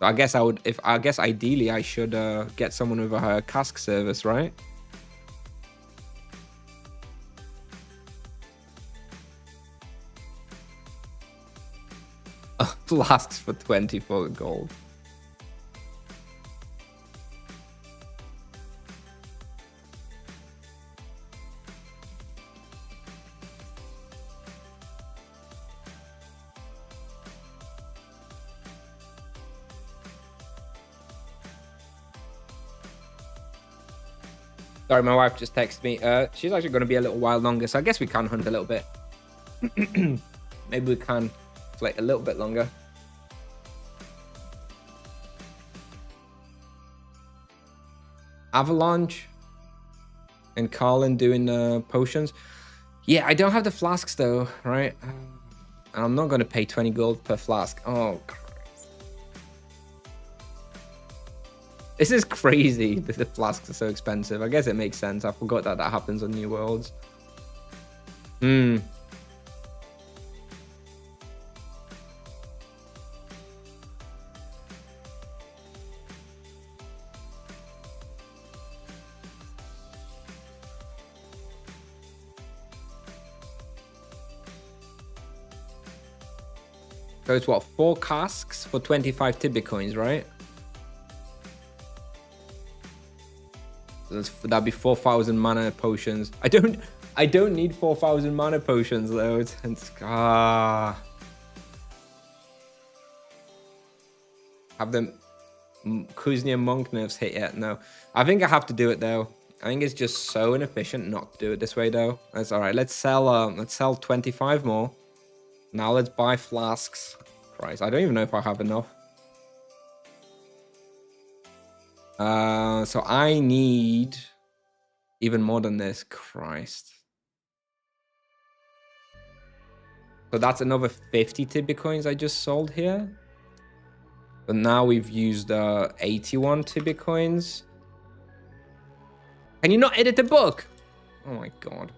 I guess I guess ideally I should get someone with a cask service, right? Flasks for 24 gold. Sorry, my wife just texted me. She's actually going to be a little while longer, so I guess we can hunt a little bit. Maybe we can play a little bit longer. Avalanche and Carlin doing potions. Yeah, I don't have the flasks though, right? And I'm not going to pay 20 gold per flask. Oh, Christ. This is crazy that the flasks are so expensive. I guess it makes sense. I forgot that that happens on New Worlds. So it's what, 4 casks for 25 Tibia coins, right? So that'd be 4,000 mana potions. I don't need 4,000 mana potions though. Have them Kusnier monk nerfs hit yet? No. I think I have to do it though. I think it's just so inefficient not to do it this way though. That's all right. Let's sell 25 more. Now let's buy flasks. Christ, I don't even know if I have enough. So I need even more than this. Christ. So that's another 50 Tibia coins I just sold here. But now we've used 81 Tibia coins. Can you not edit the book? Oh my god.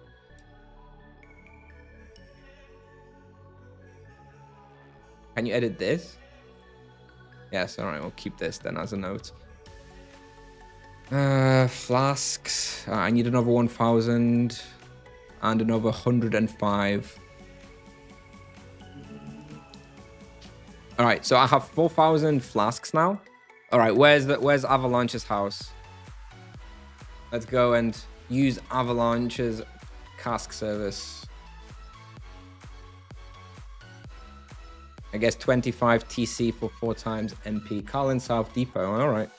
Can you edit this? Yes, all right, we'll keep this then as a note. Flasks. I need another 1,000 and another 105. All right, so I have 4,000 flasks now. All right, where's Avalanche's house? Let's go and use Avalanche's cask service. I guess 25 TC for 4 times MP. Carlin South Depot. All right.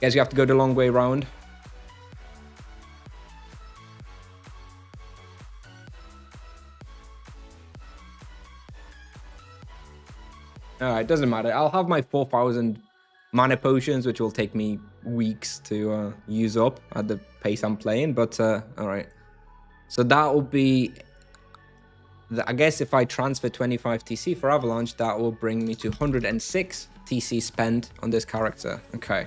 Guess you have to go the long way round. All right, doesn't matter. I'll have my 4,000 mana potions, which will take me weeks to use up at the pace I'm playing. But all right. So that will be... I guess if I transfer 25 TC for Avalanche, that will bring me to 106 TC spent on this character. Okay.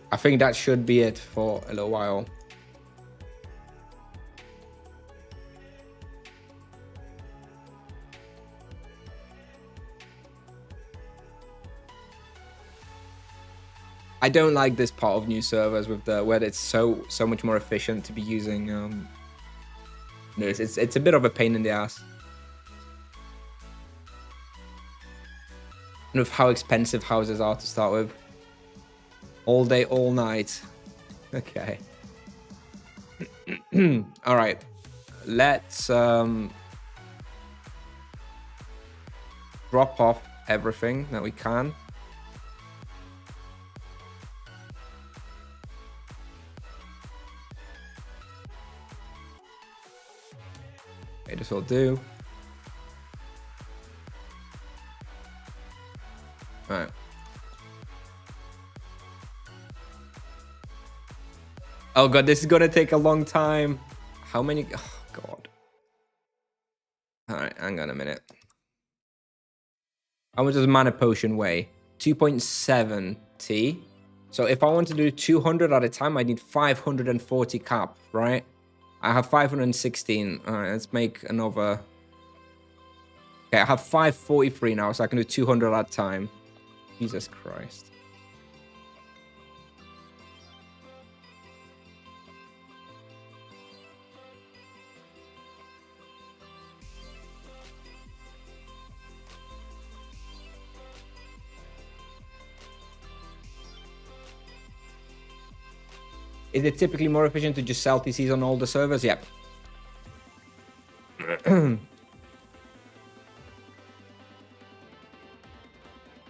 I think that should be it for a little while. I don't like this part of new servers with where it's so much more efficient to be using no, it's a bit of a pain in the ass. And with how expensive houses are to start with. All day, all night. Okay. All right. Let's drop off everything that we can. Okay, this will do. All right. Oh god, this is gonna take a long time. How many? Oh god. All right, hang on a minute. How much does mana potion weigh? 2.7 T. So if I want to do 200 at a time, I need 540 cap, right? I have 516. All right, let's make another. Okay, I have 543 now, so I can do 200 at a time. Jesus Christ. Is it typically more efficient to just sell TCs on all the servers? Yep.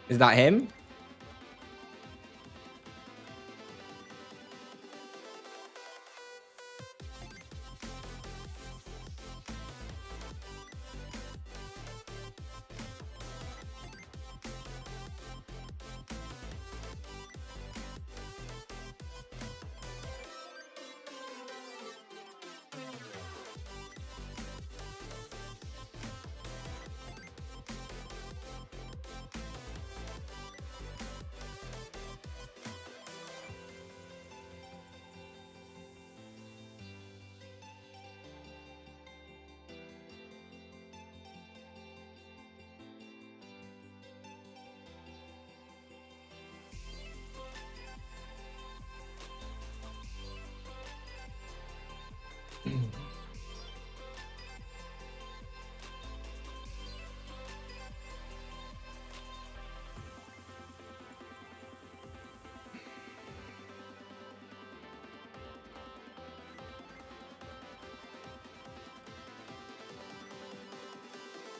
Is that him?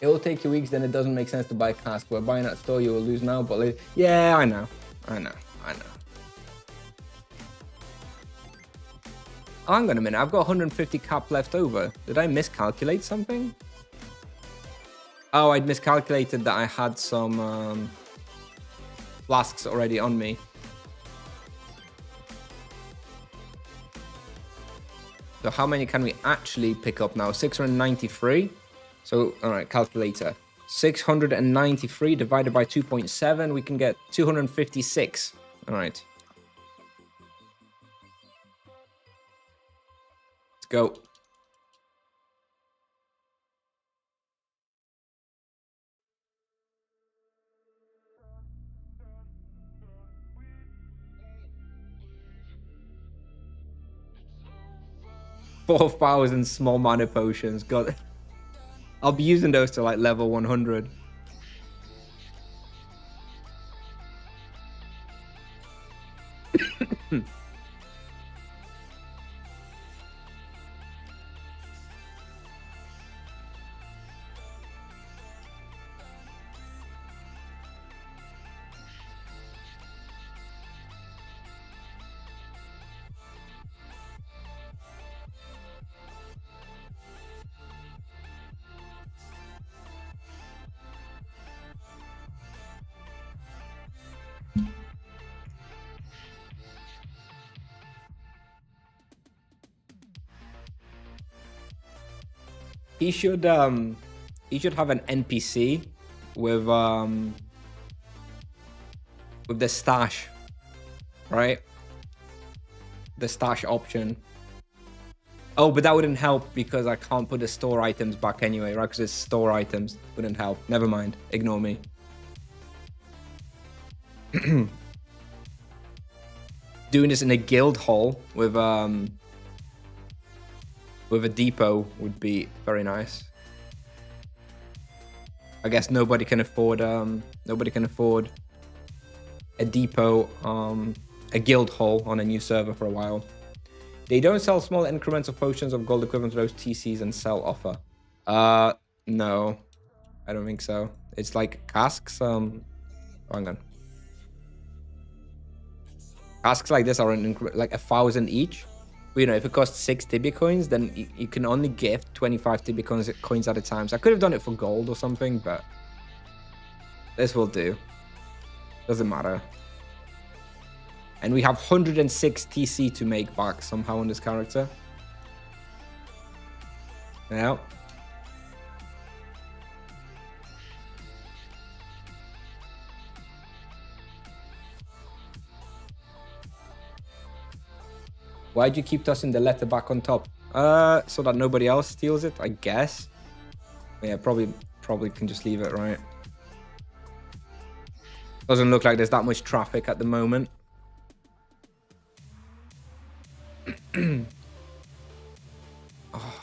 It will take you weeks, then it doesn't make sense to buy cask. We're buying at store, you will lose now, but later. Yeah, I know. Oh, hang on a minute, I've got 150 cap left over. Did I miscalculate something? Oh, I'd miscalculated that I had some flasks already on me. So how many can we actually pick up now? 693. So, all right, calculator. 693 divided by 2.7, we can get 256. All right. Let's go. $4,000 small mana potions. God. I'll be using those to like level 100. He should have an NPC with the stash, right? The stash option. Oh, but that wouldn't help because I can't put the store items back anyway, right? Because it's store items. Wouldn't help. Never mind. Ignore me. Doing this in a guild hall with a depot would be very nice. I guess nobody can afford a depot, a guild hall on a new server for a while. They don't sell small increments of potions of gold equivalent to those TCs and sell offer. No, I don't think so. It's like casks. Hang on. Casks like this are like 1,000 each. But, you know, if it costs 6 Tibia coins, then you can only gift 25 Tibia coins at a time. So I could have done it for gold or something, but this will do. Doesn't matter. And we have 106 TC to make back somehow on this character. Yeah. Why'd you keep tossing the letter back on top? So that nobody else steals it, I guess. Yeah, probably can just leave it, right? Doesn't look like there's that much traffic at the moment. Oh.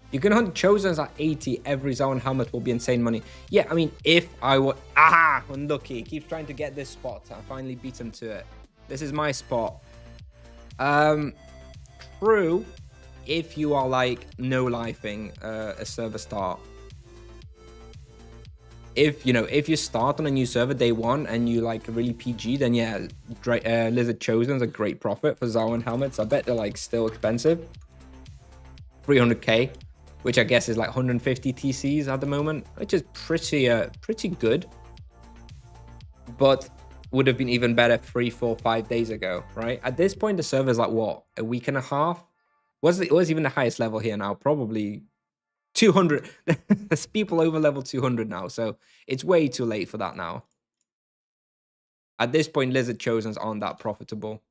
You can hunt Chosens at 80. Every Zoan helmet will be insane money. Yeah, I mean, if I were... Ah! Unlucky. He keeps trying to get this spot. I finally beat him to it. This is my spot. True, if you are, like, no-lifing a server start. If you start on a new server day one and you, like, really PG, then, yeah, Lizard Chosen's a great profit for Zoan helmets. I bet they're, like, still expensive. 300k. Which I guess is like 150 TCs at the moment, which is pretty good. But would have been even better 3, 4, 5 days ago, right? At this point, the server's like, what, a week and a half? What's even the highest level here now? Probably 200. There's people over level 200 now, so it's way too late for that now. At this point, Lizard Chosens aren't that profitable.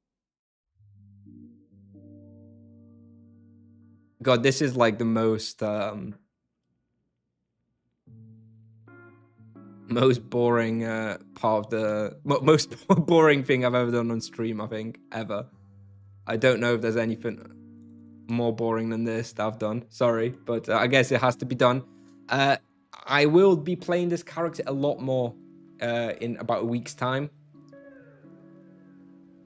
God, this is like the most most boring part of the most boring thing I've ever done on stream, I think, ever. I don't know if there's anything more boring than this that I've done. Sorry, but I guess it has to be done. I will be playing this character a lot more in about a week's time,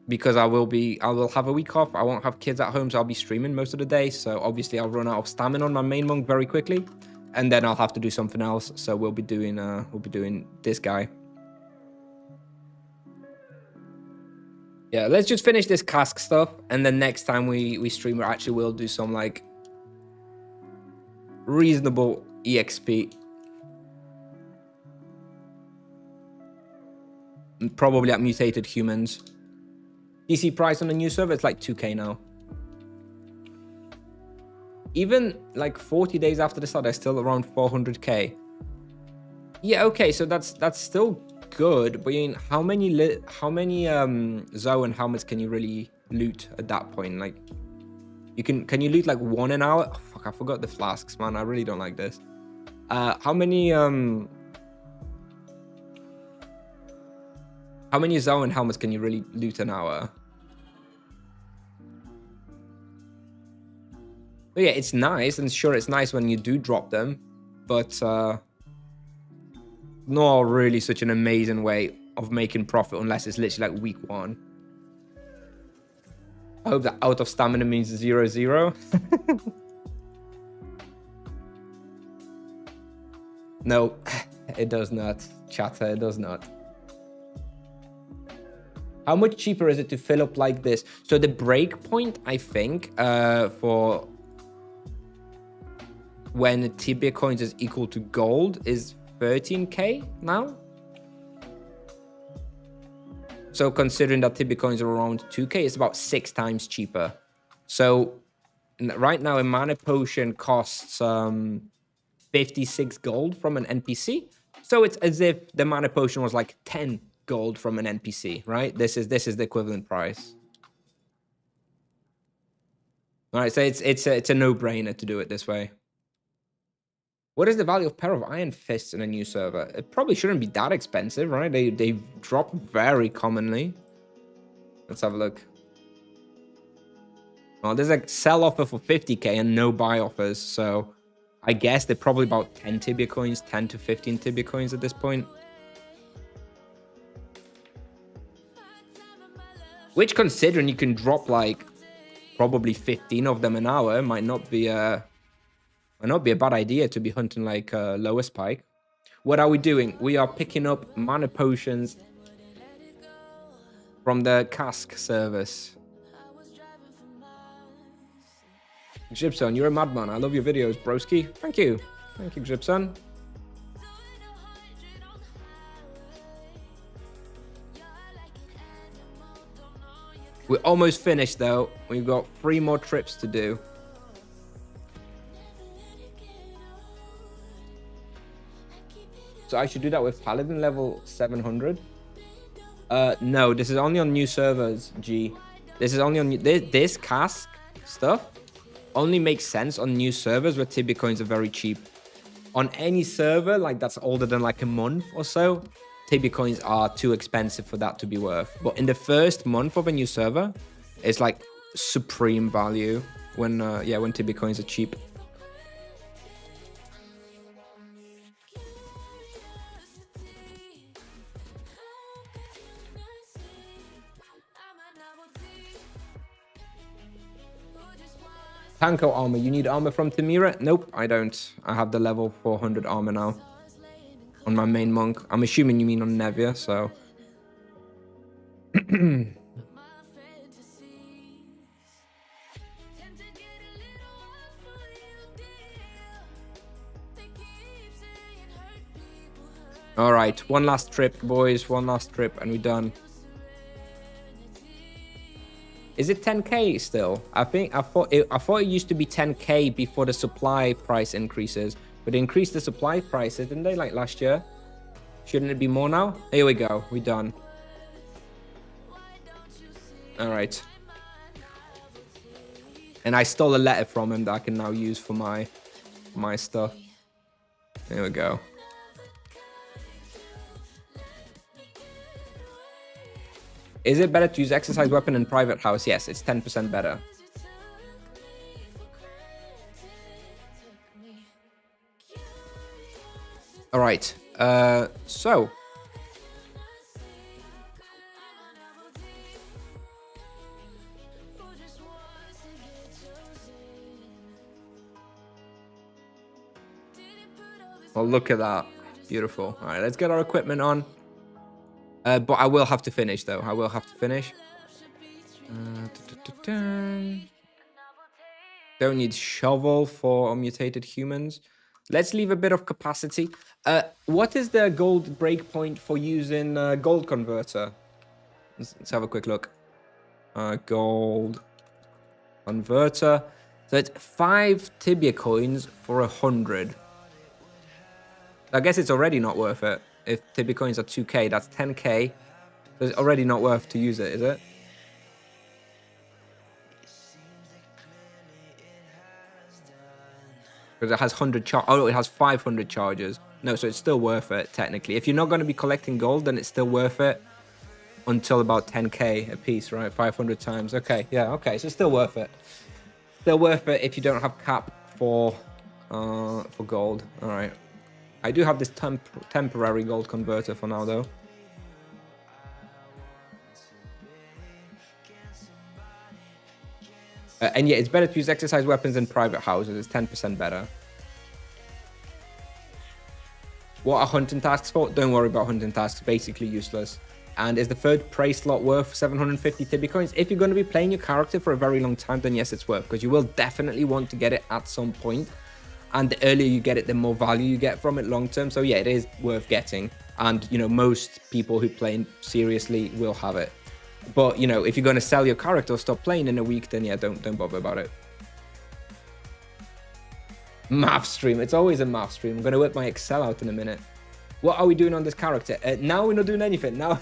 because I will have a week off. I won't have kids at home, so I'll be streaming most of the day. So obviously I'll run out of stamina on my main monk very quickly, and then I'll have to do something else. So we'll be doing this guy. Yeah, let's just finish this cask stuff, and then next time we stream, we actually will do some like reasonable EXP. Probably at mutated humans. DC price on the new server, it's like 2k now. Even like 40 days after the start, they're still around 400k. Yeah, okay, so that's still good, but I mean, how many Zoe and helmets can you really loot at that point? Like, can you loot like 1 an hour? Oh, fuck, I forgot the flasks, man. I really don't like this. How many Zoe and helmets can you really loot an hour? But yeah, it's nice, and sure, it's nice when you do drop them, but not really such an amazing way of making profit unless it's literally like week 1. I hope that out of stamina means 0-0. No, it does not, chatter, it does not. How much cheaper is it to fill up like this? So the break point, I think, for when the Tibia coins is equal to gold is 13k now. So considering that Tibia coins are around 2k, it's about 6 times cheaper. So right now a mana potion costs 56 gold from an NPC. So it's as if the mana potion was like 10 gold from an NPC, right? This is the equivalent price. All right, so it's a no-brainer to do it this way. What is the value of pair of iron fists in a new server? It probably shouldn't be that expensive, right? They drop very commonly. Let's have a look. Well, there's a sell offer for 50k and no buy offers, so I guess they're probably about 10 Tibia coins, 10 to 15 Tibia coins at this point. Which, considering you can drop like probably 15 of them an hour, might not be a bad idea to be hunting like lower spike. What are we doing? We are picking up mana potions from the cask service. Gibson, you're a madman. I love your videos, broski. Thank you. Thank you, Gibson. We're almost finished though. We've got 3 more trips to do. So I should do that with Paladin level 700. No, this is only on new servers, G. This is only on this cask stuff only makes sense on new servers where Tibia coins are very cheap. On any server like that's older than like a month or so, Tibia coins are too expensive for that to be worth. But in the first month of a new server, it's like supreme value when when Tibia coins are cheap. Tanko armor. You need armor from Tamira? Nope, I don't. I have the level 400 armor now on my main monk. I'm assuming you mean on Nevia, so. All right, one last trip, boys. One last trip, and we're done. Is it 10K still? I thought it used to be 10K before the supply price increases, but they increased the supply prices, didn't they, like last year? Shouldn't it be more now? Here we go. We're done. All right. And I stole a letter from him that I can now use for my stuff. There we go. Is it better to use exercise weapon in private house? Yes, it's 10% better. All right. So. Oh, look at that. Beautiful. All right, let's get our equipment on. But I will have to finish, though. I will have to finish. Don't need shovel for mutated humans. Let's leave a bit of capacity. What is the gold breakpoint for using gold converter? Let's have a quick look. Gold converter. So it's 5 Tibia coins for 100. I guess it's already not worth it. If Tibia coins are 2K, that's 10K. So it's already not worth to use it, is it? Because it has 100 oh, it has 500 charges. No, so it's still worth it, technically. If you're not going to be collecting gold, then it's still worth it until about 10K a piece, right? 500 times. Okay, yeah, okay. So it's still worth it. Still worth it if you don't have cap for gold. All right. I do have this temporary gold converter for now, though. And yeah, it's better to use exercise weapons in private houses. It's 10% better. What are hunting tasks for? Don't worry about hunting tasks. Basically useless. And is the third prey slot worth 750 Tibia coins? If you're going to be playing your character for a very long time, then yes, it's worth. Because you will definitely want to get it at some point. And the earlier you get it, the more value you get from it long term. So yeah, it is worth getting. And, you know, most people who play seriously will have it. But, you know, if you're going to sell your character or stop playing in a week, then yeah, don't bother about it. Math stream. It's always a math stream. I'm going to whip my Excel out in a minute. What are we doing on this character? Now we're not doing anything. Now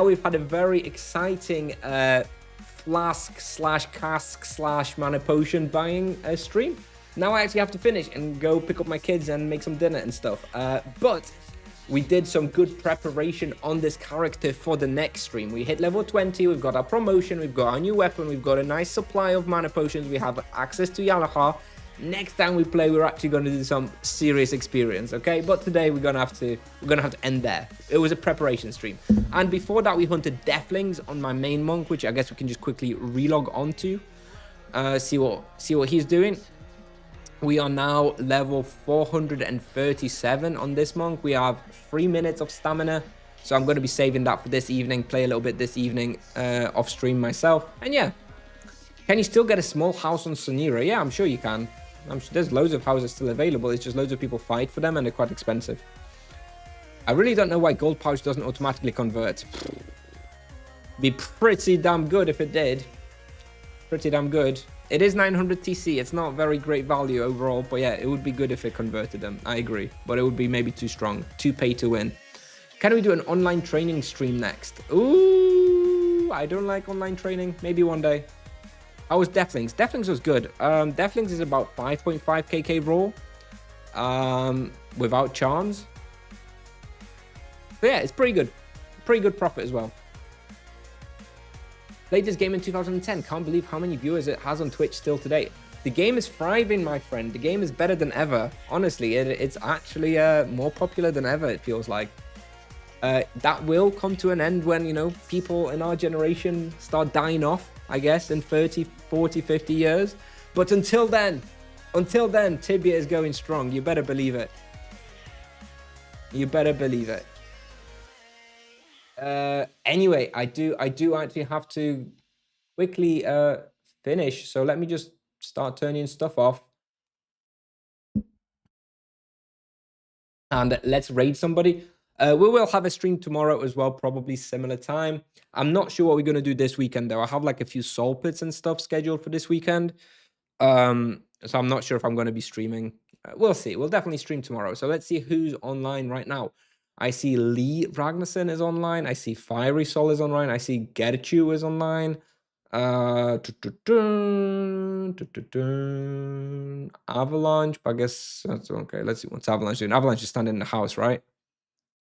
we've had a very exciting flask/cask/mana potion buying stream. Now I actually have to finish and go pick up my kids and make some dinner and stuff. But we did some good preparation on this character for the next stream. We hit level 20, we've got our promotion, we've got our new weapon, we've got a nice supply of mana potions, we have access to Yalahar. Next time we play, we're actually going to do some serious experience, okay? But today we're gonna have to end there. It was a preparation stream. And before that, we hunted Deathlings on my main monk, which I guess we can just quickly relog onto. See what he's doing. We are now level 437 on this monk. We have 3 minutes of stamina. So I'm going to be saving that for this evening. Play a little bit this evening off stream myself. And yeah. Can you still get a small house on Kusnier? Yeah, I'm sure you can. I'm sure there's loads of houses still available. It's just loads of people fight for them and they're quite expensive. I really don't know why gold pouch doesn't automatically convert. Be pretty damn good if it did. Pretty damn good. It is 900 TC. It's not very great value overall, but yeah, it would be good if it converted them. I agree, but it would be maybe too strong, too pay to win. Can we do an online training stream next? Ooh, I don't like online training. Maybe one day. How was Deathlings? Deathlings was good. Deathlings is about 5.5 KK raw, without charms. But yeah, it's pretty good. Pretty good profit as well. Played this game in 2010. Can't believe how many viewers it has on Twitch still today. The game is thriving, my friend. The game is better than ever. Honestly, it's actually more popular than ever, it feels like. That will come to an end when, you know, people in our generation start dying off, I guess, in 30, 40, 50 years. But until then, Tibia is going strong. You better believe it. You better believe it. Anyway, I do actually have to quickly finish, so let me just start turning stuff off and let's raid somebody. We will have a stream tomorrow as well, probably similar time. I'm not sure what we're going to do this weekend, though. I have like a few soul pits and stuff scheduled for this weekend. So I'm not sure if I'm going to be streaming. We'll see. We'll definitely stream tomorrow. So let's see who's online right now. I see Lee Ragnarsson is online. I see Fiery Soul is online. I see Gerchu is online. Avalanche, but I guess that's okay. Let's see what's Avalanche doing. Avalanche is standing in the house, right?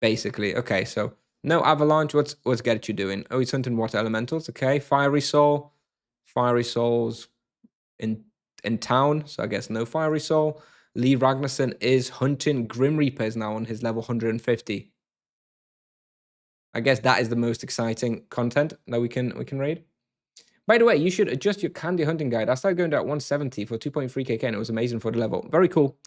Basically. Okay, so no Avalanche. What's Gerchu doing? Oh, he's hunting water elementals. Okay, Fiery Soul. Fiery Soul's in town, so I guess no Fiery Soul. Lee Ragnarsson is hunting Grim Reapers now on his level 150. I guess that is the most exciting content that we can raid. By the way, you should adjust your candy hunting guide. I started going to at 170 for 2.3kk, and it was amazing for the level. Very cool.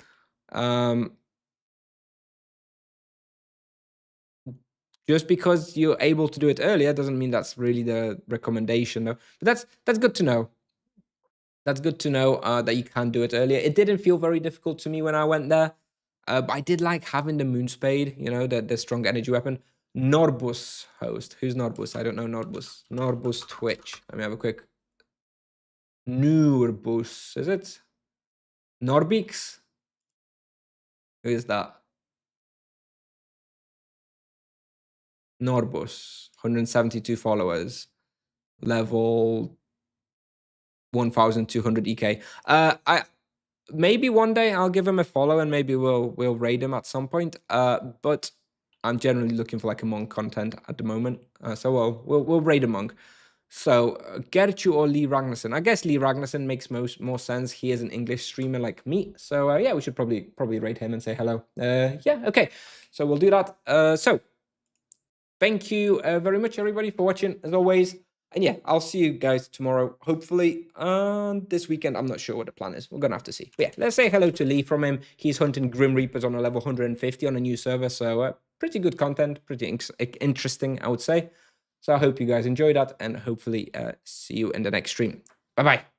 Just because you're able to do it earlier doesn't mean that's really the recommendation, though. But that's good to know. That's good to know that you can do it earlier. It didn't feel very difficult to me when I went there, but I did like having the Moon Spade, you know, the strong energy weapon. Norbus host. Who's Norbus? I don't know Norbus. Norbus Twitch. Let me have a quick. Nurbus, is it? Norbix? Who is that? Norbus, 172 followers, level 1,200 EK. Maybe one day I'll give him a follow and maybe we'll raid him at some point. But I'm generally looking for like a monk content at the moment. So we'll raid a monk. So Gerchu or Lee Ragnarsson. I guess Lee Ragnarsson makes more sense. He is an English streamer like me. So yeah, we should probably raid him and say hello. Yeah, okay. So we'll do that. So thank you very much, everybody, for watching, as always. And yeah, I'll see you guys tomorrow, hopefully. This weekend, I'm not sure what the plan is. We're going to have to see. But yeah, let's say hello to Lee from him. He's hunting Grim Reapers on a level 150 on a new server. So pretty good content, pretty interesting, I would say. So I hope you guys enjoyed that and hopefully see you in the next stream. Bye-bye.